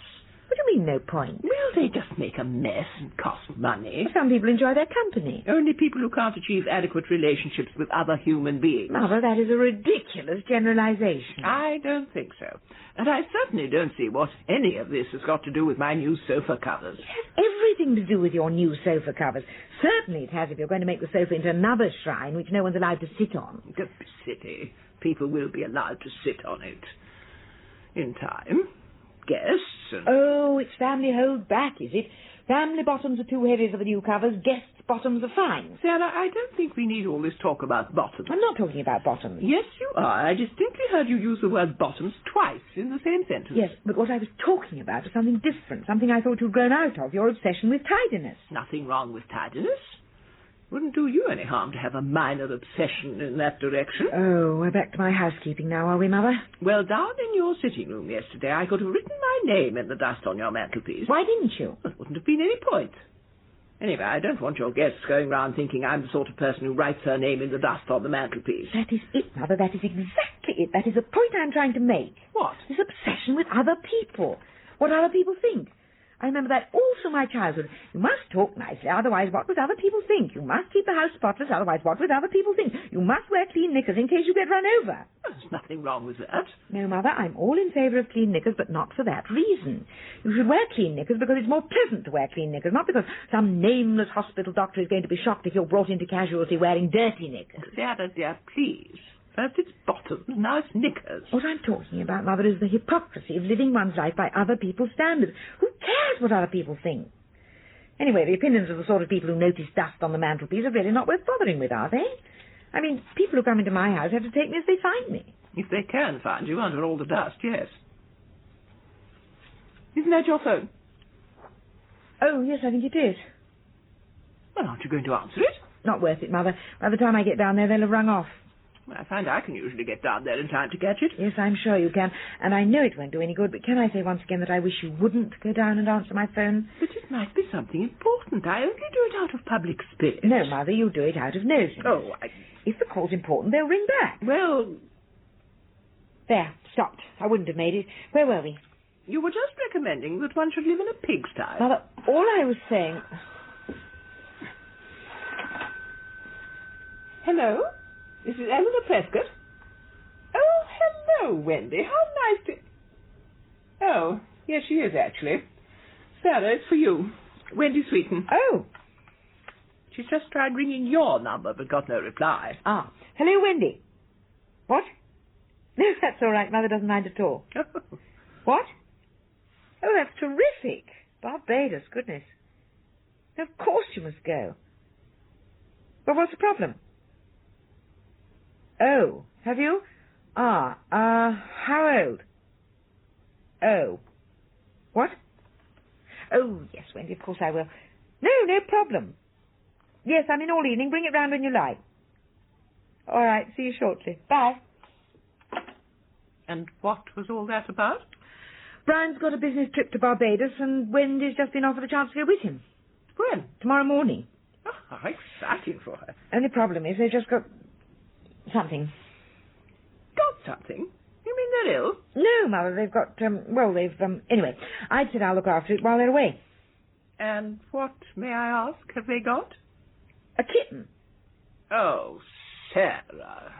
What do you mean, no point? Well, they just make a mess and cost money. Some people enjoy their company. Only people who can't achieve adequate relationships with other human beings. Mother, that is a ridiculous generalization. I don't think so. And I certainly don't see what any of this has got to do with my new sofa covers. It has everything to do with your new sofa covers. Certainly it has if you're going to make the sofa into another shrine which no one's allowed to sit on. Don't be silly. People will be allowed to sit on it. In time. Guests and... Oh, it's family hold back, is it? Family bottoms are too heavy for the new covers, guests' bottoms are fine. Sarah, I don't think we need all this talk about bottoms. I'm not talking about bottoms. Yes, you are. I distinctly heard you use the word bottoms twice in the same sentence. Yes, but what I was talking about is something different, something I thought you'd grown out of, your obsession with tidiness. Nothing wrong with tidiness. Wouldn't do you any harm to have a minor obsession in that direction. Oh, we're back to my housekeeping now, are we, Mother? Well, down in your sitting room yesterday, I could have written my name in the dust on your mantelpiece. Why didn't you? Well, there wouldn't have been any point. Anyway, I don't want your guests going round thinking I'm the sort of person who writes her name in the dust on the mantelpiece. That is it, Mother. That is exactly it. That is the point I'm trying to make. What? This obsession with other people. What other people think. I remember that all through my childhood. You must talk nicely, otherwise what would other people think? You must keep the house spotless, otherwise what would other people think? You must wear clean knickers in case you get run over. There's nothing wrong with that. No, Mother, I'm all in favour of clean knickers, but not for that reason. You should wear clean knickers because it's more pleasant to wear clean knickers, not because some nameless hospital doctor is going to be shocked if you're brought into casualty wearing dirty knickers. Sarah, dear, please. First it's bottoms, now it's knickers. What I'm talking about, Mother, is the hypocrisy of living one's life by other people's standards. Who cares what other people think? Anyway, the opinions of the sort of people who notice dust on the mantelpiece are really not worth bothering with, are they? I mean, people who come into my house have to take me as they find me. If they can find you under all the dust, yes. Isn't that your phone? Oh, yes, I think it is. Well, aren't you going to answer it? Not worth it, Mother. By the time I get down there, they'll have rung off. Well, I find I can usually get down there in time to catch it. Yes, I'm sure you can. And I know it won't do any good, but can I say once again that I wish you wouldn't go down and answer my phone? But it might be something important. I only do it out of public spirit. No, Mother, you do it out of nosing. Oh, If the call's important, they'll ring back. Well... There, stopped. I wouldn't have made it. Where were we? You were just recommending that one should live in a pigsty. Mother, all I was saying... Hello? This is Eleanor Prescott. Oh, hello, Wendy. How nice to... Oh, yes, she is, actually. Sarah, it's for you. Wendy Sweeten. Oh. She's just tried ringing your number, but got no reply. Ah. Hello, Wendy. What? No, that's all right. Mother doesn't mind at all. What? Oh, that's terrific. Barbados, goodness. Of course you must go. But what's the problem? Oh, have you? How old? Oh. What? Oh, yes, Wendy, of course I will. No problem. Yes, I'm in all evening. Bring it round when you like. All right, see you shortly. Bye. And what was all that about? Brian's got a business trip to Barbados, and Wendy's just been offered a chance to go with him. When? Tomorrow morning. Oh, how exciting for her. Only problem is they've just got... something. Got something? You mean they're ill? No, Mother, they've got, anyway, I'd said I'll look after it while they're away. And what, may I ask, have they got? A kitten. Oh, Sarah.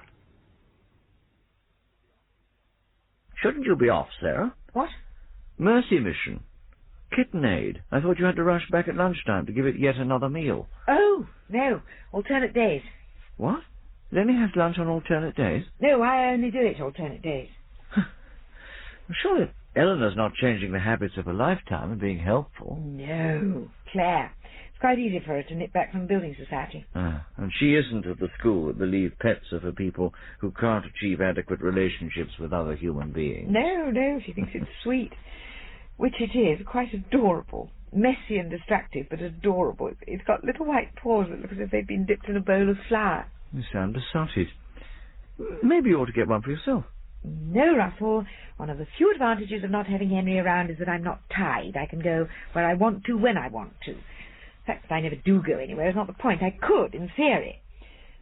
Shouldn't you be off, Sarah? What? Mercy mission. Kitten aid. I thought you had to rush back at lunchtime to give it yet another meal. Oh, no. Alternate days. What? It only has lunch on alternate days? No, I only do it alternate days. I'm sure that Eleanor's not changing the habits of a lifetime and being helpful. No. Clare. It's quite easy for her to nip back from the building society. And she isn't of the school that believe pets are for people who can't achieve adequate relationships with other human beings. No, she thinks it's sweet. Which it is, quite adorable. Messy and destructive, but adorable. It's got little white paws that look as if they'd been dipped in a bowl of flour. You sound besotted. Maybe you ought to get one for yourself. No, Russell. One of the few advantages of not having Henry around is that I'm not tied. I can go where I want to, when I want to. In fact, if I never do go anywhere, it's not the point. I could, in theory.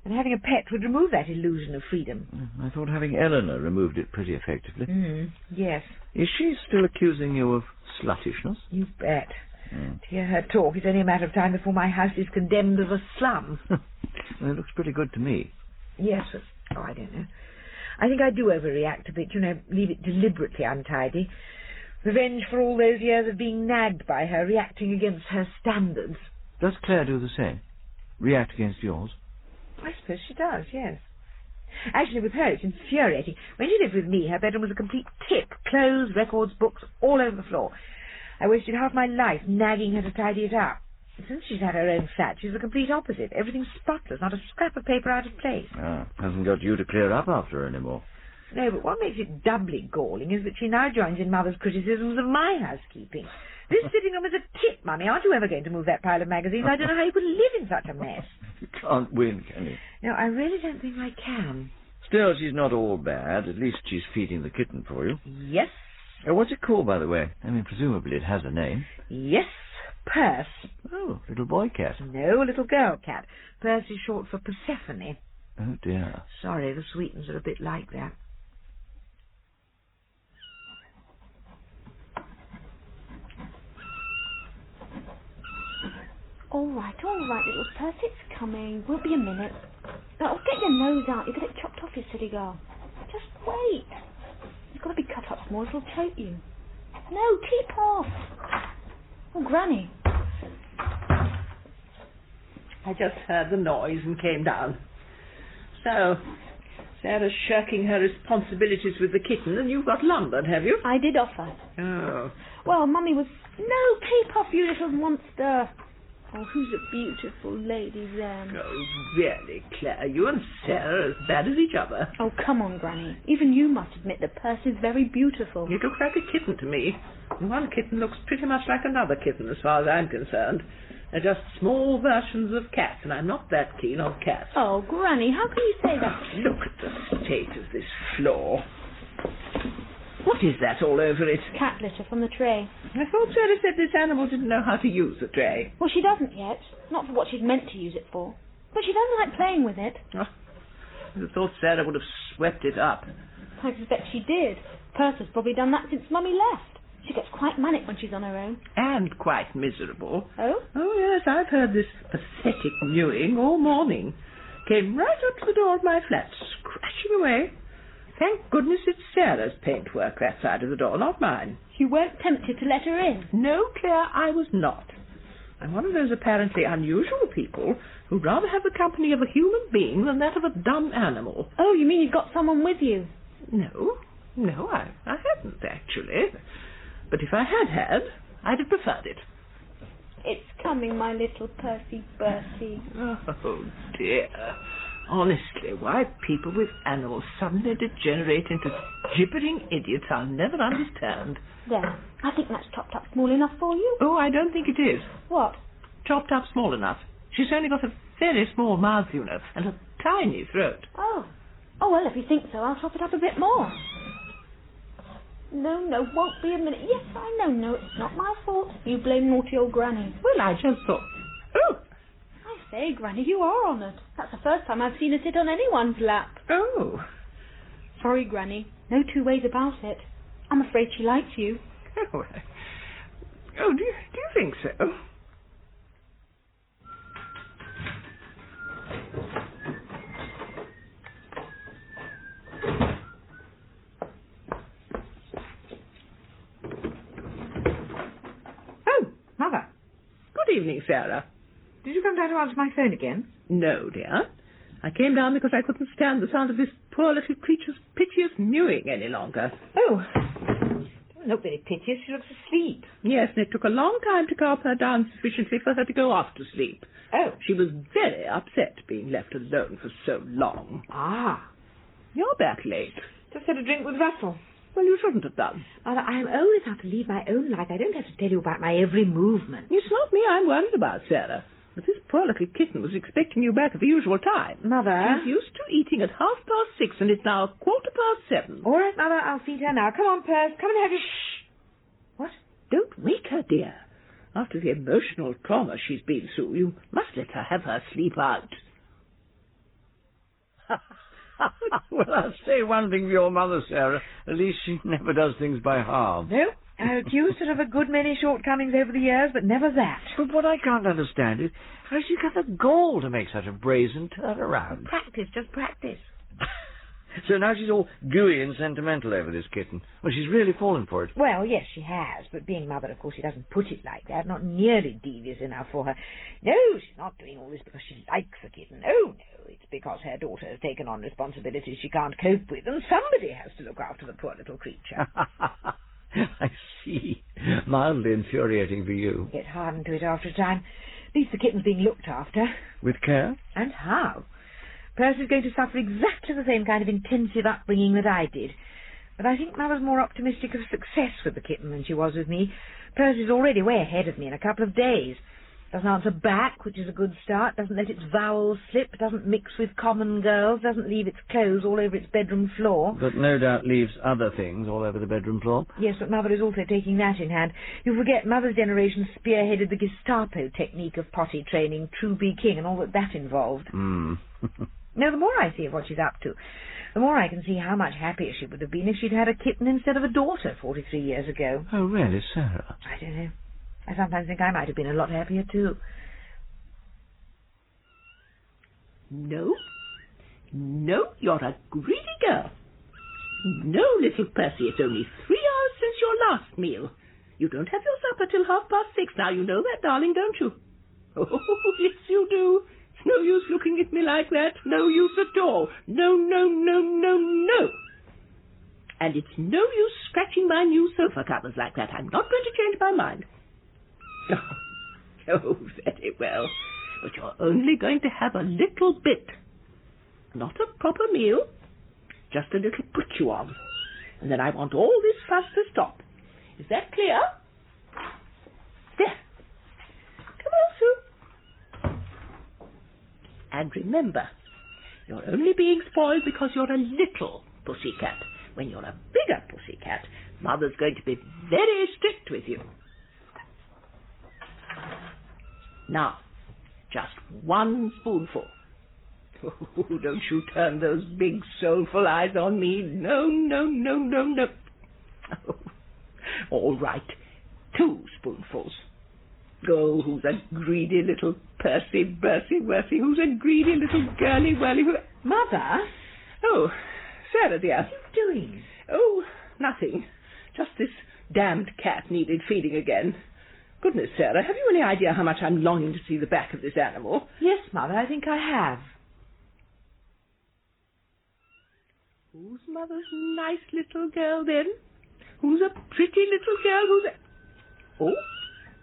And having a pet would remove that illusion of freedom. I thought having Eleanor removed it pretty effectively. Yes. Is she still accusing you of sluttishness? You bet. To hear her talk, it's only a matter of time before my house is condemned as a slum. Well, it looks pretty good to me. Yes, but, I don't know. I think I do overreact a bit, leave it deliberately untidy. Revenge for all those years of being nagged by her, reacting against her standards. Does Clare do the same? React against yours? I suppose she does, yes. Actually, with her, it's infuriating. When she lived with me, her bedroom was a complete tip. Clothes, records, books, all over the floor. I wasted half my life nagging her to tidy it up. Since she's had her own flat, she's the complete opposite. Everything's spotless, not a scrap of paper out of place. Hasn't got you to clear up after her anymore. No, but what makes it doubly galling is that she now joins in Mother's criticisms of my housekeeping. This sitting room is a tip, Mummy. Aren't you ever going to move that pile of magazines? I don't know how you could live in such a mess. You can't win, can you? No, I really don't think I can. Still, she's not all bad. At least she's feeding the kitten for you. Yes. What's it called, by the way? I mean, presumably it has a name. Yes, Perse. Oh, little boy cat. No, little girl cat. Perse is short for Persephone. Oh, dear. Sorry, the Sweetens are a bit like that. All right, little Perse, it's coming. Won't be a minute. Now, get your nose out. You'll get it chopped off, you silly girl. Just wait. It's got to be cut up small. It'll choke you. No, Teapot. Oh, Granny. I just heard the noise and came down. So, Sarah's shirking her responsibilities with the kitten, and you've got lumbered, have you? I did offer. Oh. Well, Mummy was... No, keep off, you little monster. Oh, who's a beautiful lady then? Oh, really, Claire, you and Sarah are as bad as each other. Oh, come on, Granny. Even you must admit that Perse is very beautiful. It looks like a kitten to me. One kitten looks pretty much like another kitten, as far as I'm concerned. They're just small versions of cats, and I'm not that keen on cats. Oh, Granny, how can you say that? Look at the state of this floor. What is that all over it? Cat litter from the tray. I thought Sarah said this animal didn't know how to use the tray. Well, she doesn't yet. Not for what she's meant to use it for. But she doesn't like playing with it. Oh, I thought Sarah would have swept it up. I suspect she did. Perse has probably done that since Mummy left. She gets quite manic when she's on her own. And quite miserable. Oh? Oh, yes, I've heard this pathetic mewing all morning. Came right up to the door of my flat, scratching away. Thank goodness it's Sarah's paintwork, that side of the door, not mine. You weren't tempted to let her in? No, Claire, I was not. I'm one of those apparently unusual people who'd rather have the company of a human being than that of a dumb animal. Oh, you mean you've got someone with you? No, I hadn't, actually. But if I had, I'd have preferred it. It's coming, my little Percy Bertie. Oh, dear. Honestly, why people with animals suddenly degenerate into gibbering idiots I'll never understand. There, I think that's chopped up small enough for you. Oh, I don't think it is. What? Chopped up small enough. She's only got a very small mouth, you know, and a tiny throat. Oh, well, if you think so, I'll chop it up a bit more. No, won't be a minute. Yes, I know. No, it's not my fault. You blame naughty old Granny. Well, I just thought... Oh! I say, Granny, you are honoured. That's the first time I've seen her sit on anyone's lap. Oh. Sorry, Granny. No two ways about it. I'm afraid she likes you. Oh, do you think so? Mother. Good evening, Sarah. Did you come down to answer my phone again? No, dear. I came down because I couldn't stand the sound of this poor little creature's piteous mewing any longer. Oh. Doesn't look very piteous. She looks asleep. Yes, and it took a long time to calm her down sufficiently for her to go off to sleep. Oh. She was very upset being left alone for so long. Ah. You're back late. Just had a drink with Russell. Well, you shouldn't have done. Mother, I am old enough to lead my own life. I don't have to tell you about my every movement. It's not me I'm worried about, Sarah. But this poor little kitten was expecting you back at the usual time. Mother. She's used to eating at 6:30, and it's now 7:15. All right, Mother, I'll feed her now. Come on, Perse. Come and have your... Shh. What? Don't wake her, dear. After the emotional trauma she's been through, you must let her have her sleep out. Well, I'll say one thing for your mother, Sarah. At least she never does things by halves. No, I accused her of a good many shortcomings over the years, but never that. But what I can't understand is how she got the gall to make such a brazen turnaround. Practice, just practice. So now she's all gooey and sentimental over this kitten. Well, she's really fallen for it. Well, yes, she has, but being mother, of course, she doesn't put it like that. Not nearly devious enough for her. No, she's not doing all this because she likes the kitten. No, it's because her daughter has taken on responsibilities she can't cope with, and somebody has to look after the poor little creature. I see. Mildly infuriating for you. Get hardened to it after a time. At least the kitten's being looked after. With care? And how? Perse is going to suffer exactly the same kind of intensive upbringing that I did. But I think Mother's more optimistic of success with the kitten than she was with me. Perse is already way ahead of me in a couple of days. Doesn't answer back, which is a good start. Doesn't let its vowels slip. Doesn't mix with common girls. Doesn't leave its clothes all over its bedroom floor. But no doubt leaves other things all over the bedroom floor. Yes, but Mother is also taking that in hand. You forget Mother's generation spearheaded the Gestapo technique of potty training, True Be King, and all that involved. Hmm. No, the more I see of what she's up to, the more I can see how much happier she would have been if she'd had a kitten instead of a daughter 43 years ago. Oh, really, Sarah? I don't know. I sometimes think I might have been a lot happier, too. No. No, you're a greedy girl. No, little Percy, it's only 3 hours since your last meal. You don't have your supper till 6:30 now. You know that, darling, don't you? Oh, yes, you do. It's no use looking at me like that. No use at all. No, no, no, no, no. And it's no use scratching my new sofa covers like that. I'm not going to change my mind. Oh, very well. But you're only going to have a little bit. Not a proper meal, just a little put-you-on. And then I want all this fuss to stop. Is that clear? There. Come on, Sue. And remember, you're only being spoiled because you're a little pussycat. When you're a bigger pussycat, Mother's going to be very strict with you. Now, just 1 spoonful. Oh, don't you turn those big soulful eyes on me. No, no, no, no, no. Oh, all right, 2 spoonfuls. Oh, who's a greedy little Percy, Bercy, Worthy? Who's a greedy little girly, whirly? Mother? Oh, Sarah, dear. What are you doing? Oh, nothing. Just this damned cat needed feeding again. Goodness, Sarah, have you any idea how much I'm longing to see the back of this animal? Yes, Mother, I think I have. Who's Mother's nice little girl, then? Who's a pretty little girl? Who's a... Oh,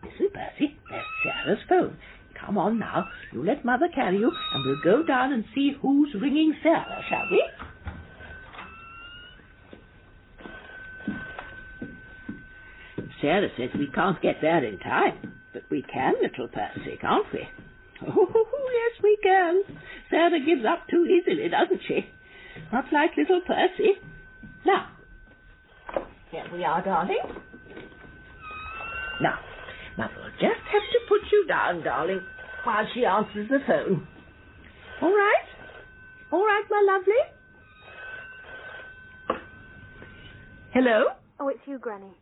Mrs. Percy, there's Sarah's phone. Come on now, you let Mother carry you, and we'll go down and see who's ringing Sarah, shall we? Sarah says we can't get there in time, but we can, little Percy, can't we? Oh, yes, we can. Sarah gives up too easily, doesn't she? Not like little Percy. Now, here we are, darling. Now, Mother will just have to put you down, darling, while she answers the phone. All right? All right, my lovely? Hello? Oh, it's you, Granny.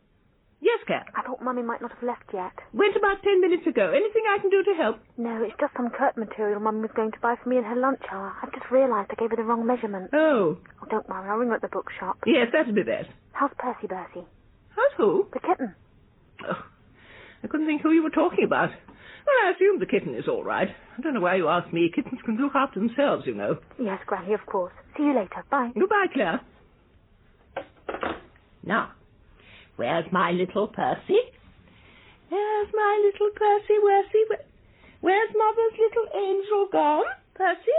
Yes, Cat. I thought Mummy might not have left yet. Went about 10 minutes ago. Anything I can do to help? No, it's just some curtain material Mum was going to buy for me in her lunch hour. I've just realised I gave her the wrong measurement. Oh. Oh, don't worry, I'll ring her at the bookshop. Yes, that'd be best. How's Percy, Bercy? How's who? The kitten. Oh, I couldn't think who you were talking about. Well, I assume the kitten is all right. I don't know why you asked me. Kittens can look after themselves, you know. Yes, Granny, of course. See you later. Bye. Goodbye, Claire. Now, where's my little Percy? Where's my little Percy? Where's Mother's little angel gone? Percy?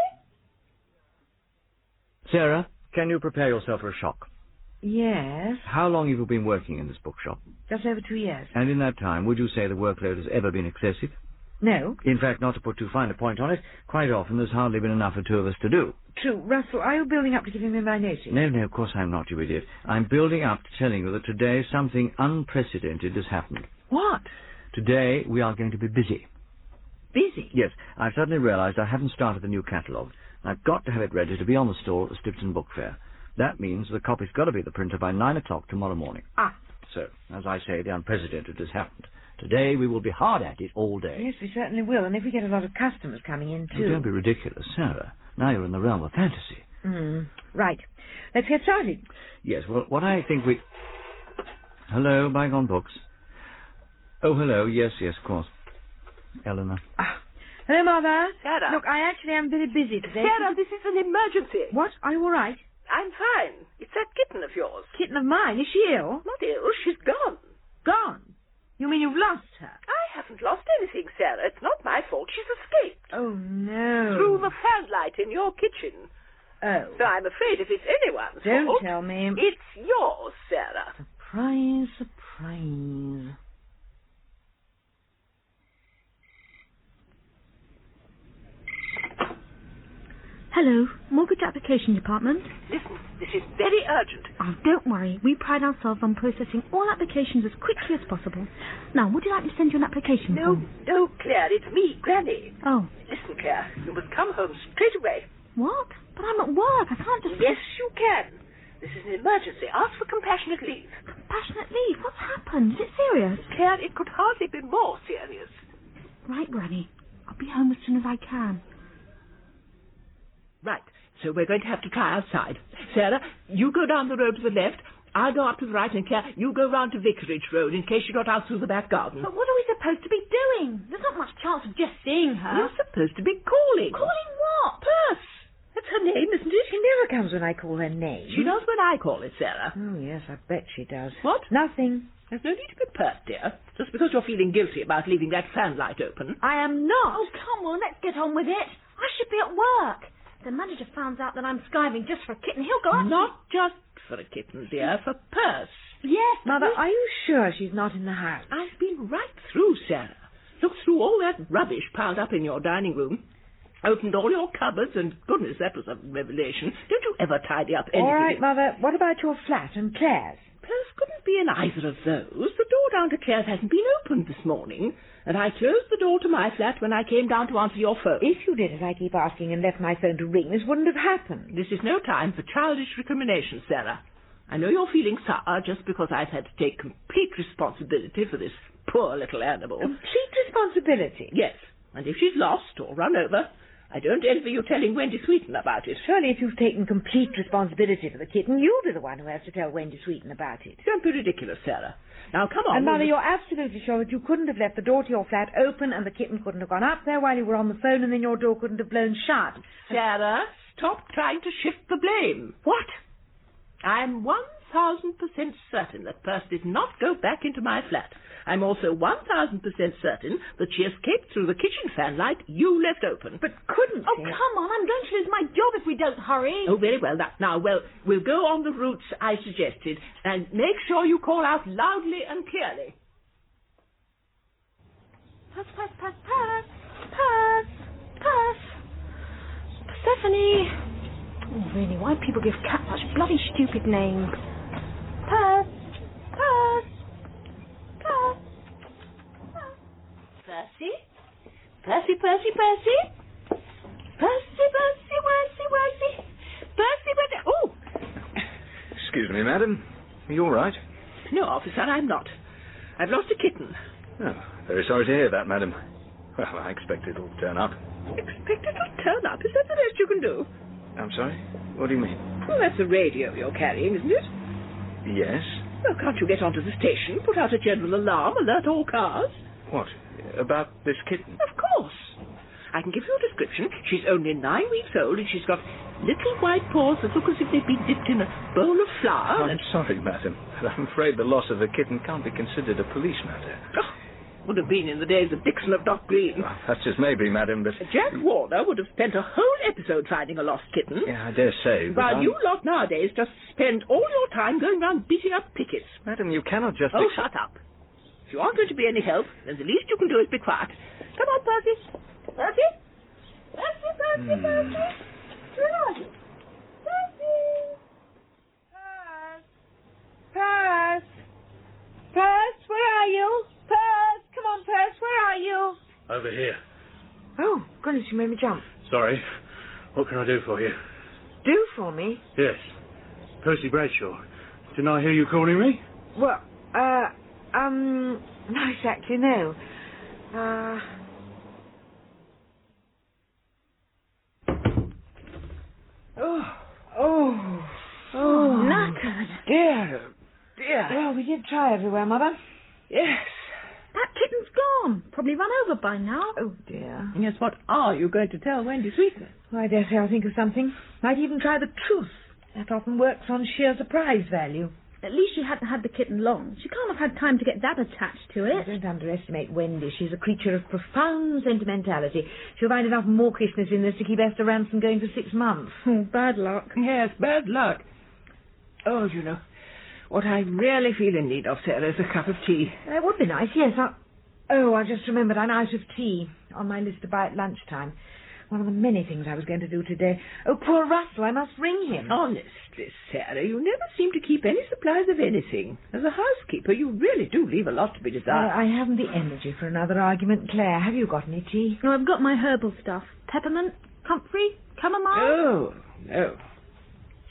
Sarah, can you prepare yourself for a shock? Yes. How long have you been working in this bookshop? Just over 2 years. And in that time, would you say the workload has ever been excessive? No. In fact, not to put too fine a point on it, quite often there's hardly been enough for 2 of us to do. True. Russell, are you building up to giving me my notice? No, of course I'm not, you idiot. I'm building up to telling you that today something unprecedented has happened. What? Today we are going to be busy. Busy? Yes, I've suddenly realised I haven't started the new catalogue. I've got to have it ready to be on the stall at the Stifton Book Fair. That means the copy's got to be at the printer by 9 o'clock tomorrow morning. Ah. So, as I say, the unprecedented has happened. Today we will be hard at it all day. Yes, we certainly will, and if we get a lot of customers coming in, too. Oh, don't be ridiculous, Sarah. Now you're in the realm of fantasy. Right. Let's get started. Yes, well, what I think we... Hello, Bygone Books. Oh, hello. Yes, of course. Eleanor. Hello, Mother. Sarah. Look, I actually am very busy today. Sarah, this is an emergency. What? Are you all right? I'm fine. It's that kitten of yours. Kitten of mine? Is she ill? Not ill. She's gone. Gone? You mean you've lost her? I haven't lost anything, Sarah. It's not my fault. She's escaped. Oh, no. Through the fanlight in your kitchen. Oh. So I'm afraid if it's anyone's Don't fault... tell me. It's yours, Sarah. Surprise, surprise. application department. Listen, this is very urgent. Oh, don't worry. We pride ourselves on processing all applications as quickly as possible. Now, would you like me to send you an application form? No, Clare, it's me, Granny. Oh. Listen, Clare, you must come home straight away. What? But I'm at work. I can't just... Yes, you can. This is an emergency. Ask for compassionate leave. Compassionate leave? What's happened? Is it serious? Clare, it could hardly be more serious. Right, Granny. I'll be home as soon as I can. Right, so we're going to have to try outside. Sarah, you go down the road to the left. I'll go up to the right, and Claire, you go round to Vicarage Road in case you got out through the back garden. But what are we supposed to be doing? There's not much chance of just seeing her. You're supposed to be calling. Calling what? Perth. That's her name, isn't it? She never comes when I call her name. She does when I call it, Sarah. Oh, yes, I bet she does. What? Nothing. There's no need to be pert, dear. Just because you're feeling guilty about leaving that fan light open. I am not. Oh, come on, let's get on with it. I should be at work. The manager finds out that I'm skiving just for a kitten. He'll go up. Not just for a kitten, dear, for Perth. Yes. Mother, are you sure she's not in the house? I've been right through, Sarah. Looked through all that rubbish piled up in your dining room. Opened all your cupboards, and goodness, that was a revelation. Don't you ever tidy up anything? All right, Mother, what about your flat and Clare's? Perth couldn't be in either of those. The door down to Clare's hasn't been opened this morning, and I closed the door to my flat when I came down to answer your phone. If you did as I keep asking and left my phone to ring, this wouldn't have happened. This is no time for childish recrimination, Sarah. I know you're feeling sour just because I've had to take complete responsibility for this poor little animal. Complete responsibility? Yes, and if she's lost or run over, I don't envy you telling Wendy Sweeten about it. Surely if you've taken complete responsibility for the kitten, you'll be the one who has to tell Wendy Sweeten about it. Don't be ridiculous, Sarah. Now, come on. And, Mother, you're absolutely sure that you couldn't have left the door to your flat open and the kitten couldn't have gone up there while you were on the phone and then your door couldn't have blown shut? Sarah, stop trying to shift the blame. What? I'm 1,000% certain that Perth did not go back into my flat. I'm also 1,000% certain that she escaped through the kitchen fan light you left open. But couldn't Oh, she? come on. I'm going to lose my job if we don't hurry. Oh, very well. Now, we'll go on the routes I suggested, and make sure you call out loudly and clearly. Perth, Perth, Perth, Perth, Perth, Perth. Persephone. Oh, really, why do people give cats such bloody stupid names? Perth, Perth, Perth, Perth. Percy? Percy, Percy, Percy? Percy, Percy, Percy, Percy? Percy, Percy... Oh! Excuse me, madam. Are you all right? No, officer, I'm not. I've lost a kitten. Oh, very sorry to hear that, madam. Well, I expect it'll turn up. Expect it'll turn up? Is that the best you can do? I'm sorry? What do you mean? Well, that's a radio you're carrying, isn't it? Yes? Well, can't you get onto the station, put out a general alarm, alert all cars? What? About this kitten? Of course. I can give you a description. She's only 9 weeks old, and she's got little white paws that look as if they've been dipped in a bowl of flour. I'm sorry, madam, but I'm afraid the loss of a kitten can't be considered a police matter. Oh, would have been in the days of Dixon of Dock Green. Well, that's just maybe, madam, but... Jack Warner would have spent a whole episode finding a lost kitten. Yeah, I dare say, but While you lot nowadays just spend all your time going round beating up pickets. Madam, you cannot just... Oh, shut up. If you aren't going to be any help, then the least you can do is be quiet. Come on, Percy. Percy? Percy, Percy, Percy. Where are you? Percy. Perth! Perth, where are you? Perth! Come on, Perth, where are you? Over here. Oh, goodness, you made me jump. Sorry. What can I do for you? Do for me? Yes. Percy Bradshaw. Didn't I hear you calling me? Well, not exactly, no. Oh, knackered. Dear. Dear. Well, we did try everywhere, Mother. Yes. That kitten's gone. Probably run over by now. Oh, dear. Yes, what are you going to tell Wendy Sweeten? Well, I dare say I'll think of something. Might even try the truth. That often works on sheer surprise value. At least she hadn't had the kitten long. She can't have had time to get that attached to it. Don't underestimate Wendy. She's a creature of profound sentimentality. She'll find enough mawkishness in this to keep Esther Ransom going for 6 months. Oh, bad luck. Yes, bad luck. Oh, you know, what I really feel in need of, Sarah, is a cup of tea. It would be nice, yes. I just remembered I'm out of tea on my list to buy at lunchtime. one of the many things I was going to do today. Oh, poor Russell, I must ring him. Honestly, Sarah, you never seem to keep any supplies of anything. As a housekeeper, you really do leave a lot to be desired. I haven't the energy for another argument. Claire, have you got any tea? No, I've got my herbal stuff. Peppermint, comfrey, chamomile. Oh, no.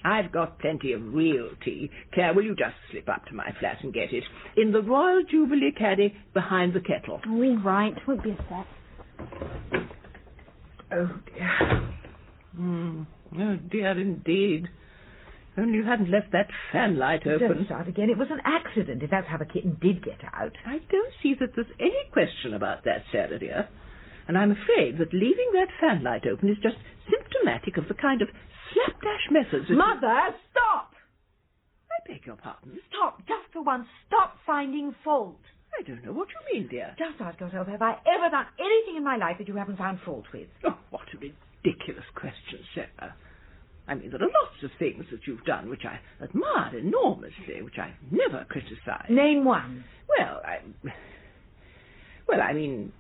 I've got plenty of real tea. Clare, will you just slip up to my flat and get it? In the Royal Jubilee caddy behind the kettle. All right, won't be a sec. Oh, dear. Oh, dear, indeed. Only you hadn't left that fan light open. Don't start again. It was an accident, if that's how the kitten did get out. I don't see that there's any question about that, Sarah, dear. And I'm afraid that leaving that fan light open is just symptomatic of the kind of slapdash methods... Mother, stop! I beg your pardon? Stop, just for once. Stop finding fault. I don't know what you mean, dear. Just ask yourself, have I ever done anything in my life that you haven't found fault with? Oh, what a ridiculous question, Sarah. I mean, there are lots of things that you've done which I admire enormously, which I've never criticised. Name one. Well, I mean,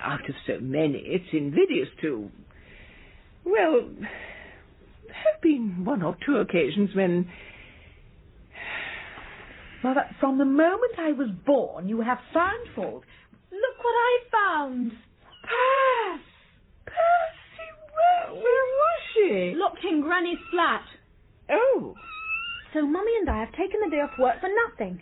out of so many, it's invidious to... Well, there have been one or two occasions when... Mother, from the moment I was born, you have found fault. Look what I found. Percy! Where was she? Locked in Granny's flat. Oh. So Mummy and I have taken the day off work for nothing.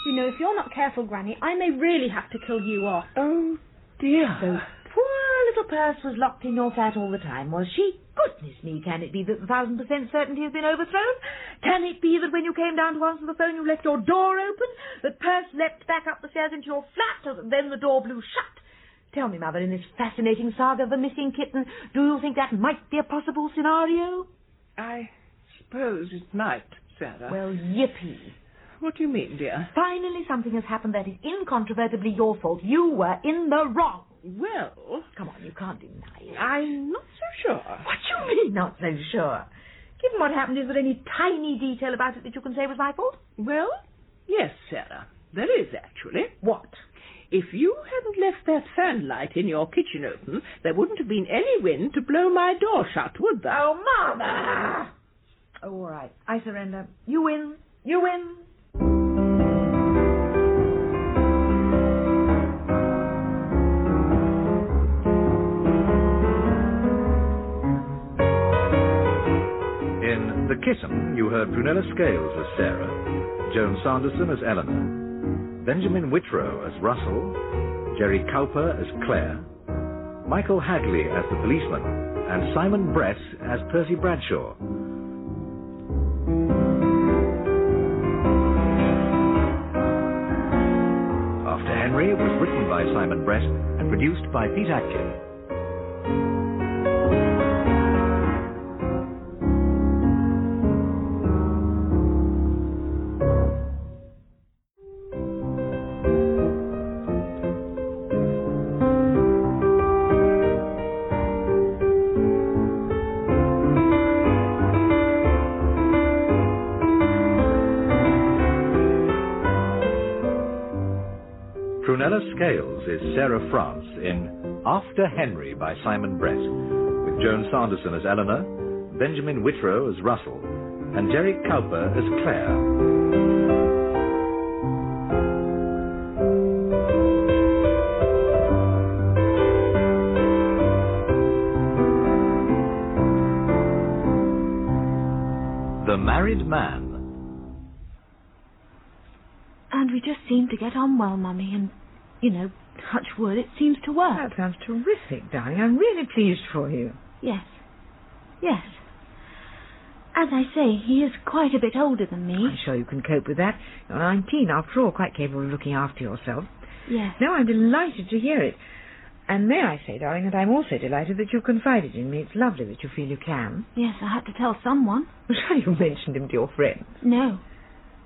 You know, if you're not careful, Granny, I may really have to kill you off. Oh, dear. So poor little Percy was locked in your flat all the time, was she? Goodness me, can it be that the 1,000% certainty has been overthrown? Can it be that when you came down to answer the phone you left your door open, that Percy leapt back up the stairs into your flat, and then the door blew shut? Tell me, Mother, in this fascinating saga of the missing kitten, do you think that might be a possible scenario? I suppose it might, Sarah. Well, yippee. What do you mean, dear? Finally something has happened that is incontrovertibly your fault. You were in the wrong. Well... Come on, you can't deny it. I'm not so sure. What do you mean, not so sure? Given what happened, is there any tiny detail about it that you can say was my fault? Well, yes, Sarah. There is, actually. What? If you hadn't left that fan light in your kitchen open, there wouldn't have been any wind to blow my door shut, would there? Oh, Mama! Oh, all right. I surrender. You win. You win. In The Kitten, you heard Prunella Scales as Sarah, Joan Sanderson as Eleanor, Benjamin Whitrow as Russell, Gerry Cowper as Clare, Michael Hagley as the policeman, and Simon Brett as Percy Bradshaw. After Henry was written by Simon Brett and produced by Pete Atkin. Prunella Scales is Sarah France in After Henry by Simon Brett, with Joan Sanderson as Eleanor, Benjamin Whitrow as Russell, and Gerry Cowper as Clare. The Married Man. And we just seem to get on well, Mummy, and, you know, touch wood, it seems to work. That sounds terrific, darling. I'm really pleased for you. Yes. Yes. As I say, he is quite a bit older than me. I'm sure you can cope with that. You're 19, after all, quite capable of looking after yourself. Yes. No, I'm delighted to hear it. And may I say, darling, that I'm also delighted that you've confided in me. It's lovely that you feel you can. Yes, I had to tell someone. I'm sure you mentioned him to your friends. No.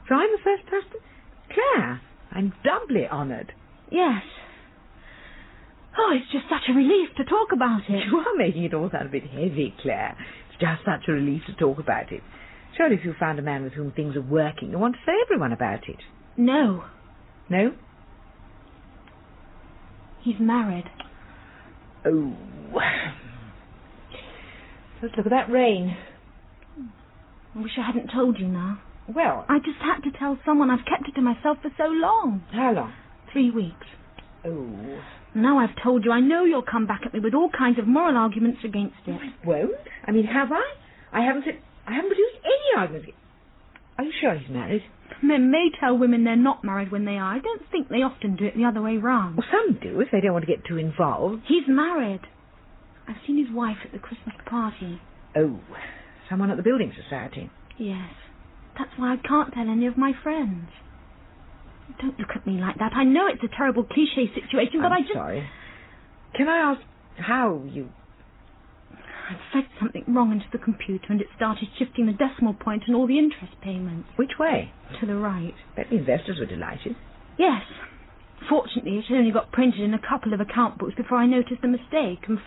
So I'm the first person? Claire, I'm doubly honoured. Yes. Oh, it's just such a relief to talk about it. You are making it all sound a bit heavy, Claire. It's just such a relief to talk about it. Surely if you found a man with whom things are working, you want to tell everyone about it. No. No? He's married. Oh. Just look at that rain. I wish I hadn't told you now. Well, I just had to tell someone. I've kept it to myself for so long. How long? 3 weeks. Oh. Now I've told you, I know you'll come back at me with all kinds of moral arguments against it. I won't. I mean, have I? I haven't produced any arguments. Are you sure he's married? Men may tell women they're not married when they are. I don't think they often do it the other way round. Well, some do, if they don't want to get too involved. He's married. I've seen his wife at the Christmas party. Oh, someone at the building society? Yes. That's why I can't tell any of my friends. Don't look at me like that. I know it's a terrible cliché situation, but I'm sorry. Can I ask how you... I'd fed something wrong into the computer and it started shifting the decimal point and all the interest payments. Which way? To the right. Bet the investors were delighted. Yes. Fortunately, it only got printed in a couple of account books before I noticed the mistake. And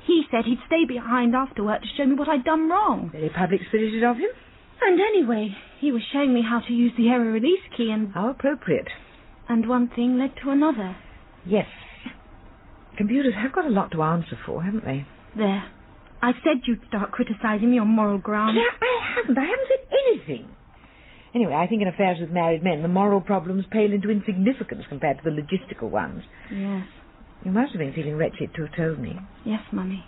he said he'd stay behind after work to show me what I'd done wrong. Very public-spirited of him. And anyway, he was showing me how to use the error release key and... How appropriate. And one thing led to another. Yes. Computers have got a lot to answer for, haven't they? There. I said you'd start criticising me on moral grounds. Yeah, I haven't said anything. Anyway, I think in affairs with married men, the moral problems pale into insignificance compared to the logistical ones. Yes. You must have been feeling wretched to have told me. Yes, Mummy.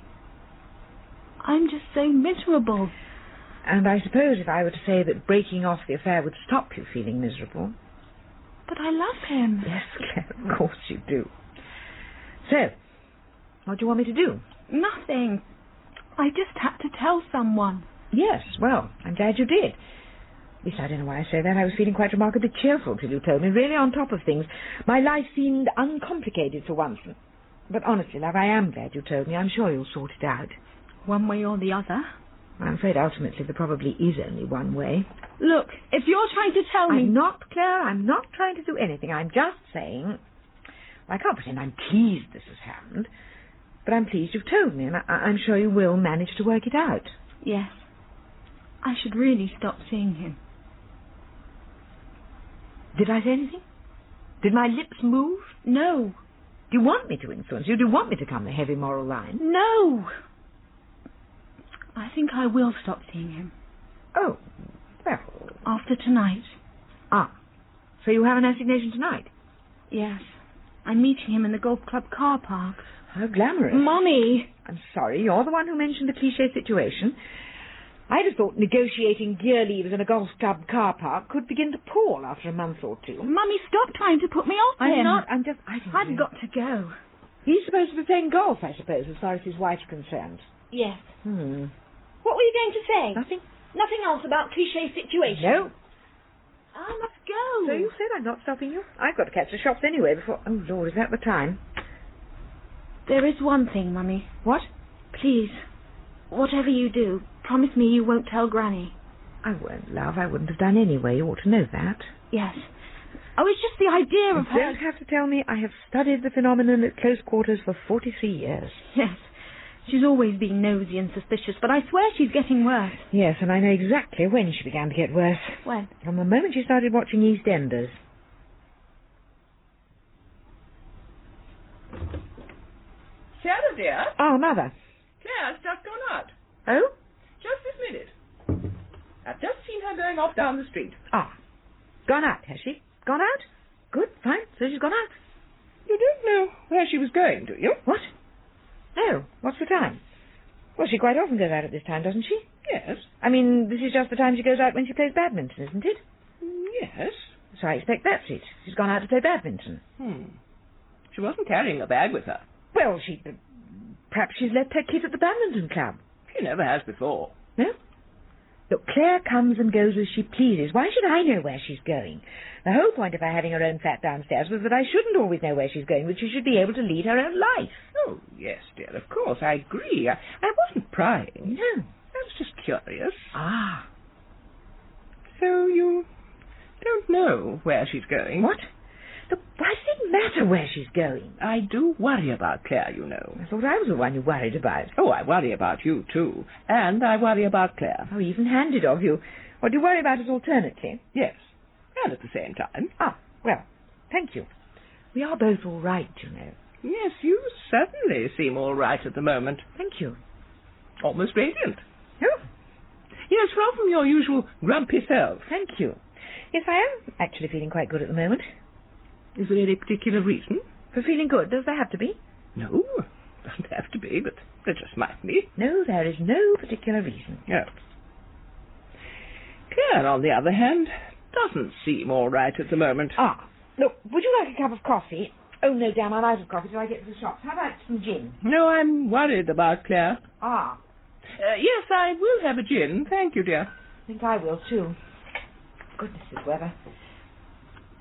I'm just so miserable. And I suppose if I were to say that breaking off the affair would stop you feeling miserable. But I love him. Yes, Claire, of course you do. So, what do you want me to do? Nothing. I just had to tell someone. Yes, well, I'm glad you did. At least I don't know why I say that. I was feeling quite remarkably cheerful till you told me, really on top of things. My life seemed uncomplicated for once. But honestly, love, I am glad you told me. I'm sure you'll sort it out. One way or the other? I'm afraid ultimately there probably is only one way. Look, if you're trying to tell me... I'm not, Claire. I'm not trying to do anything. I'm just saying... Well, I can't pretend I'm pleased this has happened. But I'm pleased you've told me, and I'm sure you will manage to work it out. Yes. I should really stop seeing him. Did I say anything? Did my lips move? No. Do you want me to influence you? Do you want me to come the heavy moral line? No. I think I will stop seeing him. Oh, well... After tonight. Ah, so you have an assignation tonight? Yes. I'm meeting him in the golf club car park. How glamorous. Mummy! I'm sorry, you're the one who mentioned the cliché situation. I'd have thought negotiating gear leavers in a golf club car park could begin to pall after a month or two. Mummy, stop trying to put me off him. I'm not, I've got to go. He's supposed to be playing golf, I suppose, as far as his wife's concerned. Yes. What were you going to say? Nothing. Nothing else about cliché situation? No. I must go. So you said I'm not stopping you? I've got to catch the shops anyway before... Oh, Lord, is that the time? There is one thing, Mummy. What? Please, whatever you do, promise me you won't tell Granny. I won't, love. I wouldn't have done anyway. You ought to know that. Yes. Oh, it's just the idea of her... You don't have to tell me. I have studied the phenomenon at close quarters for 43 years. Yes. She's always been nosy and suspicious, but I swear she's getting worse. Yes, and I know exactly when she began to get worse. When? From the moment she started watching EastEnders. Sarah, dear. Oh, Mother. Claire's just gone out. Oh? Just this minute. I've just seen her going off down the street. Ah. Gone out, has she? Gone out? Good, fine. So she's gone out. You don't know where she was going, do you? What? No. What's the time? Well, she quite often goes out at this time, doesn't she? Yes. I mean, this is just the time she goes out when she plays badminton, isn't it? Yes. So I expect that's it. She's gone out to play badminton. She wasn't carrying a bag with her. Well, perhaps she's left her kit at the badminton club. She never has before. No? Look, Claire comes and goes as she pleases. Why should I know where she's going? The whole point of her having her own flat downstairs was that I shouldn't always know where she's going, but she should be able to lead her own life. Oh, yes, dear, of course, I agree. I wasn't prying. No. I was just curious. Ah. So you don't know where she's going? What? Look, why does it matter where she's going? I do worry about Claire, you know. I thought I was the one you worried about. Oh, I worry about you, too. And I worry about Claire. Oh, even-handed of you. What do you worry about us alternately? Yes. And at the same time. Ah, well, thank you. We are both all right, you know. Yes, you certainly seem all right at the moment. Thank you. almost radiant. Oh. Yes, far from your usual grumpy self. Thank you. Yes, I am actually feeling quite good at the moment. Is there any particular reason? For feeling good, does there have to be? No, doesn't have to be, but there just might be. No, there is no particular reason. Yes. Clare, on the other hand, doesn't seem all right at the moment. Ah, look, would you like a cup of coffee? Oh, no, damn, I'm out of coffee till I get to the shops. How about some gin? No, I'm worried about Clare. Ah. Yes, I will have a gin. Thank you, dear. I think I will, too. Goodness, this weather.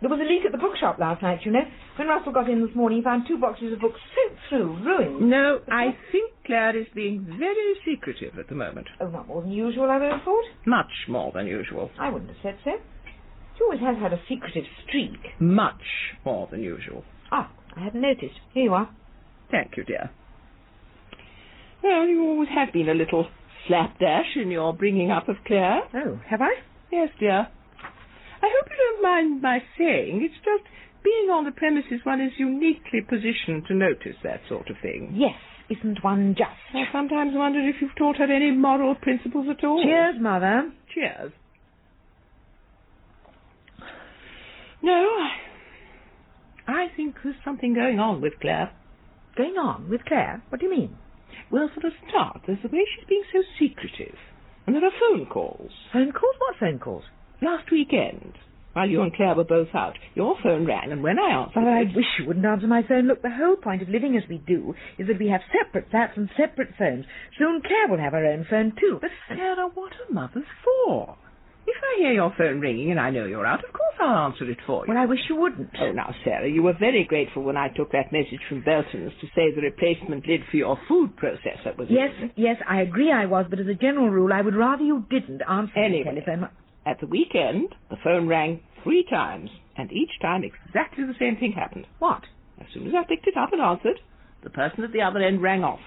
There was a leak at the bookshop last night, you know. When Russell got in this morning, he found 2 boxes of books soaked through, ruined. No, I think Clare is being very secretive at the moment. Oh, not more than usual, I would have thought. Much more than usual. I wouldn't have said so. She always has had a secretive streak. Much more than usual. Ah, I hadn't noticed. Here you are. Thank you, dear. Well, you always have been a little slapdash in your bringing up of Clare. Oh, have I? Yes, dear. I hope you don't mind my saying. It's just being on the premises one is uniquely positioned to notice that sort of thing. Yes, isn't one just? I sometimes wonder if you've taught her any moral principles at all. Cheers, Mother. Cheers. No, I think there's something going on with Clare. Going on with Clare? What do you mean? Well, for a start, there's the way she's being so secretive. And there are phone calls. Phone calls? What phone calls? Last weekend, while you and Clare were both out, your phone rang, and when I answered But I wish you wouldn't answer my phone. Look, the whole point of living as we do is that we have separate flats and separate phones. Soon Clare will have her own phone, too. But, Sarah, what are mothers for? If I hear your phone ringing and I know you're out, of course I'll answer it for you. Well, I wish you wouldn't. Oh, now, Sarah, you were very grateful when I took that message from Belton's to say the replacement lid for your food processor was Yes, I agree I was, but as a general rule, I would rather you didn't answer the telephone. At the weekend, the phone rang 3 times, and each time exactly the same thing happened. What? As soon as I picked it up and answered, the person at the other end rang off.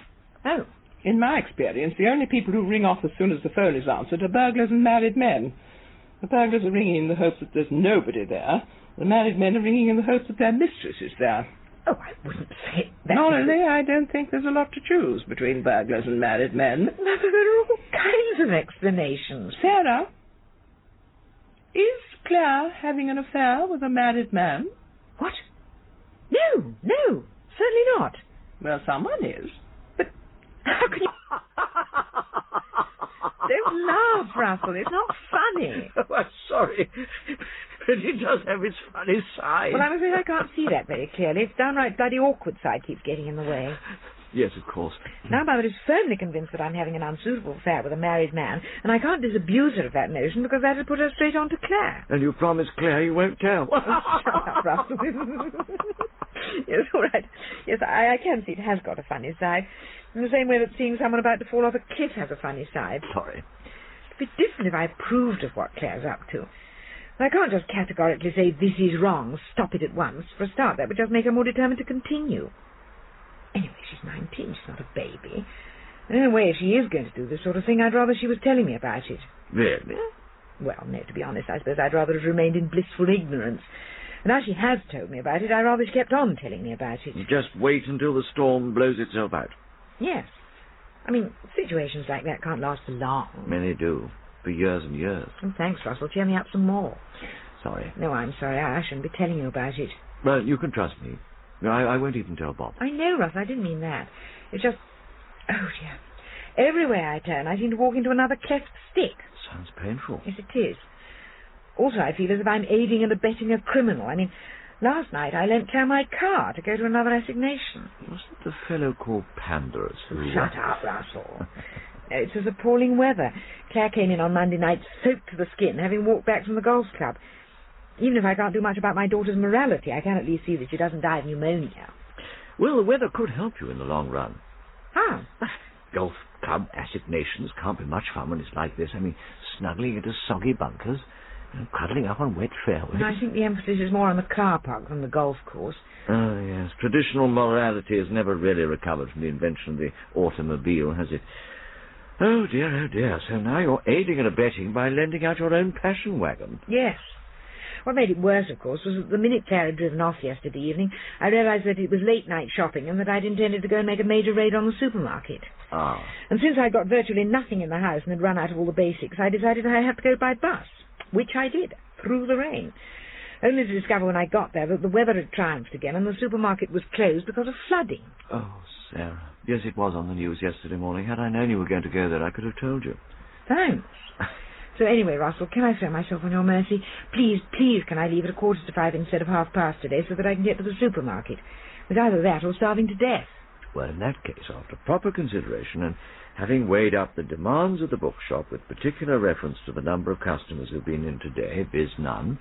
Oh. In my experience, the only people who ring off as soon as the phone is answered are burglars and married men. The burglars are ringing in the hope that there's nobody there. The married men are ringing in the hope that their mistress is there. Oh, I wouldn't say that. Normally, I don't think there's a lot to choose between burglars and married men. There are all kinds of explanations. Sarah, is Clare having an affair with a married man? What? No, certainly not. Well, someone is. But how can you... Don't laugh, Russell. It's not funny. Oh, I'm sorry. But it does have its funny side. Well, I'm afraid I can't see that very clearly. Its downright bloody awkward side keeps getting in the way. Yes, of course. Now Mother is firmly convinced that I'm having an unsuitable affair with a married man, and I can't disabuse her of that notion because that would put her straight on to Clare. And you promised Clare you won't tell. Oh, shut up, Russell. Yes, all right. Yes, I can see it has got a funny side. In the same way that seeing someone about to fall off a cliff has a funny side. Sorry. It'd be different if I approved of what Clare's up to. I can't just categorically say, this is wrong, stop it at once. For a start, that would just make her more determined to continue. Anyway, she's 19, she's not a baby. And in a way, if she is going to do this sort of thing, I'd rather she was telling me about it. Really? Well, no, to be honest, I suppose I'd rather have remained in blissful ignorance. And now she has told me about it, I'd rather she kept on telling me about it. Just wait until the storm blows itself out. Yes. I mean, situations like that can't last for long. Many do. For years and years. Oh, thanks, Russell. Cheer me up some more. Sorry. No, I'm sorry. I shouldn't be telling you about it. Well, you can trust me. No, I won't even tell Bob. I know, Russell. I didn't mean that. It's just... Oh, dear. Everywhere I turn, I seem to walk into another cleft stick. Sounds painful. Yes, it is. Also, I feel as if I'm aiding and abetting a criminal. I mean, last night I lent Clare my car to go to another assignation. Wasn't the fellow called Pandarus who... Shut up, Russell. It was appalling weather. Clare came in on Monday night soaked to the skin, having walked back from the golf club. Even if I can't do much about my daughter's morality, I can at least see that she doesn't die of pneumonia. Well, the weather could help you in the long run. How? Golf club assignations can't be much fun when it's like this. I mean, snuggling into soggy bunkers, cuddling up on wet fairways. I think the emphasis is more on the car park than the golf course. Oh, yes. Traditional morality has never really recovered from the invention of the automobile, has it? Oh, dear. So now you're aiding and abetting by lending out your own passion wagon. Yes. What made it worse, of course, was that the minute Clare had driven off yesterday evening, I realised that it was late-night shopping and that I'd intended to go and make a major raid on the supermarket. Ah. And since I'd got virtually nothing in the house and had run out of all the basics, I decided I had to go by bus, which I did, through the rain. Only to discover when I got there that the weather had triumphed again and the supermarket was closed because of flooding. Oh, Sarah. Yes, it was on the news yesterday morning. Had I known you were going to go there, I could have told you. Thanks. So anyway, Russell, can I throw myself on your mercy? Please, can I leave at 5:15 instead of 5:30 today so that I can get to the supermarket? With either that or starving to death. Well, in that case, after proper consideration and having weighed up the demands of the bookshop with particular reference to the number of customers who've been in today, viz. none,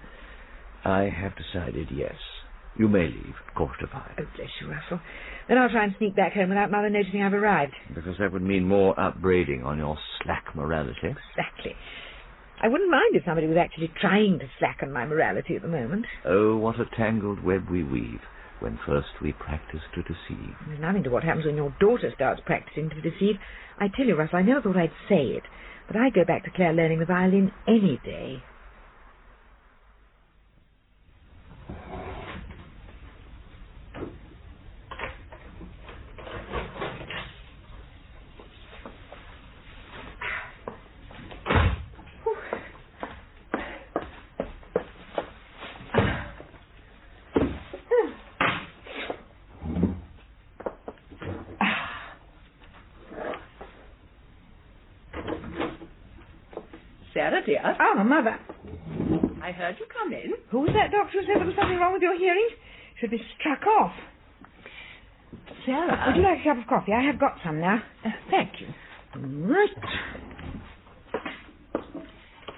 I have decided yes. You may leave at 5:15. Oh, bless you, Russell. Then I'll try and sneak back home without Mother noticing I've arrived. Because that would mean more upbraiding on your slack morality. Exactly. I wouldn't mind if somebody was actually trying to slacken my morality at the moment. Oh, what a tangled web we weave when first we practice to deceive. There's nothing to what happens when your daughter starts practicing to deceive. I tell you, Russell, I never thought I'd say it, but I'd go back to Clare learning the violin any day. Sarah, dear. Oh, Mother. I heard you come in. Who was that doctor who said there was something wrong with your hearing? Should be struck off. Sarah. Would you like a cup of coffee? I have got some now. Thank you. Right.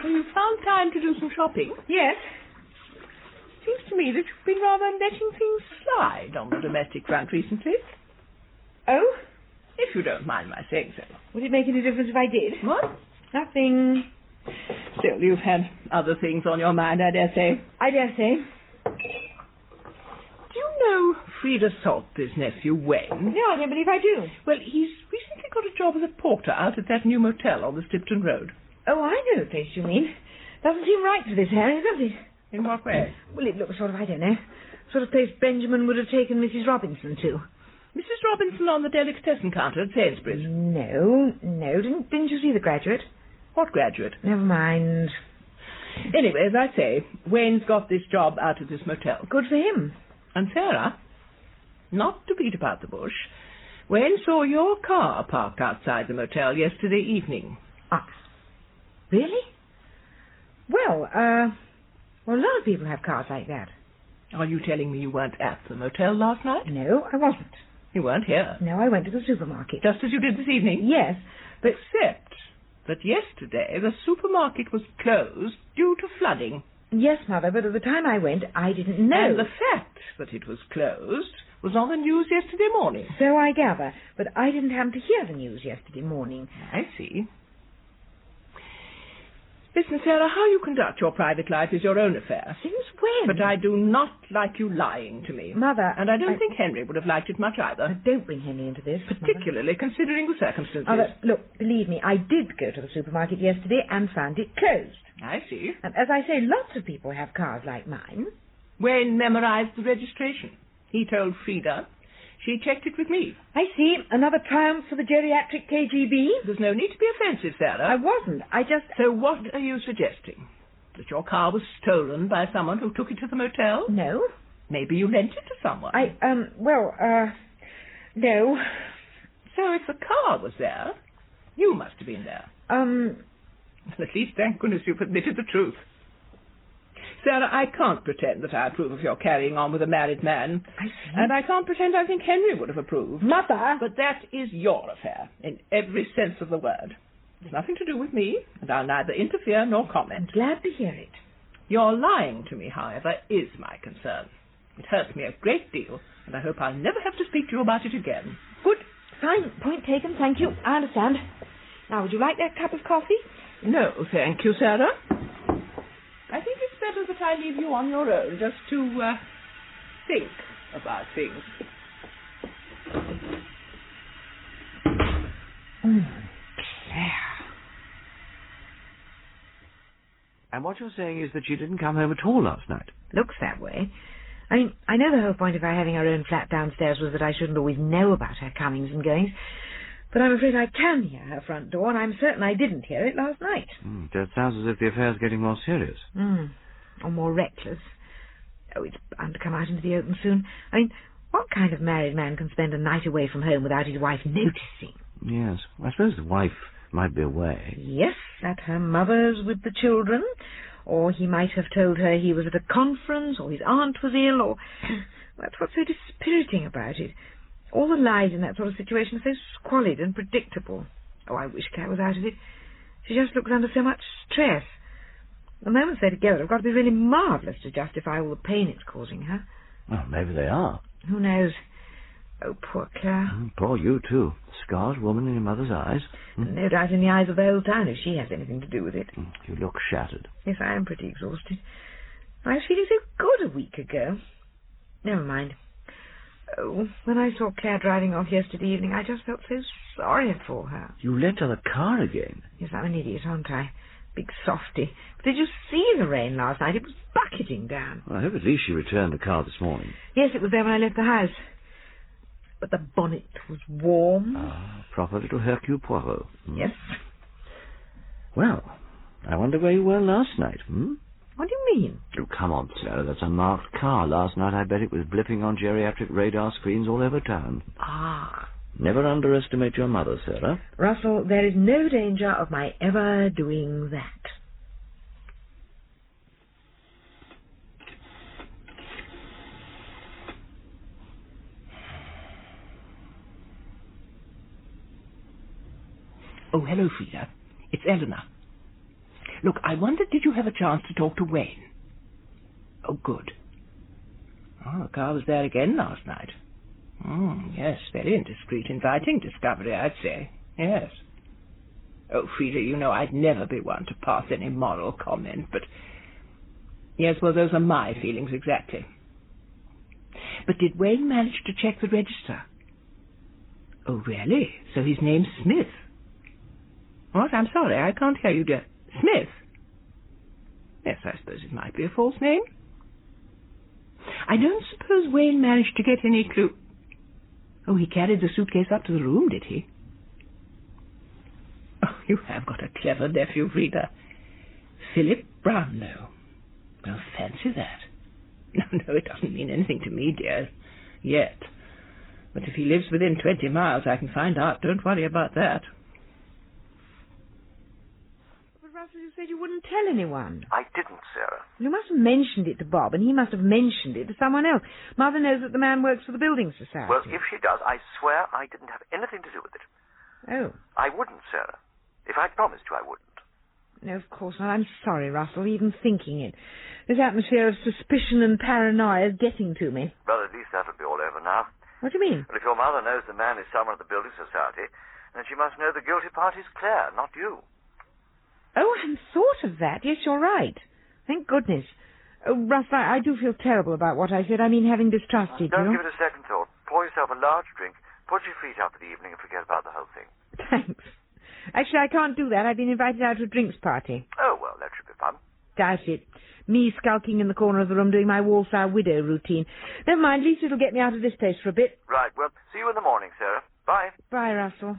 So you found time to do some shopping? Yes. Seems to me that you've been rather letting things slide on the domestic front recently. Oh? If you don't mind my saying so. Would it make any difference if I did? What? Nothing. Still, you've had other things on your mind, I dare say. I dare say. Do you know Frida Saltby's nephew, Wayne? No, I don't believe I do. Well, he's recently got a job as a porter out at that new motel on the Stipton Road. Oh, I know the place you mean. Doesn't seem right for this, Harry, does it? In what way? Well, it looks sort of, I don't know, sort of place Benjamin would have taken Mrs. Robinson to. Mrs. Robinson on the delicatessen counter at Sainsbury's? No. Didn't you see the graduate? What graduate? Never mind. Anyway, as I say, Wayne's got this job out at this motel. Good for him. And Sarah, not to beat about the bush, Wayne saw your car parked outside the motel yesterday evening. Ah. Really? Well, a lot of people have cars like that. Are you telling me you weren't at the motel last night? No, I wasn't. You weren't here? No, I went to the supermarket. Just as you did this evening? Yes, but... Except that yesterday the supermarket was closed due to flooding. Yes, Mother, but at the time I went, I didn't know. And the fact that it was closed was on the news yesterday morning. So I gather, but I didn't happen to hear the news yesterday morning. I see. Listen, Sarah, how you conduct your private life is your own affair. Since when? But I do not like you lying to me. Mother... And I don't think Henry would have liked it much either. Don't bring Henry into this. Particularly Mother. Considering the circumstances. Mother, look, believe me, I did go to the supermarket yesterday and found it closed. I see. And as I say, lots of people have cars like mine. Wayne memorized the registration. He told Frida. She checked it with me. I see. Another triumph for the geriatric KGB? There's no need to be offensive, Sarah. I wasn't. I just... So what are you suggesting? That your car was stolen by someone who took it to the motel? No. Maybe you lent it to someone. No. So if the car was there, you must have been there. At least, thank goodness, you've admitted the truth. Sarah, I can't pretend that I approve of your carrying on with a married man. I see. And I can't pretend I think Henry would have approved. Mother! But that is your affair, in every sense of the word. It's nothing to do with me, and I'll neither interfere nor comment. I'm glad to hear it. Your lying to me, however, is my concern. It hurts me a great deal, and I hope I'll never have to speak to you about it again. Good. Fine. Point taken. Thank you. I understand. Now, would you like that cup of coffee? No, thank you, Sarah. I think it's better that I leave you on your own, just to think about things. Clare. And what you're saying is that she didn't come home at all last night? Looks that way. I mean, I know the whole point of her having her own flat downstairs was that I shouldn't always know about her comings and goings. But I'm afraid I can hear her front door, and I'm certain I didn't hear it last night. It sounds as if the affair's getting more serious. Or more reckless. Oh, it's bound to come out into the open soon. I mean, what kind of married man can spend a night away from home without his wife noticing? Yes. I suppose the wife might be away. Yes, at her mother's with the children. Or he might have told her he was at a conference, or his aunt was ill, or... That's what's so dispiriting about it. All the lies in that sort of situation are so squalid and predictable. Oh, I wish Clare was out of it. She just looks under so much stress. The moments they're together have got to be really marvellous to justify all the pain it's causing her. Well, maybe they are. Who knows? Oh, poor Clare. Poor you, too. Scarred woman in your mother's eyes. And no doubt in the eyes of the whole town if she has anything to do with it. You look shattered. Yes, I am pretty exhausted. I was feeling so good a week ago. Never mind. Oh, when I saw Clare driving off yesterday evening, I just felt so sorry for her. You let her the car again? Yes, I'm an idiot, aren't I? Big softy. But did you see the rain last night? It was bucketing down. Well, I hope at least she returned the car this morning. Yes, it was there when I left the house. But the bonnet was warm. Proper little Hercule Poirot. Yes. Well, I wonder where you were last night, What do you mean? Oh, come on, Sarah. That's a marked car. Last night I bet it was blipping on geriatric radar screens all over town. Never underestimate your mother, Sarah. Russell, there is no danger of my ever doing that. Oh, hello, Frida. It's Eleanor. Look, I wondered, did you have a chance to talk to Wayne? Oh, good. Oh, the car was there again last night. Yes, very indiscreet, inviting discovery, I'd say. Yes. Oh, Frida, you know I'd never be one to pass any moral comment, but... Yes, well, those are my feelings exactly. But did Wayne manage to check the register? Oh, really? So his name's Smith? What? I'm sorry, I can't hear you, dear. Smith? Yes, I suppose it might be a false name. I don't suppose Wayne managed to get any clue. Oh, he carried the suitcase up to the room, did he? Oh, you have got a clever nephew, Frida. Philip Brownlow. Well, fancy that. No, it doesn't mean anything to me, dear. Yet. But if he lives within 20 miles, I can find out. Don't worry about that. Russell, you said you wouldn't tell anyone. I didn't, Sarah. You must have mentioned it to Bob, and he must have mentioned it to someone else. Mother knows that the man works for the Building Society. Well, if she does, I swear I didn't have anything to do with it. Oh. I wouldn't, Sarah. If I'd promised you, I wouldn't. No, of course not. I'm sorry, Russell, even thinking it. This atmosphere of suspicion and paranoia is getting to me. Well, at least that'll be all over now. What do you mean? Well, if your mother knows the man is someone at the Building Society, then she must know the guilty party's Clare, not you. Oh, I hadn't thought of that. Yes, you're right. Thank goodness. Oh, Russ, I do feel terrible about what I said. I mean, having distrusted Don't you. give it a second thought. Pour yourself a large drink, put your feet up for the evening, and forget about the whole thing. Thanks. Actually, I can't do that. I've been invited out to a drinks party. Oh, well, that should be fun. Doubt it. Me skulking in the corner of the room doing my Walsall widow routine. Never mind, at least it'll get me out of this place for a bit. Right, well, see you in the morning, Sarah. Bye. Bye, Russell.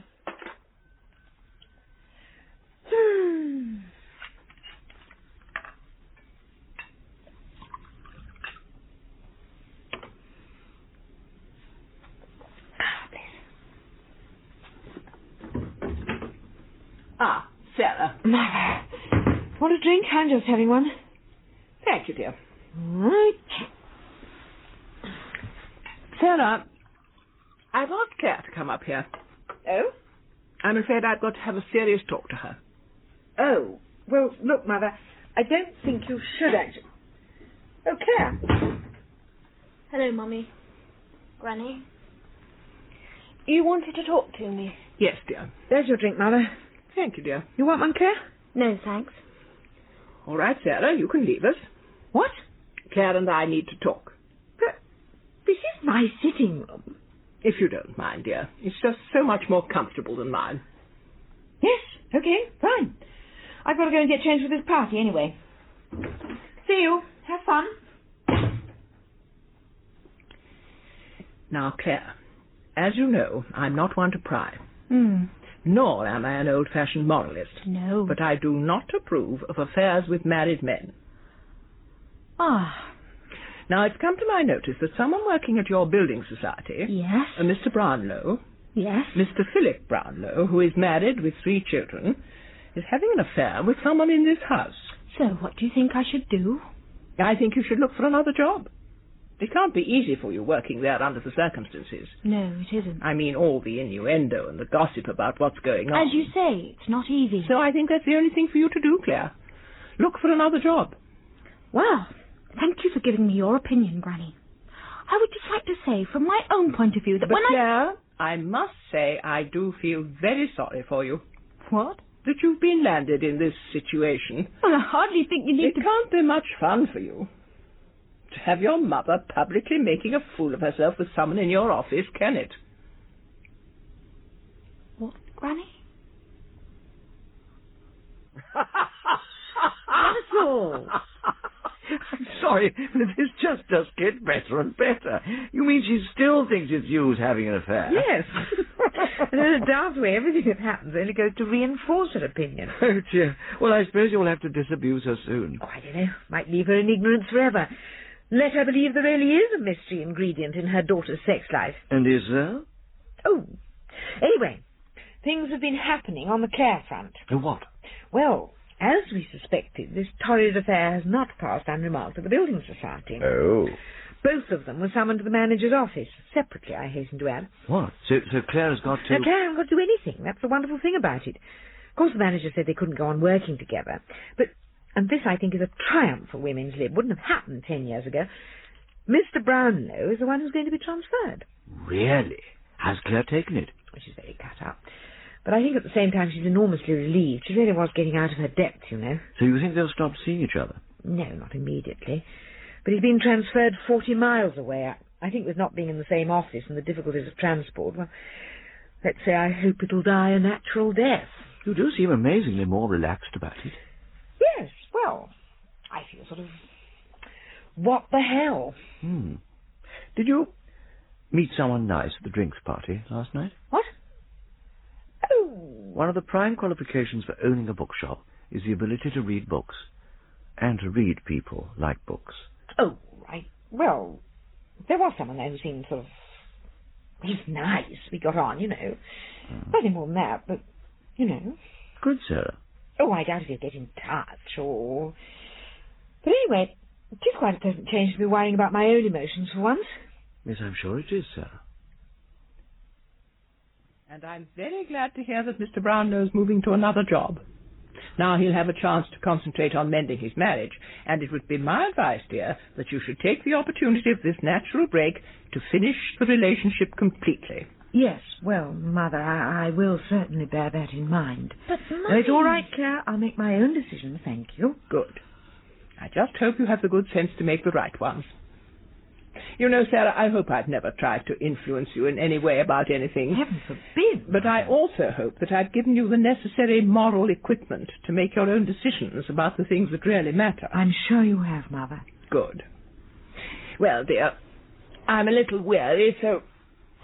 Sarah. Mother. Want a drink? I'm just having one. Thank you, dear. Right. Sarah, I've asked Clare to come up here. Oh? I'm afraid I've got to have a serious talk to her. Oh. Well, look, Mother, I don't think you should actually... Oh, Clare. Hello, Mummy. Granny. You wanted to talk to me? Yes, dear. There's your drink, Mother. Thank you, dear. You want one, Clare? No, thanks. All right, Sarah, you can leave us. What? Clare and I need to talk. But this is my sitting room. If you don't mind, dear. It's just so much more comfortable than mine. Yes, okay, fine. I've got to go and get changed for this party anyway. See you. Have fun. Now, Clare, as you know, I'm not one to pry. Nor am I an old-fashioned moralist. No. But I do not approve of affairs with married men. Ah. Now, it's come to my notice that someone working at your building society... Yes? A Mr. Brownlow... Yes? Mr. Philip Brownlow, who is married with 3 children, is having an affair with someone in this house. So, what do you think I should do? I think you should look for another job. It can't be easy for you working there under the circumstances. No, it isn't. I mean, all the innuendo and the gossip about what's going on. As you say, it's not easy. So I think that's the only thing for you to do, Claire. Look for another job. Well, thank you for giving me your opinion, Granny. I would just like to say, from my own point of view, that But Claire, I must say I do feel very sorry for you. What? That you've been landed in this situation. Well, I hardly think you need to... It can't be much fun for you. To have your mother publicly making a fool of herself with someone in your office, can it? What, Granny? That's all. I'm sorry, but this just does get better and better. You mean she still thinks it's you who's having an affair? Yes. And in a daft way, everything that happens only goes to reinforce her opinion. Oh, dear. Well, I suppose you'll have to disabuse her soon. Oh, I don't know. Might leave her in ignorance forever. Let her believe there really is a mystery ingredient in her daughter's sex life. And is there? Oh. Anyway, things have been happening on the Clare front. What? Well, as we suspected, this torrid affair has not passed unremarked at the Building Society. Oh. Both of them were summoned to the manager's office, separately, I hasten to add. What? So Clare has got to... Clare hasn't got to do anything. That's the wonderful thing about it. Of course, the manager said they couldn't go on working together, but... And this, I think, is a triumph for women's lib. Wouldn't have happened 10 years ago. Mr. Brownlow is the one who's going to be transferred. Really? Has Clare taken it? She's very cut up. But I think at the same time she's enormously relieved. She really was getting out of her depth, you know. So you think they'll stop seeing each other? No, not immediately. But he's been transferred 40 miles away. I think with not being in the same office and the difficulties of transport, well, let's say I hope it'll die a natural death. You do seem amazingly more relaxed about it. Yes, well, I feel sort of... What the hell? Did you meet someone nice at the drinks party last night? What? Oh. One of the prime qualifications for owning a bookshop is the ability to read books. And to read people like books. Oh, right. Well, there was someone there who seemed sort of... He's nice. We got on, you know. Nothing more than that, but, you know. Good, Sarah. Oh, I doubt if he'll get in touch, or... But anyway, it is quite a pleasant change to be worrying about my own emotions for once. Yes, I'm sure it is, Sarah. And I'm very glad to hear that Mr. Brownlow's moving to another job. Now he'll have a chance to concentrate on mending his marriage, and it would be my advice, dear, that you should take the opportunity of this natural break to finish the relationship completely. Yes, well, Mother, I will certainly bear that in mind. But, No, it's all right, Claire. I'll make my own decision, thank you. Good. I just hope you have the good sense to make the right ones. You know, Sarah, I hope I've never tried to influence you in any way about anything. Heaven forbid. But I also hope that I've given you the necessary moral equipment to make your own decisions about the things that really matter. I'm sure you have, Mother. Good. Well, dear, I'm a little weary, so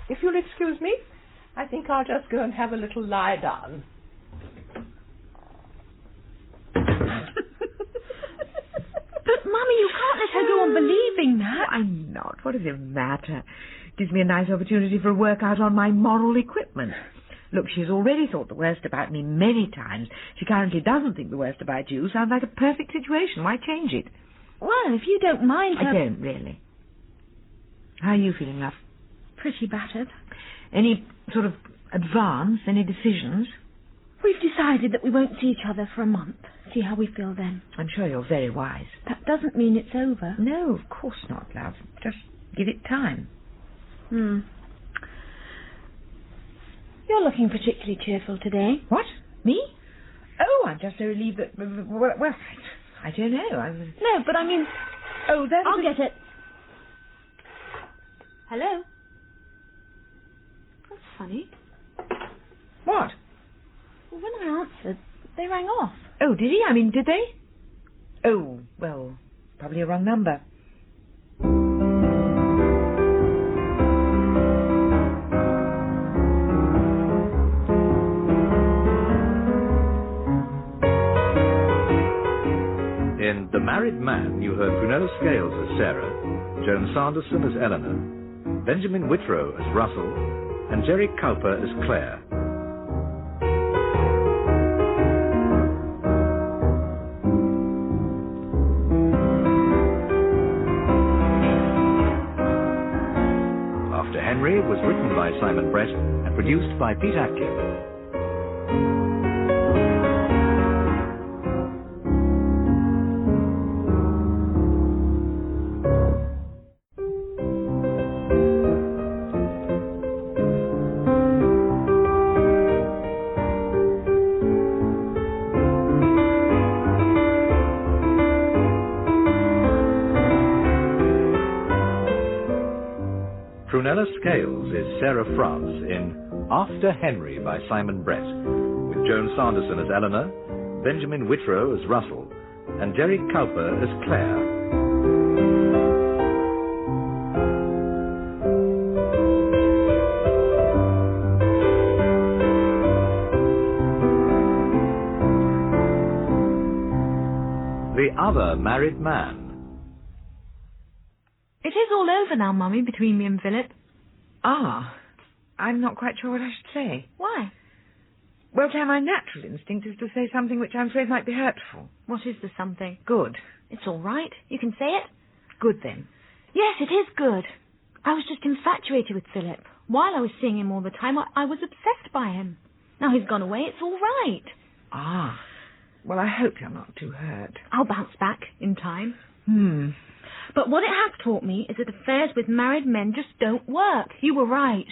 if you'll excuse me, I think I'll just go and have a little lie down. But, Mummy, you can't let her go on believing that. I'm not. What does it matter? It gives me a nice opportunity for a workout on my moral equipment. Look, she's already thought the worst about me many times. She currently doesn't think the worst about you. Sounds like a perfect situation. Why change it? Well, if you don't mind her... I don't, really. How are you feeling, love? Pretty battered. Any sort of advance? Any decisions? We've decided that we won't see each other for a month. See how we feel then. I'm sure you're very wise. That doesn't mean it's over. No, of course not, love. Just give it time. You're looking particularly cheerful today. What? Me? Oh, I'm just so relieved that... Well, I don't know. No, but I mean... Oh, that's... I'll get it. Hello? That's funny. What? Well, when I answered, they rang off. Oh, did he? I mean, did they? Oh, well, probably a wrong number. Married Man, you heard Prunella Scales as Sarah, Joan Sanderson as Eleanor, Benjamin Whitrow as Russell, and Gerry Cowper as Clare. After Henry was written by Simon Brett and produced by Pete Atkin. Prunella Scales is Sarah France in After Henry by Simon Brett, with Joan Sanderson as Eleanor, Benjamin Whitrow as Russell, and Gerry Cowper as Clare. The Other Married Man. It is all over now, Mummy, between me and Philip. Ah, I'm not quite sure what I should say. Why? Well, Claire, my natural instinct is to say something which I'm afraid might be hurtful. What is the something? Good. It's all right. You can say it. Good, then. Yes, it is good. I was just infatuated with Philip. While I was seeing him all the time, I was obsessed by him. Now he's gone away, it's all right. Ah. Well, I hope you're not too hurt. I'll bounce back in time. But what it has taught me is that affairs with married men just don't work. You were right.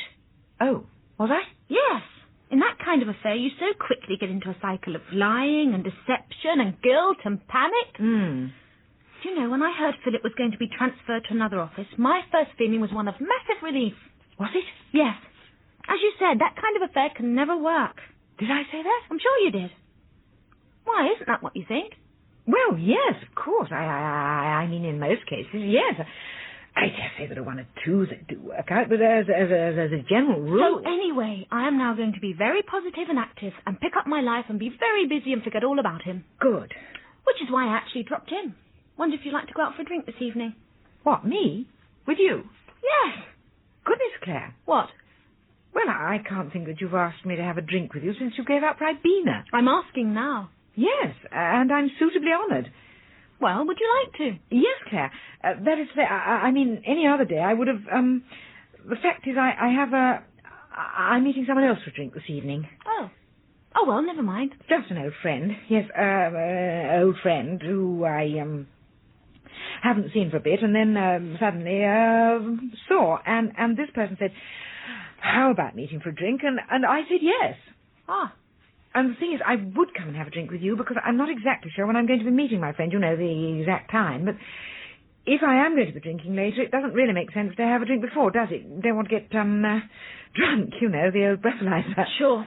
Oh, was I? Yes. In that kind of affair, you so quickly get into a cycle of lying and deception and guilt and panic. Do you know, when I heard Philip was going to be transferred to another office, my first feeling was one of massive relief. Was it? Yes. As you said, that kind of affair can never work. Did I say that? I'm sure you did. Why, isn't that what you think? Well, yes, of course. I mean, in most cases, yes. I dare say there are one or two that do work out, but as a general rule... So anyway, I am now going to be very positive and active and pick up my life and be very busy and forget all about him. Good. Which is why I actually dropped in. Wonder if you'd like to go out for a drink this evening. What, me? With you? Yes. Goodness, Claire. What? Well, I can't think that you've asked me to have a drink with you since you gave up Ribena. I'm asking now. Yes, and I'm suitably honoured. Well, would you like to? Yes, Claire. That is to say, I mean, any other day I would have... the fact is, I'm meeting someone else for a drink this evening. Oh. Oh, well, never mind. Just an old friend. Yes, old friend who I, haven't seen for a bit and then, suddenly, saw. And this person said, how about meeting for a drink? And I said yes. Ah. And the thing is, I would come and have a drink with you because I'm not exactly sure when I'm going to be meeting my friend, you know, the exact time. But if I am going to be drinking later, it doesn't really make sense to have a drink before, does it? Don't want to get, drunk, you know, the old breathalyzer. Sure.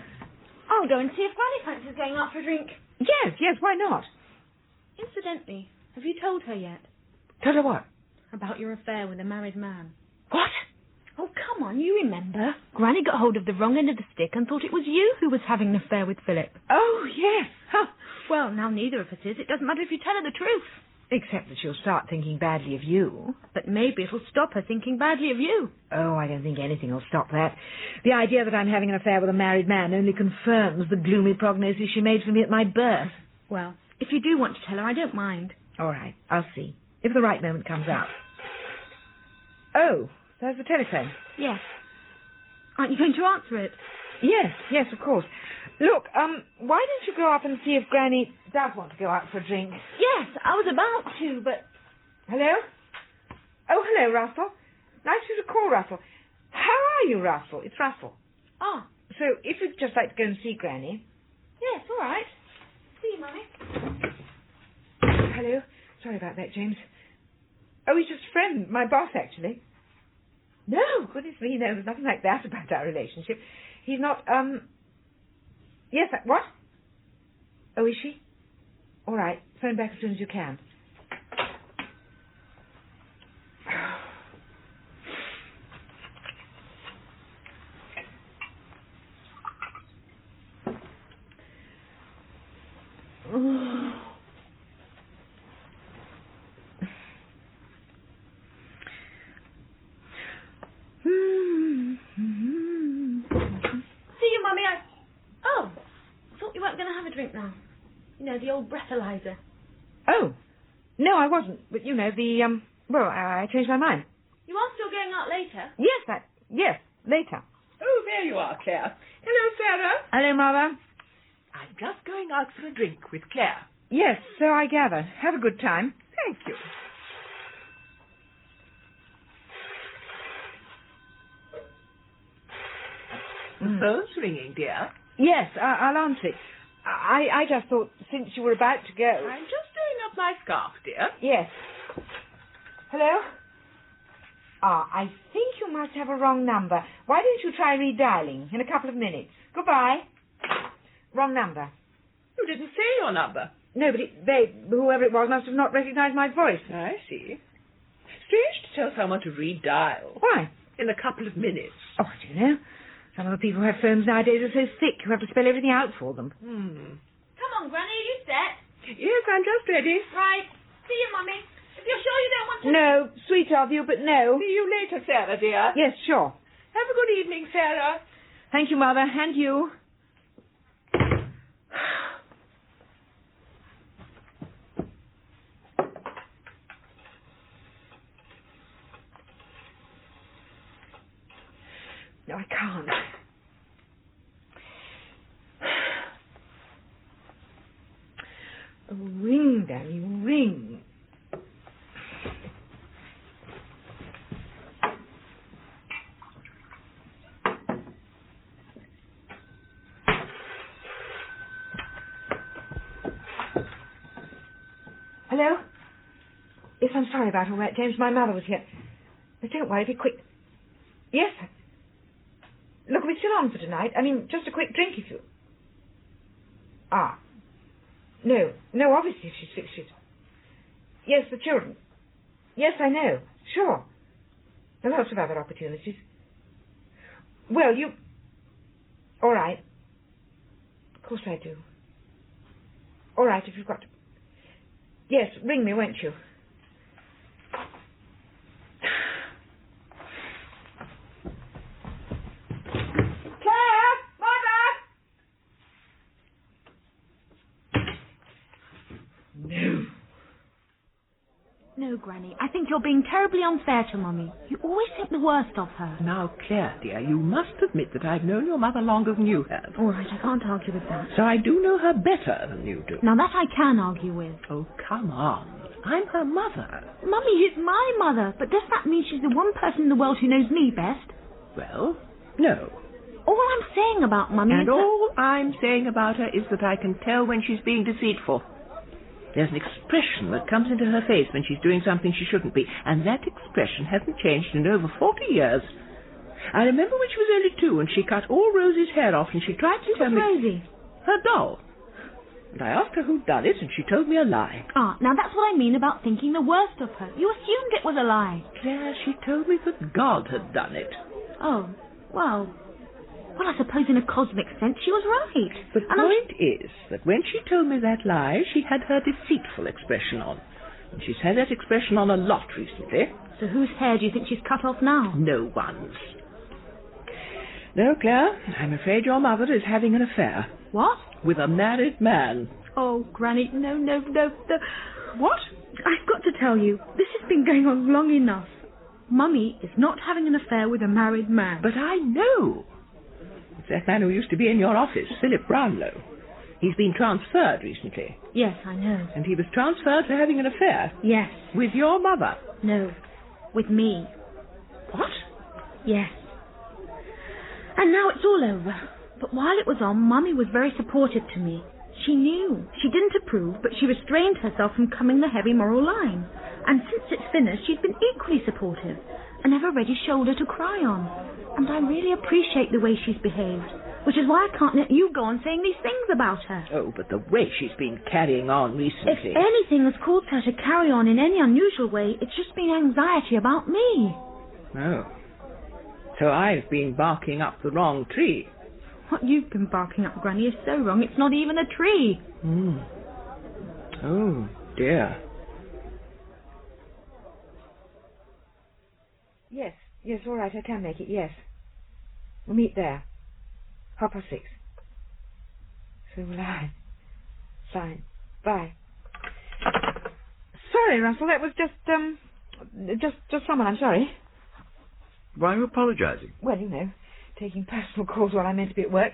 I'll go and see if Granny fancies going out for a drink. Yes, why not? Incidentally, have you told her yet? Told her what? About your affair with a married man. What? Oh, come on, you remember. Granny got hold of the wrong end of the stick and thought it was you who was having an affair with Philip. Oh, yes. Huh. Well, now neither of us is. It doesn't matter if you tell her the truth. Except that she'll start thinking badly of you. But maybe it'll stop her thinking badly of you. Oh, I don't think anything will stop that. The idea that I'm having an affair with a married man only confirms the gloomy prognosis she made for me at my birth. Well, if you do want to tell her, I don't mind. All right, I'll see. If the right moment comes up. Oh, there's the telephone. Yes. Aren't you going to answer it? Yes, of course. Look, why don't you go up and see if Granny does want to go out for a drink? Yes, I was about to, but... Hello? Oh, hello, Russell. Nice of you to call, Russell. How are you, Russell? It's Russell. Ah. So, if you'd just like to go and see Granny... Yes, all right. See you, Mummy. Hello. Sorry about that, James. Oh, he's just a friend. My boss, actually. No, goodness me, no, there's nothing like that about our relationship. He's not, Yes, what? Oh, is she? All right, phone back as soon as you can. drink now. You know, the old breathalyzer. Oh. No, I wasn't. But, well, I changed my mind. You are still going out later? Yes, later. Oh, there you are, Clare. Hello, Sarah. Hello, Mother. I'm just going out for a drink with Clare. Yes, so I gather. Have a good time. Thank you. The phone's ringing, dear. Yes, I'll answer it. I just thought, since you were about to go... I'm just doing up my scarf, dear. Yes. Hello? I think you must have a wrong number. Why don't you try redialing in a couple of minutes? Goodbye. Wrong number. You didn't say your number. No, but whoever it was, must have not recognized my voice. I see. Strange to tell someone to redial. Why? In a couple of minutes. Oh, I don't know. Some of the people who have phones nowadays are so thick you have to spell everything out for them. Come on, Granny, are you set? Yes, I'm just ready. Right. See you, Mummy. If you're sure you don't want to... No, sweet of you, but no. See you later, Sarah, dear. Yes, sure. Have a good evening, Sarah. Thank you, Mother, and you. No, I can't. Oh, ring, Danny, ring. Hello? Yes, I'm sorry about all that, James. My mother was here. But don't worry, be quick. Yes. Look, we're still on for tonight. I mean, just a quick drink if you... No, obviously if she's fixed. Yes, the children. Yes, I know. Sure. There are lots of other opportunities. Well, you... All right. Of course I do. All right, if you've got to... Yes, ring me, won't you? No, Granny, I think you're being terribly unfair to Mummy. You always think the worst of her. Now, Clare, dear, you must admit that I've known your mother longer than you have. All right, I can't argue with that. So I do know her better than you do. Now, that I can argue with. Oh, come on. I'm her mother. Mummy is my mother, but does that mean she's the one person in the world who knows me best? Well, no. All I'm saying about Mummy And is all I'm saying about her is that I can tell when she's being deceitful. There's an expression that comes into her face when she's doing something she shouldn't be, and that expression hasn't changed in over 40 years. I remember when she was only 2 and she cut all Rosie's hair off and she tried to tell me... Rosie? Her doll. And I asked her who'd done it and she told me a lie. Now that's what I mean about thinking the worst of her. You assumed it was a lie. Claire, she told me that God had done it. Oh, well, I suppose in a cosmic sense she was right. The point is that when she told me that lie, she had her deceitful expression on. And she's had that expression on a lot recently. So whose hair do you think she's cut off now? No one's. No, Claire, I'm afraid your mother is having an affair. What? With a married man. Oh, Granny, no. What? I've got to tell you, this has been going on long enough. Mummy is not having an affair with a married man. But I know. It's that man who used to be in your office, Philip Brownlow. He's been transferred recently. Yes, I know. And he was transferred for having an affair? Yes. With your mother? No, with me. What? Yes. And now it's all over. But while it was on, Mummy was very supportive to me. She knew. She didn't approve, but she restrained herself from coming the heavy moral line. And since it's finished, she's been equally supportive, and ever ready shoulder to cry on. And I really appreciate the way she's behaved, which is why I can't let you go on saying these things about her. Oh, but the way she's been carrying on recently... If anything has caused her to carry on in any unusual way, it's just been anxiety about me. Oh. So I've been barking up the wrong tree. What you've been barking up, Granny, is so wrong it's not even a tree. Oh, dear. Yes, all right, I can make it, yes. We'll meet there. 6:30. So will I. Fine. Bye. Sorry, Russell, that was just someone, I'm sorry. Why are you apologising? Well, you know, taking personal calls while I'm meant to be at work.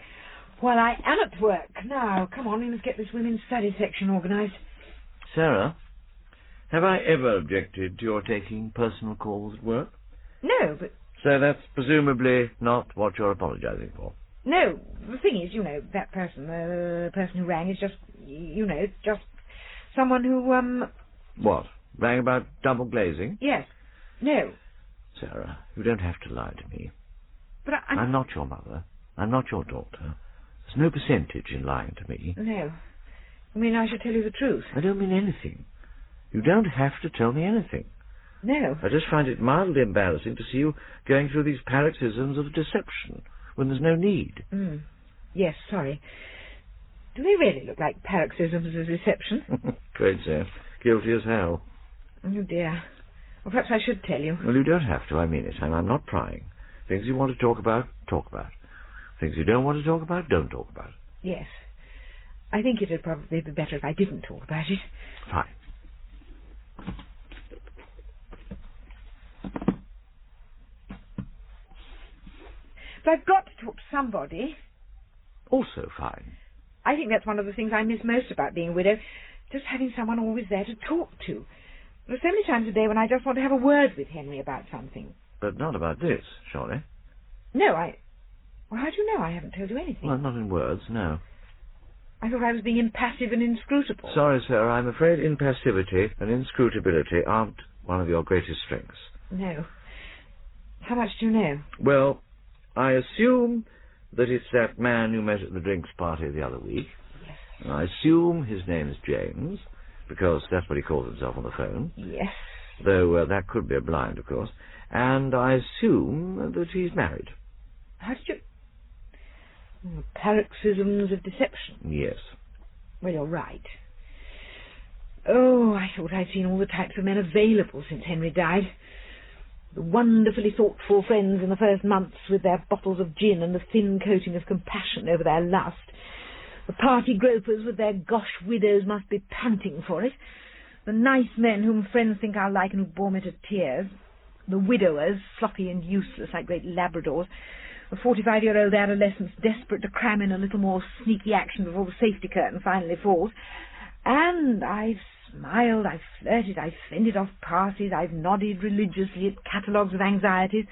While I am at work. Now, come on, we must get this women's study section organised. Sarah, have I ever objected to your taking personal calls at work? No, but... So that's presumably not what you're apologising for? No, the thing is, you know, that person, the person who rang is just, you know, just someone who, What? Rang about double glazing? Yes. No. Sarah, you don't have to lie to me. But I'm not your mother. I'm not your daughter. There's no percentage in lying to me. No. I mean, I should tell you the truth. I don't mean anything. You don't have to tell me anything. No. I just find it mildly embarrassing to see you going through these paroxysms of deception when there's no need. Yes, sorry. Do they really look like paroxysms of deception? Afraid so. Guilty as hell. Oh, dear. Well, perhaps I should tell you. Well, you don't have to, I mean it. I'm not prying. Things you want to talk about, talk about. Things you don't want to talk about, don't talk about. Yes. I think it'd probably be better if I didn't talk about it. Fine. But I've got to talk to somebody. Also fine. I think that's one of the things I miss most about being a widow. Just having someone always there to talk to. There are so many times a day when I just want to have a word with Henry about something. But not about this, surely? No, Well, how do you know I haven't told you anything? Well, not in words, no. I thought I was being impassive and inscrutable. Sorry, Sarah, I'm afraid impassivity and inscrutability aren't one of your greatest strengths. No. How much do you know? Well, I assume that it's that man you met at the drinks party the other week. Yes. And I assume his name is James, because that's what he calls himself on the phone. Yes. Though that could be a blind, of course. And I assume that he's married. How did you... Paroxysms of deception. Yes. Well, you're right. Oh, I thought I'd seen all the types of men available since Henry died. The wonderfully thoughtful friends in the first months with their bottles of gin and the thin coating of compassion over their lust. The party gropers with their gosh widows must be panting for it. The nice men whom friends think I'll like and who bore me to tears. The widowers, sloppy and useless like great Labradors. The 45-year-old adolescents desperate to cram in a little more sneaky action before the safety curtain finally falls. And I've smiled, I've flirted, I've fended off parties, I've nodded religiously at catalogues of anxieties.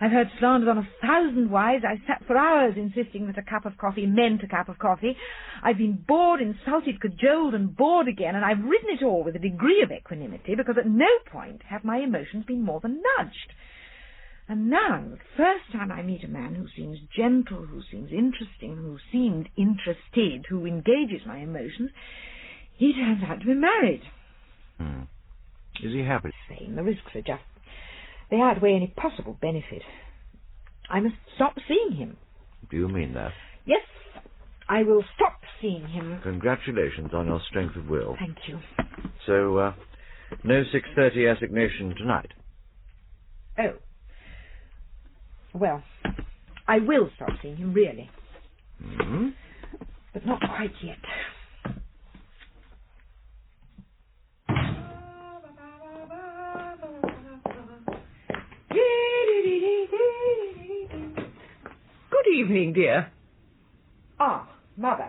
I've heard slanders on 1,000 wives. I've sat for hours insisting that a cup of coffee meant a cup of coffee. I've been bored, insulted, cajoled, and bored again, and I've ridden it all with a degree of equanimity, because at no point have my emotions been more than nudged. And now, the first time I meet a man who seems gentle, who seems interesting, who seemed interested, who engages my emotions, he turns out to be married. Is he happy? Same. The risks are just... They outweigh any possible benefit. I must stop seeing him. Do you mean that? Yes, I will stop seeing him. Congratulations on your strength of will. Thank you. So, no 6:30 assignation tonight? Oh. Well, I will stop seeing him, really. But not quite yet. Good evening, dear. Ah, Mother.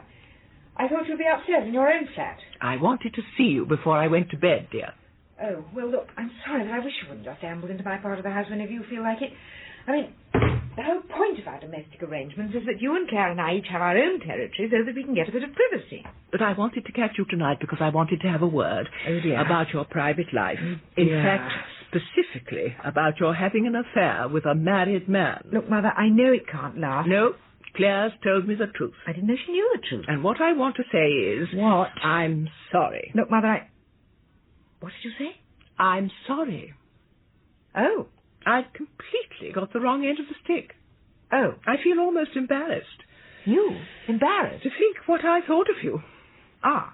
I thought you'd be upstairs in your own flat. I wanted to see you before I went to bed, dear. Oh, well, look, I'm sorry, but I wish you wouldn't just amble into my part of the house whenever you feel like it. I mean, the whole point of our domestic arrangements is that you and Clare and I each have our own territory so that we can get a bit of privacy. But I wanted to catch you tonight because I wanted to have a word about your private life. In fact, specifically about your having an affair with a married man. Look, Mother, I know it can't last. No, Claire's told me the truth. I didn't know she knew the truth. And what I want to say is... What? I'm sorry. Look, Mother, What did you say? I'm sorry. Oh. I've completely got the wrong end of the stick. Oh. I feel almost embarrassed. You? Embarrassed? To think what I thought of you. Ah.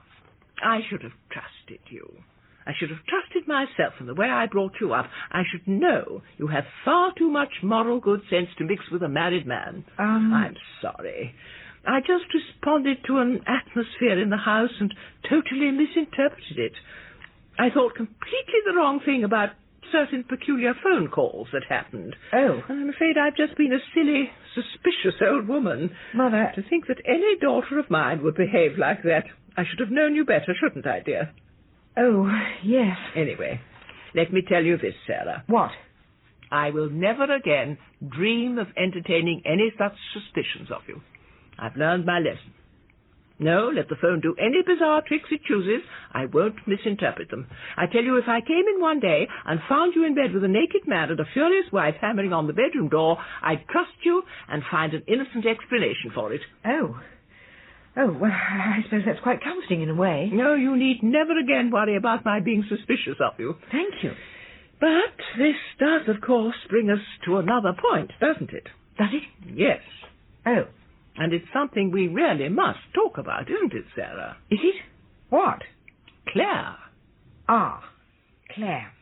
I should have trusted you. I should have trusted myself in the way I brought you up. I should know you have far too much moral good sense to mix with a married man. I'm sorry. I just responded to an atmosphere in the house and totally misinterpreted it. I thought completely the wrong thing about certain peculiar phone calls that happened. Oh. And I'm afraid I've just been a silly, suspicious old woman. Mother... To think that any daughter of mine would behave like that. I should have known you better, shouldn't I, dear? Oh, yes. Anyway, let me tell you this, Sarah. What? I will never again dream of entertaining any such suspicions of you. I've learned my lesson. No, let the phone do any bizarre tricks it chooses. I won't misinterpret them. I tell you, if I came in one day and found you in bed with a naked man and a furious wife hammering on the bedroom door, I'd trust you and find an innocent explanation for it. Oh, well, I suppose that's quite comforting in a way. No, you need never again worry about my being suspicious of you. Thank you. But this does, of course, bring us to another point, doesn't it? Does it? Yes. Oh. And it's something we really must talk about, isn't it, Sarah? Is it? What? Clare. Ah, Clare.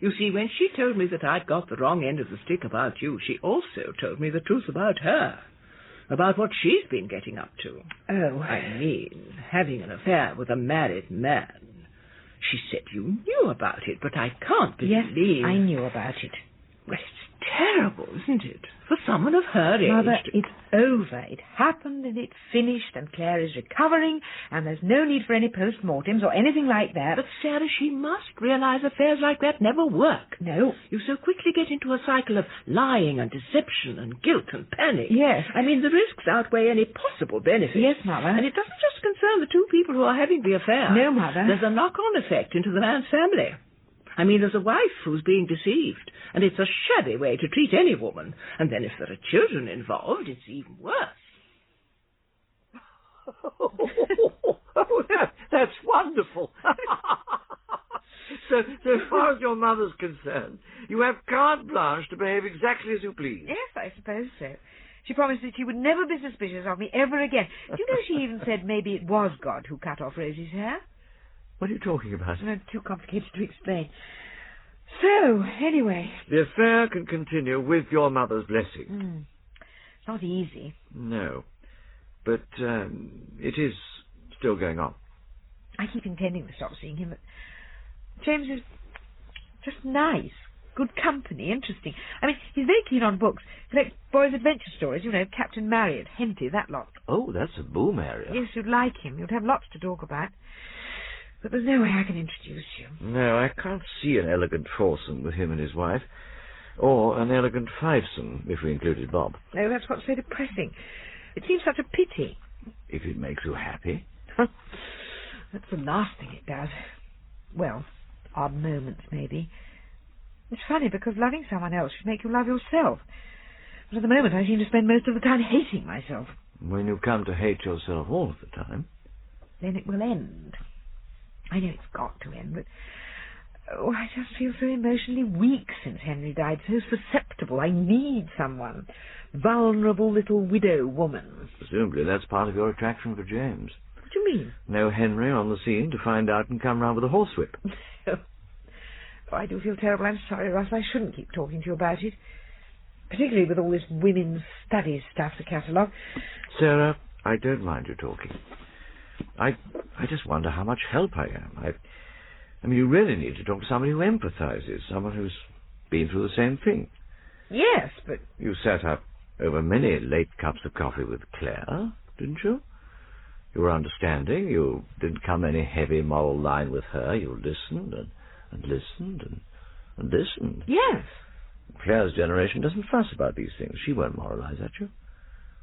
You see, when she told me that I'd got the wrong end of the stick about you, she also told me the truth about her. About what she's been getting up to. Oh. I mean, having an affair with a married man. She said you knew about it, but I can't believe... Yes, I knew about it. Well, it's terrible, isn't it? For someone of her age... Mother, it's over. It happened and it's finished, and Clare is recovering, and there's no need for any post-mortems or anything like that. But, Sarah, she must realize affairs like that never work. No. You so quickly get into a cycle of lying and deception and guilt and panic. Yes. I mean, the risks outweigh any possible benefits. Yes, Mother. And it doesn't just concern the two people who are having the affair. No, Mother. There's a knock-on effect into the man's family. I mean, there's a wife who's being deceived, and it's a shabby way to treat any woman. And then if there are children involved, it's even worse. That's wonderful. So far as your mother's concerned, you have carte blanche to behave exactly as you please. Yes, I suppose so. She promised that she would never be suspicious of me ever again. Do you know, she even said maybe it was God who cut off Rosie's hair? What are you talking about? No, too complicated to explain. So, anyway... The affair can continue with your mother's blessing. It's not easy. No. But it is still going on. I keep intending to stop seeing him, but James is just nice. Good company, interesting. I mean, he's very keen on books. Collects boys' adventure stories, you know, Captain Marriott, Henty, that lot. Oh, that's a boom area. Yes, you'd like him. You'd have lots to talk about. But there's no way I can introduce you. No, I can't see an elegant foursome with him and his wife. Or an elegant fivesome, if we included Bob. No, that's what's so depressing. It seems such a pity. If it makes you happy. That's the last thing it does. Well, odd moments, maybe. It's funny, because loving someone else should make you love yourself. But at the moment I seem to spend most of the time hating myself. When you come to hate yourself all of the time... Then it will end. I know it's got to end, but... Oh, I just feel so emotionally weak since Henry died, so susceptible. I need someone. Vulnerable little widow woman. Presumably that's part of your attraction for James. What do you mean? No Henry on the scene to find out and come round with a horsewhip. Oh, I do feel terrible. I'm sorry, Ross. I shouldn't keep talking to you about it. Particularly with all this women's studies stuff to catalogue. Sarah, I don't mind you talking. I just wonder how much help I am. I mean, you really need to talk to somebody who empathises, someone who's been through the same thing. Yes, but... You sat up over many late cups of coffee with Clare, didn't you? You were understanding. You didn't come any heavy moral line with her. You listened and listened and listened. Yes. Clare's generation doesn't fuss about these things. She won't moralise at you.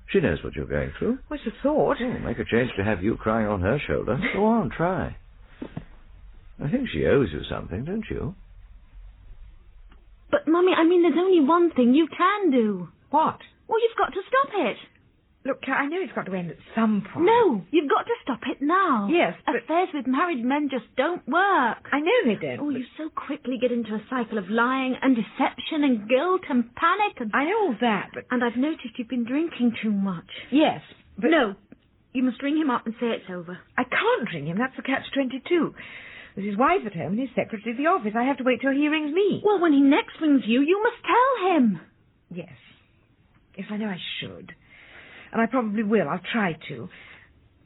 She knows what you're going through. What's the thought? Oh, make a change to have you crying on her shoulder. Go on, try. I think she owes you something, don't you? But, Mummy, I mean, there's only one thing you can do. What? Well, you've got to stop it. Look, I know it's got to end at some point. No, you've got to stop it now. Yes, but... Affairs with married men just don't work. I know they don't. Oh, you so quickly get into a cycle of lying and deception and guilt and panic and... I know all that, but... And I've noticed you've been drinking too much. Yes, but... No, you must ring him up and say it's over. I can't ring him. That's the catch-22. There's his wife at home and his secretary at the office. I have to wait till he rings me. Well, when he next rings you, you must tell him. Yes. Yes, I know I should. And I probably will. I'll try to.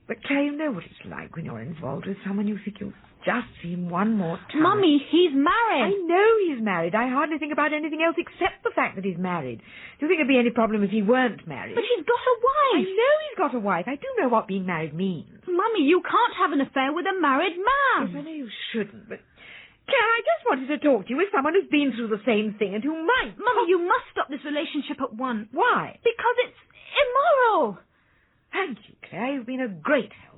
But, Claire, you know what it's like when you're involved with someone you think you'll just see him one more time. Mummy, he's married. I know he's married. I hardly think about anything else except the fact that he's married. Do you think there'd be any problem if he weren't married? But he's got a wife. I know he's got a wife. I do know what being married means. Mummy, you can't have an affair with a married man. Yes, I know you shouldn't, but... Claire, I just wanted to talk to you as someone who's been through the same thing and who might... Mummy, you must stop this relationship at once. Why? Because it's immoral. Thank you, Claire. You've been a great help.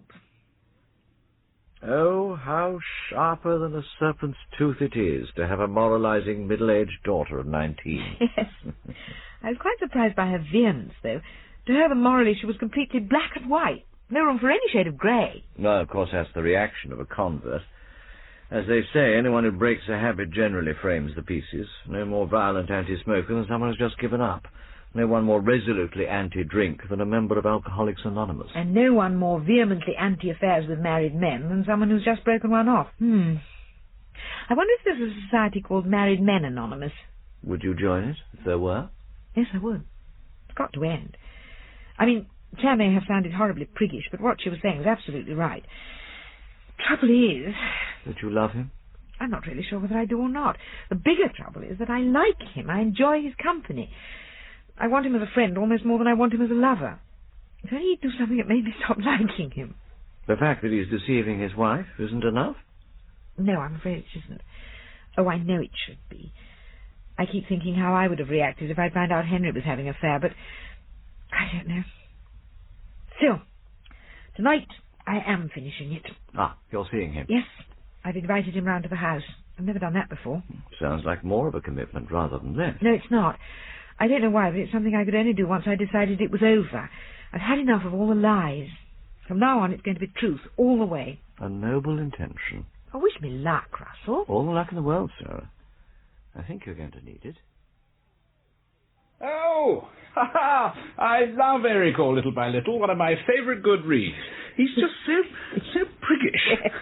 Oh, how sharper than a serpent's tooth it is to have a moralizing middle-aged daughter of 19. Yes. I was quite surprised by her vehemence, though. To her, morally, she was completely black and white. No room for any shade of grey. Well, of course, that's the reaction of a convert. As they say, anyone who breaks a habit generally frames the pieces. No more violent anti-smoker than someone who's just given up. No one more resolutely anti-drink than a member of Alcoholics Anonymous. And no one more vehemently anti-affairs with married men than someone who's just broken one off. I wonder if there's a society called Married Men Anonymous. Would you join it, if there were? Yes, I would. It's got to end. I mean, Claire may have sounded horribly priggish, but what she was saying was absolutely right. Trouble is... That you love him? I'm not really sure whether I do or not. The bigger trouble is that I like him. I enjoy his company. I want him as a friend almost more than I want him as a lover. If only he'd do something that made me stop liking him. The fact that he's deceiving his wife isn't enough? No, I'm afraid it isn't. Oh, I know it should be. I keep thinking how I would have reacted if I'd found out Henry was having an affair, but I don't know. Still, tonight I am finishing it. Ah, you're seeing him? Yes, I've invited him round to the house. I've never done that before. Sounds like more of a commitment rather than less. No, it's not. I don't know why, but it's something I could only do once I decided it was over. I've had enough of all the lies. From now on, it's going to be truth all the way. A noble intention. Oh, wish me luck, Russell. All the luck in the world, Sarah. I think you're going to need it. Oh, I love Eric all little by little. One of my favourite good reads. He's just so priggish. Yes.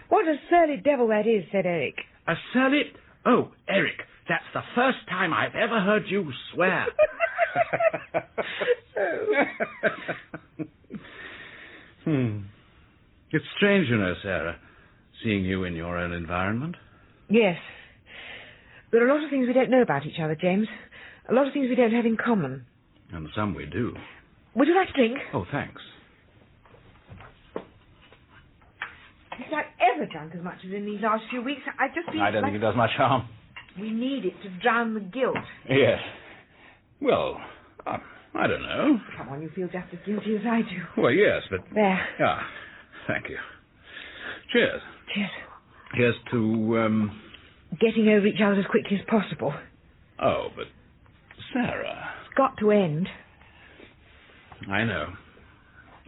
What a surly devil that is, said Eric. A surly... Oh, Eric, that's the first time I've ever heard you swear. It's strange, you know, Sarah, seeing you in your own environment. Yes. There are a lot of things we don't know about each other, James. A lot of things we don't have in common. And some we do. Would you like a drink? Oh, thanks. If I've ever drunk as much as in these last few weeks, I just feel I don't think it does much harm. We need it to drown the guilt. Yes. Well, I don't know. Come on, you feel just as guilty as I do. Well, yes, but... There. Ah, thank you. Cheers. Cheers. Here's to, Getting over each other as quickly as possible. Oh, but... Sarah... It's got to end. I know.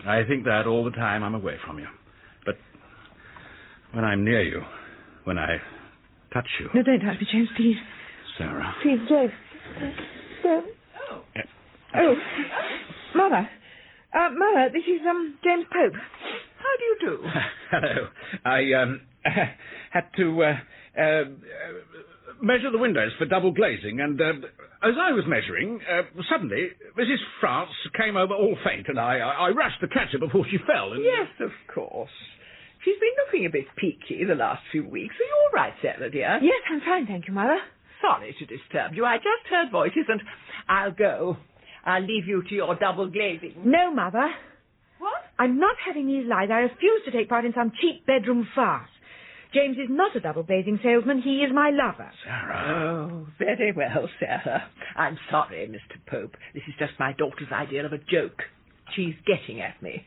I think that all the time I'm away from you. But when I'm near you, when I touch you... No, don't touch me, James, please. Sarah. Please, James. Don't. Oh, Mother. Mother, this is, James Pope. How do you do? Hello. I, had to, measure the windows for double glazing, and, as I was measuring, suddenly, Mrs. France came over all faint, and I rushed to catch her before she fell, and... Yes, of course. She's been looking a bit peaky the last few weeks. Are you all right, Sarah, dear? Yes, I'm fine, thank you, Mother. Sorry to disturb you. I just heard voices, and I'll go. I'll leave you to your double glazing. No, Mother. What? I'm not having these lies. I refuse to take part in some cheap bedroom farce. James is not a double glazing salesman. He is my lover. Sarah. Oh, very well, Sarah. I'm sorry, Mr. Pope. This is just my daughter's idea of a joke. She's getting at me.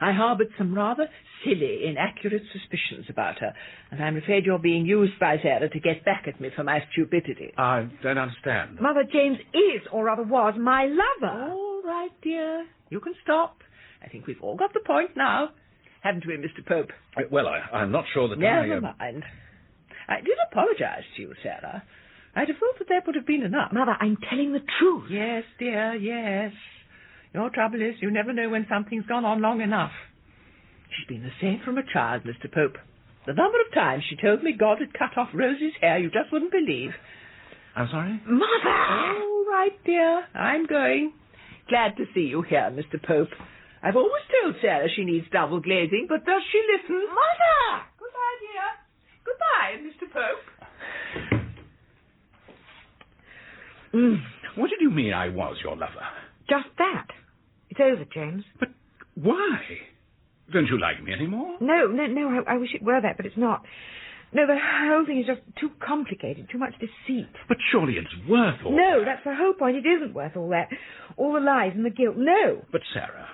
I harboured some rather silly, inaccurate suspicions about her, and I'm afraid you're being used by Sarah to get back at me for my stupidity. I don't understand. Mother, James is, or rather was, my lover. All right, dear. You can stop. I think we've all got the point now. Haven't we, Mr. Pope? Well, I'm not sure that Never mind. I did apologise to you, Sarah. I'd have thought that would have been enough. Mother, I'm telling the truth. Yes, dear, yes. Your trouble is you never know when something's gone on long enough. She's been the same from a child, Mr. Pope. The number of times she told me God had cut off Rosie's hair, you just wouldn't believe. I'm sorry? Mother! All right, dear. I'm going. Glad to see you here, Mr. Pope. I've always told Sarah she needs double glazing, but does she listen? Mother! Goodbye, dear. Goodbye, Mr. Pope. What did you mean I was your lover? Just that. It's over, James. But why? Don't you like me anymore? No, I wish it were that, but it's not. No, the whole thing is just too complicated, too much deceit. But surely it's worth all No, that. that's the whole point. It isn't worth all that. All the lies and the guilt. No. But, Sarah,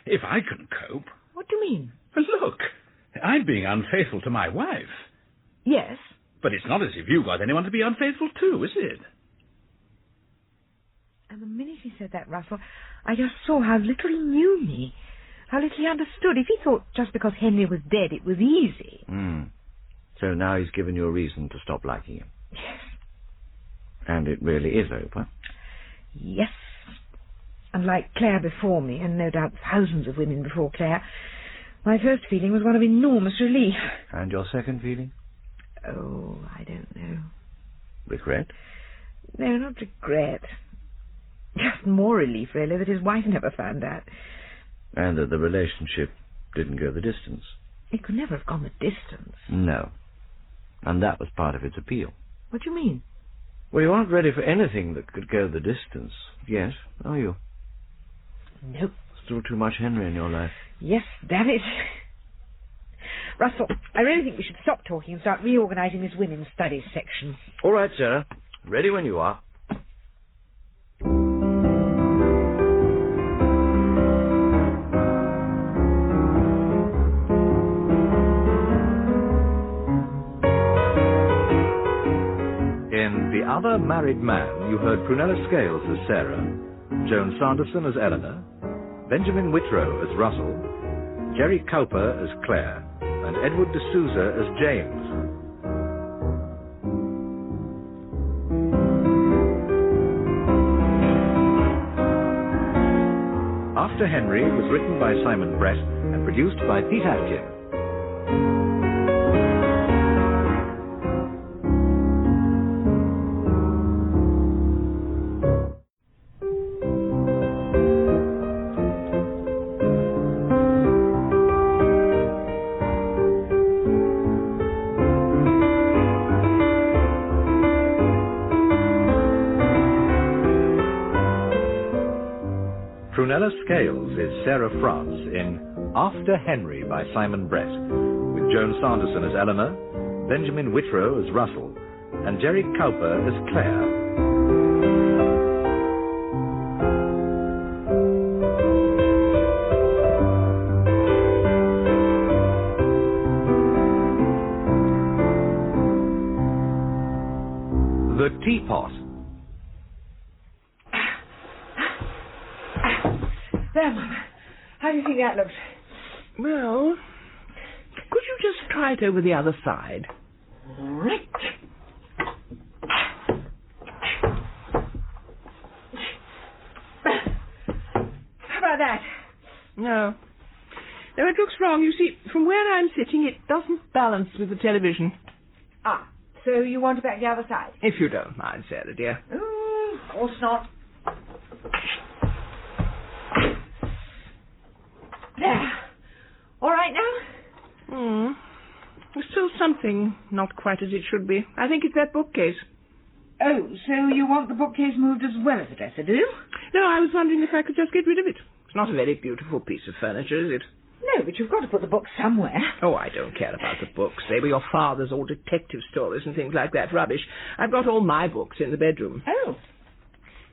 if I can cope... What do you mean? Look, I'm being unfaithful to my wife. Yes. But it's not as if you got anyone to be unfaithful to, is it? And the minute he said that, Russell, I just saw how little he knew me. How little he understood. If he thought just because Henry was dead it was easy. So now he's given you a reason to stop liking him. Yes. And it really is over. Yes. And like Clare before me, and no doubt thousands of women before Clare, my first feeling was one of enormous relief. And your second feeling? Oh, I don't know. Regret? No, not regret. Just more relief, really, that his wife never found out. And that the relationship didn't go the distance. It could never have gone the distance. No. And that was part of its appeal. What do you mean? Well, you aren't ready for anything that could go the distance, yes, are you? Nope. Still too much Henry in your life. Yes, damn it. Russell, I really think we should stop talking and start reorganising this women's studies section. All right, Sarah. Ready when you are. In The Other Married Man, you heard Prunella Scales as Sarah, Joan Sanderson as Eleanor, Benjamin Whitrow as Russell, Gerry Cowper as Clare, and Edward D'Souza as James. After Henry was written by Simon Brett and produced by Pete Atkin. Prunella Scales is Sarah France in After Henry by Simon Brett, with Joan Sanderson as Eleanor, Benjamin Whitrow as Russell, and Gerry Cowper as Clare. The Teapot. There, Mama. How do you think that looks? Well, could you just try it over the other side? Right. How about that? No. No, it looks wrong. You see, from where I'm sitting, it doesn't balance with the television. Ah, so you want it back the other side? If you don't mind, Sarah, dear. Of course not. There. All right now? There's still something not quite as it should be. I think it's that bookcase. Oh, so you want the bookcase moved as well as the dresser, do you? No, I was wondering if I could just get rid of it. It's not a very beautiful piece of furniture, is it? No, but you've got to put the books somewhere. Oh, I don't care about the books. They were your father's old detective stories and things like that rubbish. I've got all my books in the bedroom. Oh.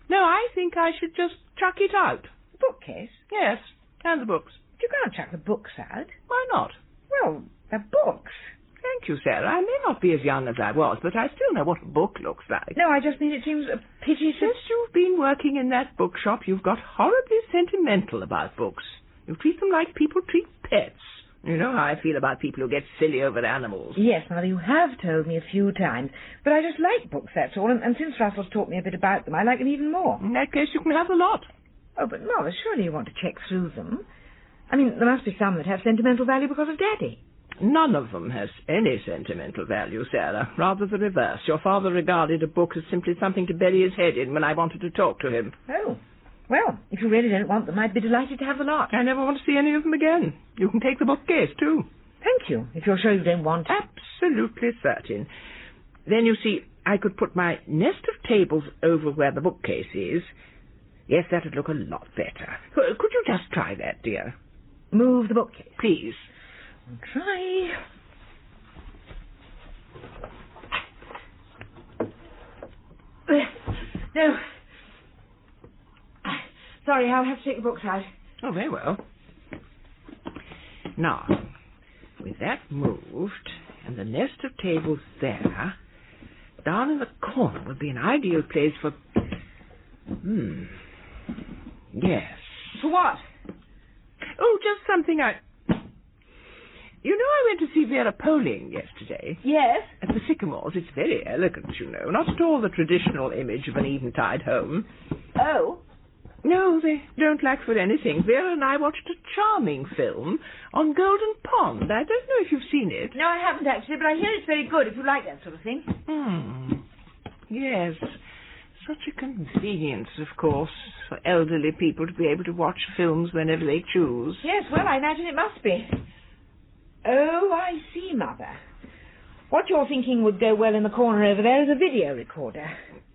No, I think I should just chuck it out. The bookcase? Yes, and the books. You can't chuck the books out. Why not? Well, they're books. Thank you, Sarah. I may not be as young as I was, but I still know what a book looks like. No, I just mean it seems a pity Since you've been working in that bookshop, you've got horribly sentimental about books. You treat them like people treat pets. You know how I feel about people who get silly over animals. Yes, Mother, you have told me a few times. But I just like books, that's all. And since Russell's taught me a bit about them, I like them even more. In that case, you can have a lot. Oh, but Mother, surely you want to check through them. I mean, there must be some that have sentimental value because of Daddy. None of them has any sentimental value, Sarah. Rather the reverse. Your father regarded a book as simply something to bury his head in when I wanted to talk to him. Oh. Well, if you really don't want them, I'd be delighted to have the lot. I never want to see any of them again. You can take the bookcase, too. Thank you, if you're sure you don't want it. Absolutely certain. Then, you see, I could put my nest of tables over where the bookcase is. Yes, that would look a lot better. Could you just try that, dear? Move the bookcase. Please. I'll try. No. Sorry, I'll have to take the books out. Oh, very well. Now, with that moved, and the nest of tables there, down in the corner would be an ideal place for... Yes. For what? Oh, just something I... You know, I went to see Vera Poling yesterday. Yes? At the Sycamores. It's very elegant, you know. Not at all the traditional image of an eventide home. Oh? No, they don't lack for anything. Vera and I watched a charming film on Golden Pond. I don't know if you've seen it. No, I haven't actually, but I hear it's very good if you like that sort of thing. Yes. Such a convenience, of course, for elderly people to be able to watch films whenever they choose. Yes, well, I imagine it must be. Oh, I see, Mother. What you're thinking would go well in the corner over there is a video recorder.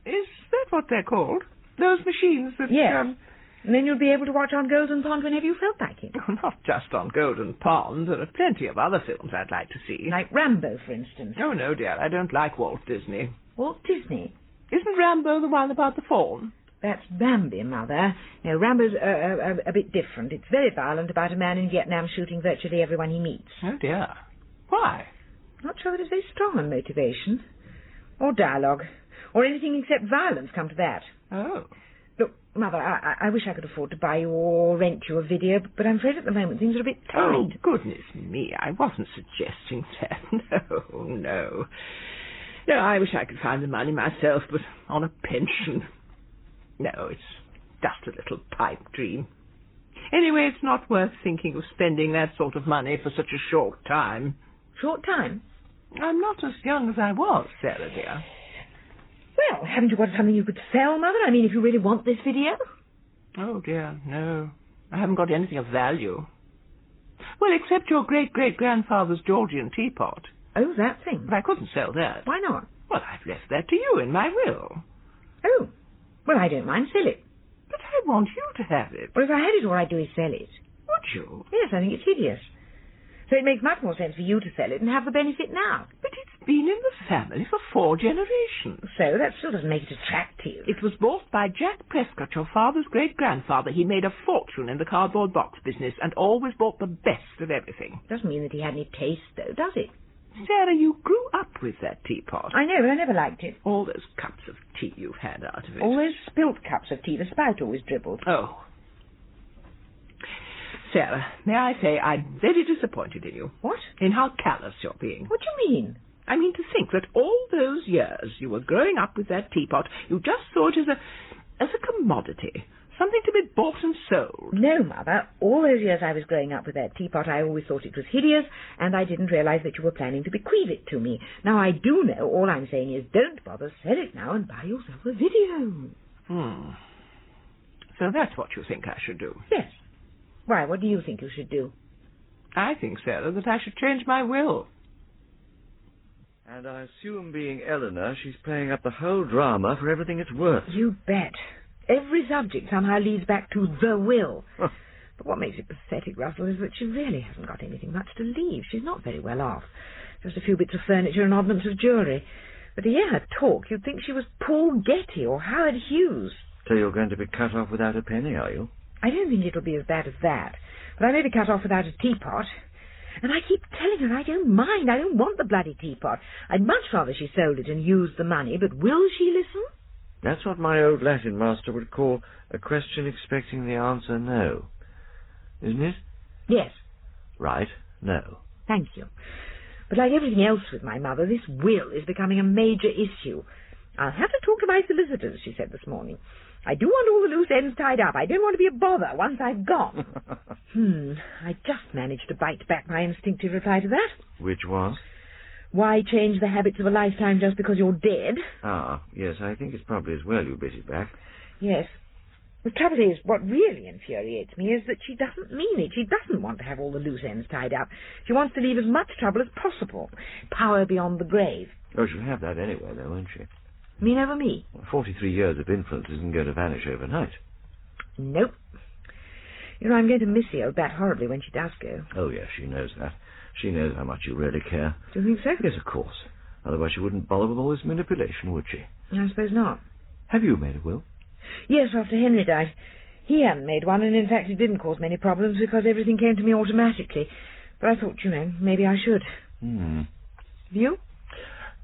Is that what they're called? Those machines that... Yes. And then you'll be able to watch on Golden Pond whenever you felt like it. Oh, not just on Golden Pond. There are plenty of other films I'd like to see. Like Rambo, for instance. Oh, no, dear. I don't like Walt Disney. Walt Disney? Isn't Rambo the one about the fawn? That's Bambi, Mother. No, Rambo's a bit different. It's very violent, about a man in Vietnam shooting virtually everyone he meets. Oh, dear. Why? Not sure that it's very strong on motivation. Or dialogue. Or anything except violence, come to that. Oh. Look, Mother, I wish I could afford to buy you or rent you a video, but I'm afraid at the moment things are a bit tight. Oh, goodness me, I wasn't suggesting that. No. No, I wish I could find the money myself, but on a pension. No, it's just a little pipe dream. Anyway, it's not worth thinking of spending that sort of money for such a short time. Short time? I'm not as young as I was, Sarah, dear. Well, haven't you got something you could sell, Mother? I mean, if you really want this video? Oh, dear, no. I haven't got anything of value. Well, except your great-great-grandfather's Georgian teapot. Oh, that thing? But I couldn't sell that. Why not? Well, I've left that to you in my will. Oh. Well, I don't mind. Sell it. But I want you to have it. Well, if I had it, all I'd do is sell it. Would you? Yes, I think it's hideous. So it makes much more sense for you to sell it and have the benefit now. But it's been in the family for 4 generations. So that still doesn't make it attractive. It was bought by Jack Prescott, your father's great-grandfather. He made a fortune in the cardboard box business and always bought the best of everything. Doesn't mean that he had any taste, though, does it? Sarah, you grew up with that teapot. I know, but I never liked it. All those cups of tea you've had out of it. All those spilt cups of tea. The spout always dribbled. Oh. Sarah, may I say I'm very disappointed in you. What? In how callous you're being. What do you mean? I mean to think that all those years you were growing up with that teapot, you just saw it as a commodity. Something to be bought and sold. No, Mother. All those years I was growing up with that teapot, I always thought it was hideous, and I didn't realise that you were planning to bequeath it to me. Now, I do know. All I'm saying is don't bother, sell it now and buy yourself a video. So that's what you think I should do? Yes. Why, what do you think you should do? I think, Sarah, that I should change my will. And I assume, being Eleanor, she's playing up the whole drama for everything it's worth. You bet. Every subject somehow leads back to the will. But what makes it pathetic, Russell, is that she really hasn't got anything much to leave. She's not very well off. Just a few bits of furniture and oddments of jewellery. But to hear her talk, you'd think she was Paul Getty or Howard Hughes. So you're going to be cut off without a penny, are you? I don't think it'll be as bad as that. But I may be cut off without a teapot. And I keep telling her I don't mind. I don't want the bloody teapot. I'd much rather she sold it and used the money. But will she listen? That's what my old Latin master would call a question expecting the answer no. Isn't it? Yes. Right, no. Thank you. But like everything else with my mother, this will is becoming a major issue. I'll have to talk to my solicitors, she said this morning. I do want all the loose ends tied up. I don't want to be a bother once I've gone. I just managed to bite back my instinctive reply to that. Which was? Why change the habits of a lifetime just because you're dead? Ah, yes, I think it's probably as well you bit it back. Yes. The trouble is, what really infuriates me is that she doesn't mean it. She doesn't want to have all the loose ends tied up. She wants to leave as much trouble as possible. Power beyond the grave. Oh, she'll have that anyway, though, won't she? Mean over me? 43 years of influence isn't going to vanish overnight. Nope. You know, I'm going to miss the old bat horribly when she does go. Oh, yes, she knows that. She knows how much you really care. Do you think so? Yes, of course. Otherwise she wouldn't bother with all this manipulation, would she? I suppose not. Have you made a will? Yes, after Henry died. He hadn't made one, and in fact it didn't cause many problems because everything came to me automatically. But I thought, maybe I should. You?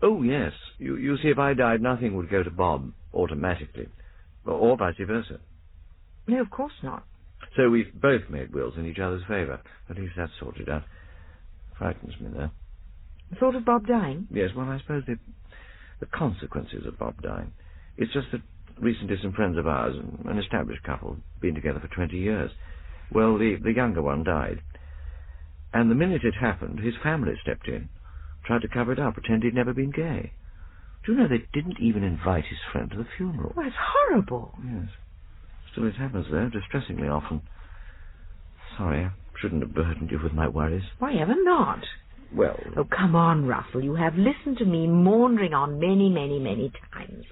Oh, yes. You see, if I died, nothing would go to Bob automatically. Or vice versa. No, of course not. So we've both made wills in each other's favour. At least that's sorted out. Frightens me, though. The thought of Bob dying? Yes, well, I suppose the consequences of Bob dying. It's just that recently some friends of ours, an established couple, been together for 20 years. Well, the younger one died. And the minute it happened, his family stepped in, tried to cover it up, pretend he'd never been gay. Do you know they didn't even invite his friend to the funeral? Oh, that's horrible. Yes. Still, it happens, though, distressingly often. Sorry, I shouldn't have burdened you with my worries. Why ever not? Well... Oh, come on, Russell. You have listened to me maundering on many, many, many times.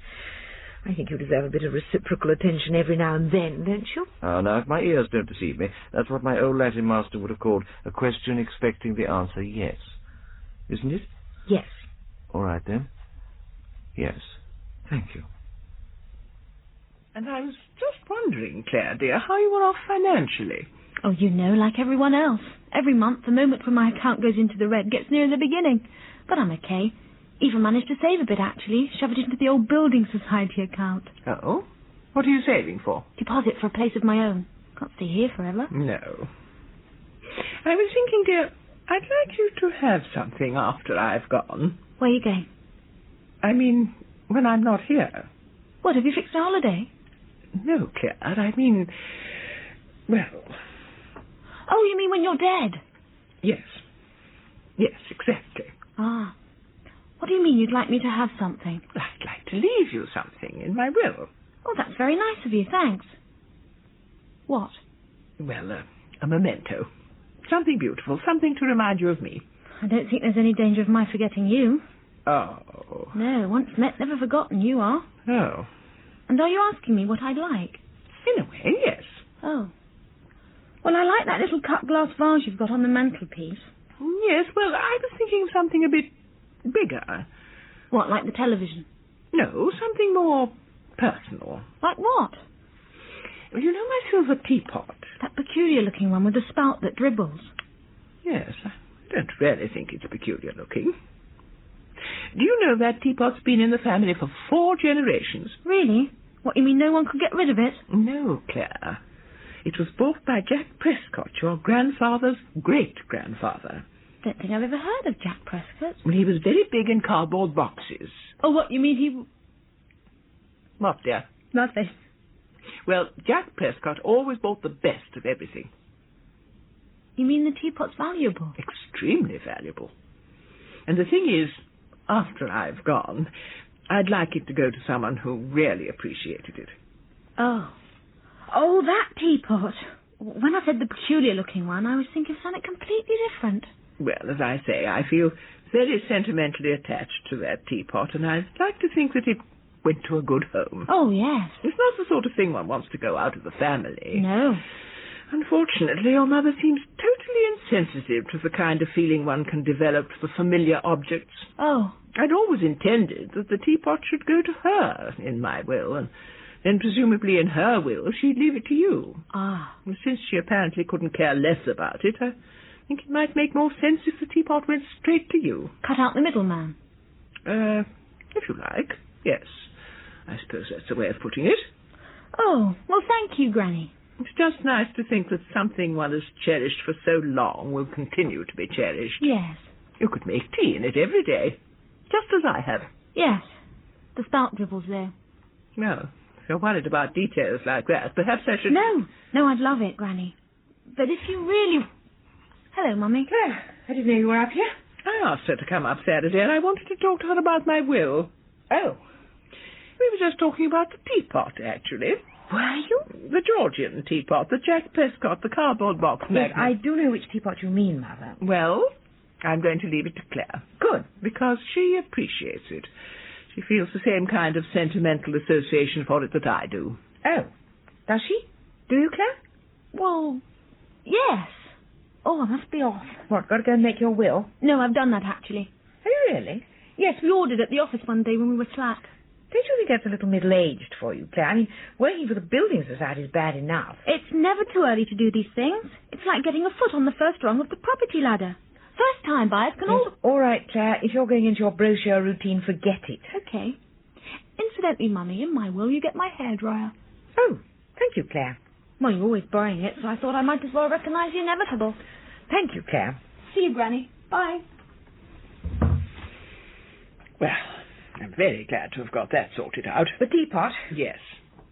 I think you deserve a bit of reciprocal attention every now and then, don't you? Oh, now, if my ears don't deceive me, that's what my old Latin master would have called a question expecting the answer yes. Isn't it? Yes. All right, then. Yes. Thank you. And I was just wondering, Clare, dear, how you were off financially. Oh, like everyone else. Every month, the moment when my account goes into the red gets nearer the beginning. But I'm okay. Even managed to save a bit, actually. Shove it into the old building society account. Oh? What are you saving for? Deposit for a place of my own. Can't stay here forever. No. I was thinking, dear, I'd like you to have something after I've gone. Where are you going? I mean, when I'm not here. What, have you fixed a holiday? No, Clare, I mean, well... Oh, you mean when you're dead? Yes. Yes, exactly. Ah. What do you mean you'd like me to have something? I'd like to leave you something in my will. Oh, that's very nice of you, thanks. What? Well, a memento. Something beautiful, something to remind you of me. I don't think there's any danger of my forgetting you. Oh. No, once met, never forgotten, you are. Oh. And are you asking me what I'd like? In a way, yes. Oh. Well, I like that little cut glass vase you've got on the mantelpiece. Yes, well, I was thinking of something a bit bigger. What, like the television? No, something more personal. Like what? Well, you know my silver teapot? That peculiar-looking one with the spout that dribbles. Yes, I don't really think it's peculiar-looking. Do you know that teapot's been in the family for 4 generations? Really? What, you mean no one could get rid of it? No, Clare. It was bought by Jack Prescott, your grandfather's great-grandfather. Don't think I've ever heard of Jack Prescott. Well, he was very big in cardboard boxes. Oh, what, you mean he... What, dear? Nothing. Well, Jack Prescott always bought the best of everything. You mean the teapot's valuable? Extremely valuable. And the thing is, after I've gone, I'd like it to go to someone who really appreciated it. Oh. Oh, that teapot. When I said the peculiar-looking one, I was thinking of something completely different. Well, as I say, I feel very sentimentally attached to that teapot, and I'd like to think that it went to a good home. Oh, yes. It's not the sort of thing one wants to go out of the family. No. Unfortunately, your mother seems totally insensitive to the kind of feeling one can develop for familiar objects. Oh. I'd always intended that the teapot should go to her in my will, and then presumably in her will she'd leave it to you. Ah. And since she apparently couldn't care less about it, I think it might make more sense if the teapot went straight to you. Cut out the middleman? If you like, yes. I suppose that's the way of putting it. Oh, well, thank you, Granny. It's just nice to think that something one has cherished for so long will continue to be cherished. Yes. You could make tea in it every day, just as I have. Yes. The spout dribbles there. No, if you're worried about details like that, perhaps I should... No, I'd love it, Granny. But if you really... Hello, Mummy. Claire, I didn't know you were up here. I asked her to come up Saturday, and I wanted to talk to her about my will. Oh. We were just talking about the teapot, actually. Were you? The Georgian teapot, the Jack Prescott, the cardboard box Yes, magnet. I do know which teapot you mean, Mother. Well, I'm going to leave it to Clare. Good. Because she appreciates it. She feels the same kind of sentimental association for it that I do. Oh, does she? Do you, Clare? Well, yes. Oh, I must be off. What, got to go and make your will? No, I've done that, actually. Have you really? Yes, we ordered at the office one day when we were slack. Don't you think that's a little middle-aged for you, Clare? I mean, working for the Building Society is bad enough. It's never too early to do these things. It's like getting a foot on the first rung of the property ladder. First-time buyers can all... All right, Clare, if you're going into your brochure routine, forget it. Okay. Incidentally, Mummy, in my will you get my hairdryer. Oh, thank you, Clare. Well, you're always borrowing it, so I thought I might as well recognise the inevitable. Thank you, Clare. See you, Granny. Bye. Well, I'm very glad to have got that sorted out. The teapot? Yes.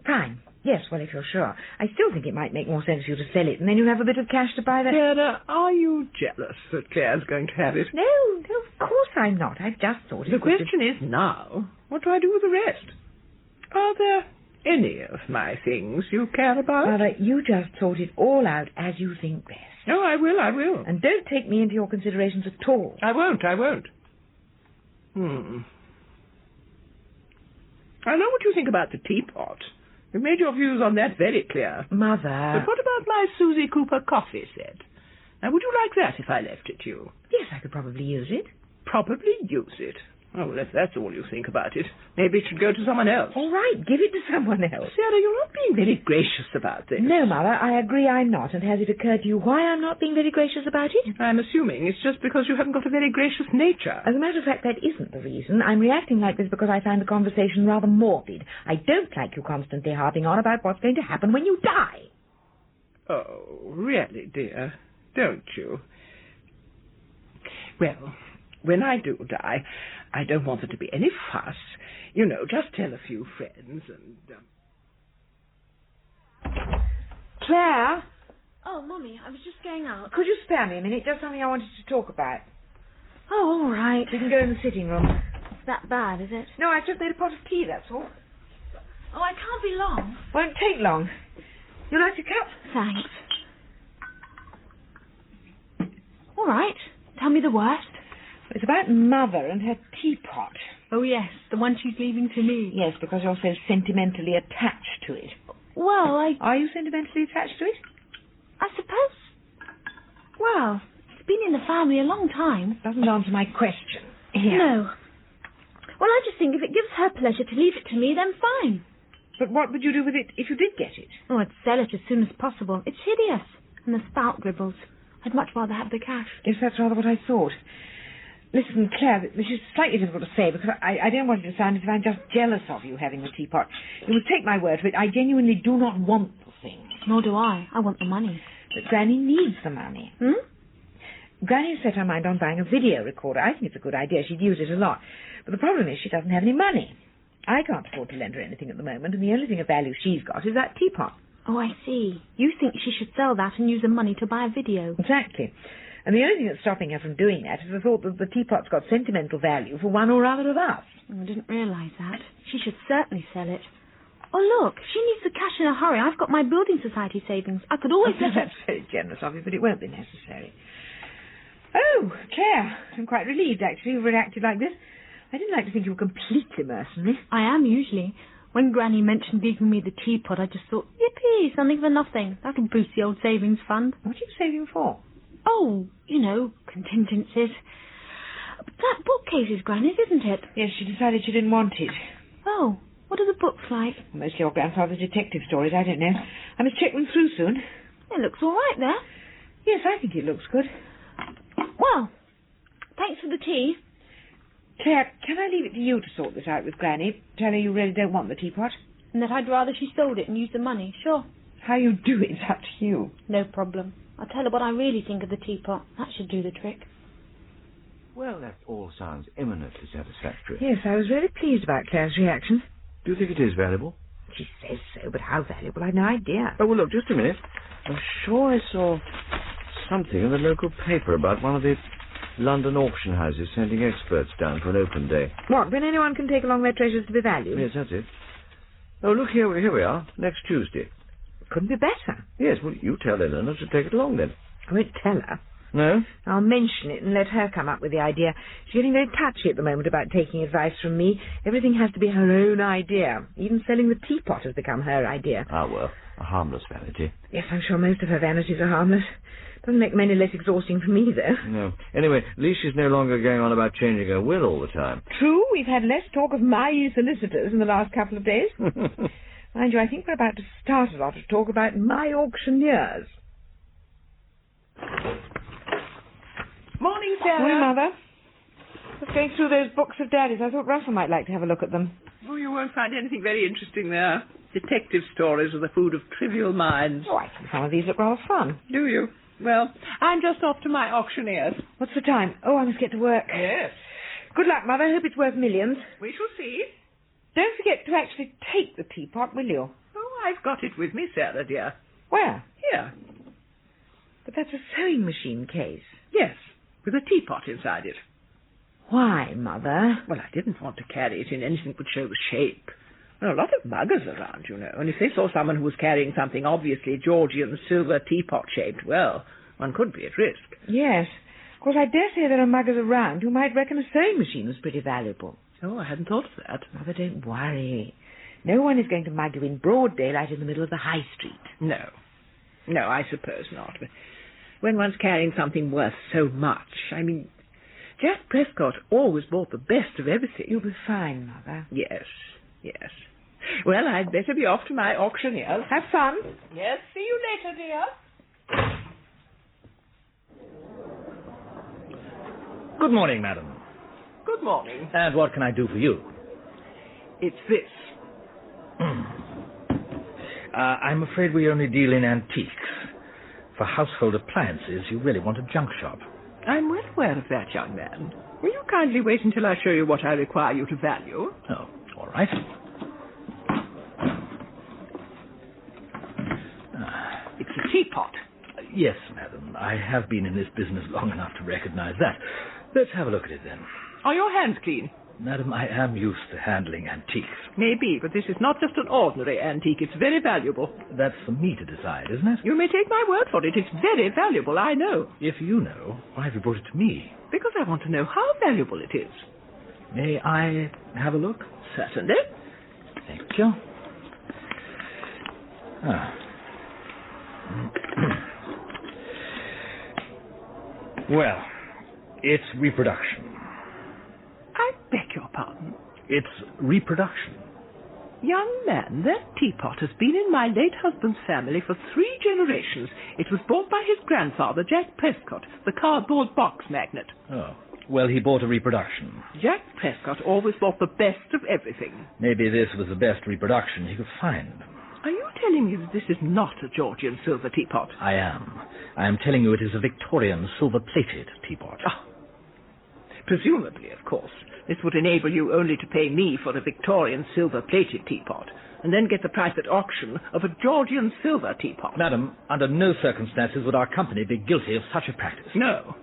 Fine. Yes, well, if you're sure. I still think it might make more sense for you to sell it, and then you have a bit of cash to buy that... Sarah, are you jealous that Clare's going to have it? No, of course I'm not. I've just thought it The question is now, what do I do with the rest? Are there any of my things you care about? Mother, you just sort it all out as you think best. No, I will. And don't take me into your considerations at all. I won't. I know what you think about the teapot. You've made your views on that very clear. Mother... But what about my Susie Cooper coffee set? Now, would you like that if I left it to you? Yes, I could probably use it. Probably use it? Oh, well, if that's all you think about it, maybe it should go to someone else. All right, give it to someone else. Sarah, you're not being very gracious about this. No, Mother, I agree I'm not. And has it occurred to you why I'm not being very gracious about it? I'm assuming it's just because you haven't got a very gracious nature. As a matter of fact, that isn't the reason. I'm reacting like this because I find the conversation rather morbid. I don't like you constantly harping on about what's going to happen when you die. Oh, really, dear? Don't you? Well, when I do die, I don't want there to be any fuss. You know, just tell a few friends and... Clare? Oh, Mummy, I was just going out. Could you spare me a minute? Just something I wanted to talk about. Oh, all right. We can go in the sitting room. It's that bad, is it? No, I've just made a pot of tea, that's all. Oh, I can't be long. Won't take long. You like a cup? Thanks. All right. Tell me the worst. It's about Mother and her teapot. Oh, yes, the one she's leaving to me. Yes, because you're so sentimentally attached to it. Well, Are you sentimentally attached to it? I suppose... Well, it's been in the family a long time. Doesn't answer my question. Here. No. Well, I just think if it gives her pleasure to leave it to me, then fine. But what would you do with it if you did get it? Oh, I'd sell it as soon as possible. It's hideous. And the spout dribbles. I'd much rather have the cash. Yes, that's rather what I thought. Listen, Clare, this is slightly difficult to say because I don't want it to sound as if I'm just jealous of you having the teapot. You must take my word for it. I genuinely do not want the thing. Nor do I. I want the money. But Granny needs the money. Granny has set her mind on buying a video recorder. I think it's a good idea. She'd use it a lot. But the problem is she doesn't have any money. I can't afford to lend her anything at the moment, and the only thing of value she's got is that teapot. Oh, I see. You think she should sell that and use the money to buy a video. Exactly. And the only thing that's stopping her from doing that is the thought that the teapot's got sentimental value for one or other of us. Oh, I didn't realise that. She should certainly sell it. Oh, look, she needs the cash in a hurry. I've got my building society savings. I could always let her... That's very generous of you, but it won't be necessary. Oh, Clare, I'm quite relieved, actually, you've reacted like this. I didn't like to think you were completely mercenary. I am, usually. When Granny mentioned leaving me the teapot, I just thought, yippee, something for nothing. That'll boost the old savings fund. What are you saving for? Oh, you know, contingencies. That bookcase is Granny's, isn't it? Yes, she decided she didn't want it. Oh, what are the books like? Mostly your grandfather's detective stories, I don't know. I must check them through soon. It looks all right there. Yes, I think it looks good. Well, thanks for the tea. Clare, can I leave it to you to sort this out with Granny? Tell her you really don't want the teapot? And that I'd rather she sold it and used the money, sure. How you do it's up to you. No problem. I'll tell her what I really think of the teapot. That should do the trick. Well, that all sounds eminently satisfactory. Yes, I was really pleased about Clare's reaction. Do you think it is valuable? She says so, but how valuable, I've no idea. Oh, well, look, just a minute. I'm sure I saw something in the local paper about one of the London auction houses sending experts down for an open day. What, when anyone can take along their treasures to be valued? Yes, that's it. Oh, look, here we are, next Tuesday. Couldn't be better. Yes, well, you tell Eleanor to take it along, then. I won't tell her. No? I'll mention it and let her come up with the idea. She's getting very touchy at the moment about taking advice from me. Everything has to be her own idea. Even selling the teapot has become her idea. Ah, well, a harmless vanity. Yes, I'm sure most of her vanities are harmless. Doesn't make them any less exhausting for me, though. No. Anyway, at least she's no longer going on about changing her will all the time. True, we've had less talk of my solicitors in the last couple of days. Mind you, I think we're about to start a lot of talk about my auctioneers. Morning, Sarah. Morning, Mother. Just going through those books of Daddy's. I thought Russell might like to have a look at them. Oh, you won't find anything very interesting there. Detective stories are the food of trivial minds. Oh, I think some of these look rather fun. Do you? Well, I'm just off to my auctioneers. What's the time? Oh, I must get to work. Yes. Good luck, Mother. Hope it's worth millions. We shall see. Don't forget to actually take the teapot, will you? Oh, I've got it with me, Sarah, dear. Where? Here. But that's a sewing machine case. Yes, with a teapot inside it. Why, Mother? Well, I didn't want to carry it in anything that would show the shape. There are a lot of muggers around, you know, and if they saw someone who was carrying something obviously Georgian silver teapot-shaped, well, one could be at risk. Yes. Of course, I dare say there are muggers around who might reckon a sewing machine was pretty valuable. Oh, I hadn't thought of that. Mother, don't worry. No one is going to mug you in broad daylight in the middle of the high street. No. No, I suppose not. But when one's carrying something worth so much, I mean, Jack Prescott always bought the best of everything. You'll be fine, Mother. Yes, yes. Well, I'd better be off to my auctioneers. Have fun. Yes, see you later, dear. Good morning, madam. Good morning. And what can I do for you? It's this. I'm afraid we only deal in antiques. For household appliances, you really want a junk shop. I'm well aware of that, young man. Will you kindly wait until I show you what I require you to value? Oh, all right. It's a teapot. Yes, madam. I have been in this business long enough to recognize that. Let's have a look at it, then. Are your hands clean? Madam, I am used to handling antiques. Maybe, but this is not just an ordinary antique. It's very valuable. That's for me to decide, isn't it? You may take my word for it. It's very valuable, I know. If you know, why have you brought it to me? Because I want to know how valuable it is. May I have a look? Certainly. Thank you. Well, it's reproduction. I beg your pardon? It's reproduction. Young man, that teapot has been in my late husband's family for 3 generations. It was bought by his grandfather, Jack Prescott, the cardboard box magnate. Oh, well, he bought a reproduction. Jack Prescott always bought the best of everything. Maybe this was the best reproduction he could find. Are you telling me that this is not a Georgian silver teapot? I am. I am telling you it is a Victorian silver-plated teapot. Oh. Presumably, of course. This would enable you only to pay me for a Victorian silver-plated teapot, and then get the price at auction of a Georgian silver teapot. Madam, under no circumstances would our company be guilty of such a practice. No.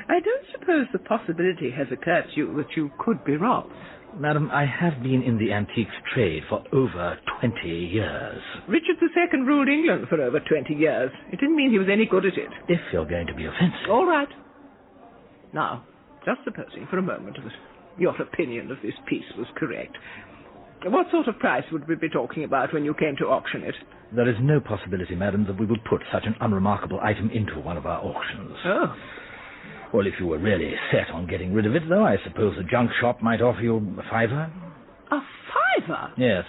I don't suppose the possibility has occurred to you that you could be robbed. Madam, I have been in the antiques trade for over 20 years. Richard II ruled England for over 20 years. It didn't mean he was any good at it. If you're going to be offensive. All right. Now, just supposing for a moment that your opinion of this piece was correct, what sort of price would we be talking about when you came to auction it? There is no possibility, madam, that we would put such an unremarkable item into one of our auctions. Oh. Well, if you were really set on getting rid of it, though, I suppose a junk shop might offer you a £5. A £5? Yes.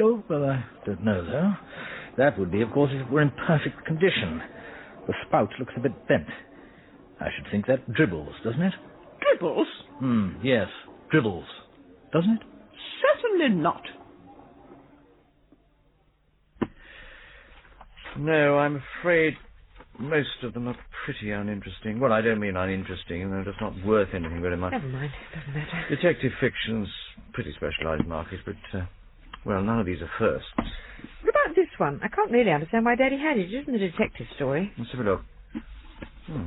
Oh, well, I don't know, though. That would be, of course, if it were in perfect condition. The spout looks a bit bent. I should think that dribbles, doesn't it? Dribbles? Yes, dribbles. Doesn't it? Certainly not. No, I'm afraid most of them are pretty uninteresting. Well, I don't mean uninteresting, they're just not worth anything very much. Never mind, it doesn't matter. Detective fiction's pretty specialised market, but, well, none of these are firsts. What about this one? I can't really understand why Daddy had it. It isn't a detective story. Let's have a look.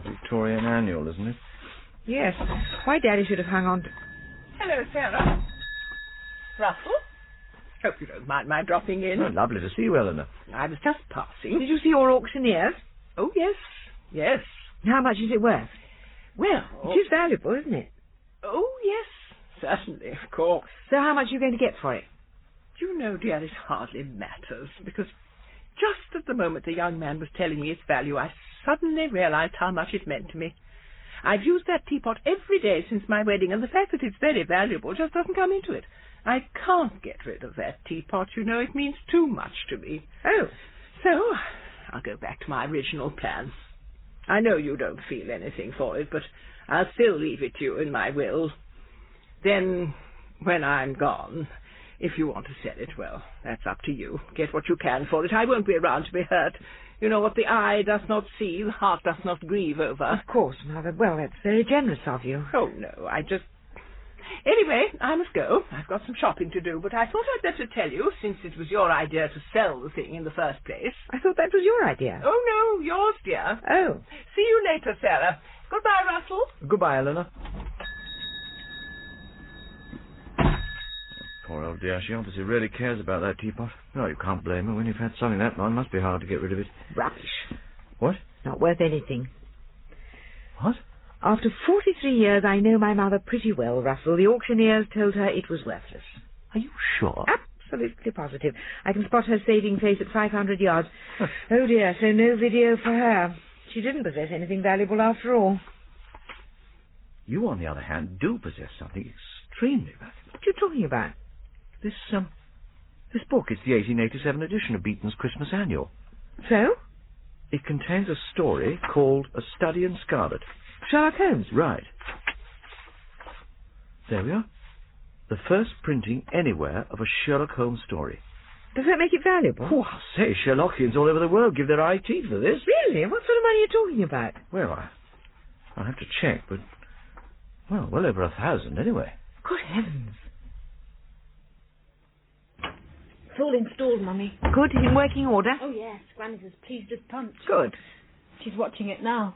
Victorian Annual, isn't it? Yes. Why Daddy should have hung on to... Hello, Sarah. Russell? Hope you don't mind my dropping in. Oh, lovely to see you, Eleanor. I was just passing. Did you see your auctioneers? Oh, yes, yes. How much is it worth? Well... It is valuable, isn't it? Oh, yes, certainly, of course. So how much are you going to get for it? Do you know, dear, it hardly matters, because just at the moment the young man was telling me its value, I suddenly realized how much it meant to me. I've used that teapot every day since my wedding, and the fact that it's very valuable just doesn't come into it. I can't get rid of that teapot, you know. It means too much to me. Oh. So, I'll go back to my original plan. I know you don't feel anything for it, but I'll still leave it to you in my will. Then, when I'm gone, if you want to sell it, well, that's up to you. Get what you can for it. I won't be around to be hurt. You know, what the eye does not see, the heart does not grieve over. Of course, Mother. Well, that's very generous of you. Oh, no, Anyway, I must go. I've got some shopping to do, but I thought I'd better tell you, since it was your idea to sell the thing in the first place. I thought that was your idea. Oh, no, yours, dear. Oh. See you later, Sarah. Goodbye, Russell. Goodbye, Eleanor. Poor old dear, she obviously really cares about that teapot. No, you can't blame her. When you've had something that long, it must be hard to get rid of it. Rubbish. What? It's not worth anything. What? After 43 years, I know my mother pretty well, Russell. The auctioneers told her it was worthless. Are you sure? Absolutely positive. I can spot her saving face at 500 yards. Oh, dear, so no video for her. She didn't possess anything valuable after all. You, on the other hand, do possess something extremely valuable. What are you talking about? This book is the 1887 edition of Beaton's Christmas Annual. So? It contains a story called A Study in Scarlet. Sherlock Holmes? Right. There we are. The first printing anywhere of a Sherlock Holmes story. Does that make it valuable? Oh, I'll say, Sherlockians all over the world give their eye teeth for this. Really? What sort of money are you talking about? Well, I'll have to check, but, well over 1,000 anyway. Good heavens. It's all installed, Mummy. Good, in working order? Oh, yes. Granny's as pleased as punch. Good. She's watching it now.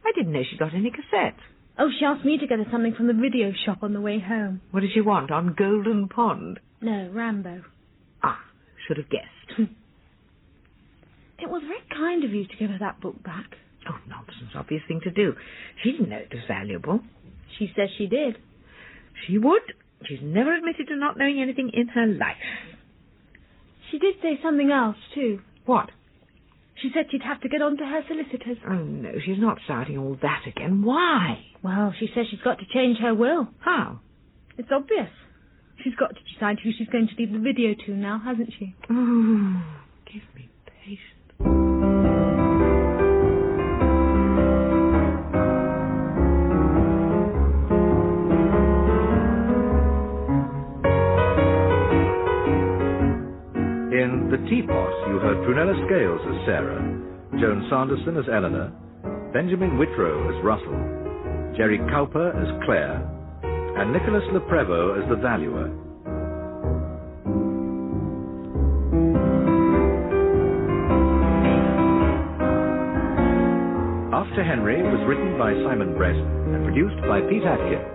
I didn't know she got any cassettes. Oh, she asked me to get her something from the video shop on the way home. What did she want, on Golden Pond? No, Rambo. Ah, should have guessed. It was very kind of you to give her that book back. Oh, nonsense, obvious thing to do. She didn't know it was valuable. She says she did. She would. She's never admitted to not knowing anything in her life. She did say something else, too. What? She said she'd have to get on to her solicitors. Oh, no, she's not starting all that again. Why? Well, she says she's got to change her will. How? It's obvious. She's got to decide who she's going to leave the video to now, hasn't she? Oh, give me patience. In The Teapot, you heard Prunella Scales as Sarah, Joan Sanderson as Eleanor, Benjamin Whitrow as Russell, Gerry Cowper as Clare, and Nicholas Leprevo as the Valuer. After Henry was written by Simon Brett and produced by Pete Atkin.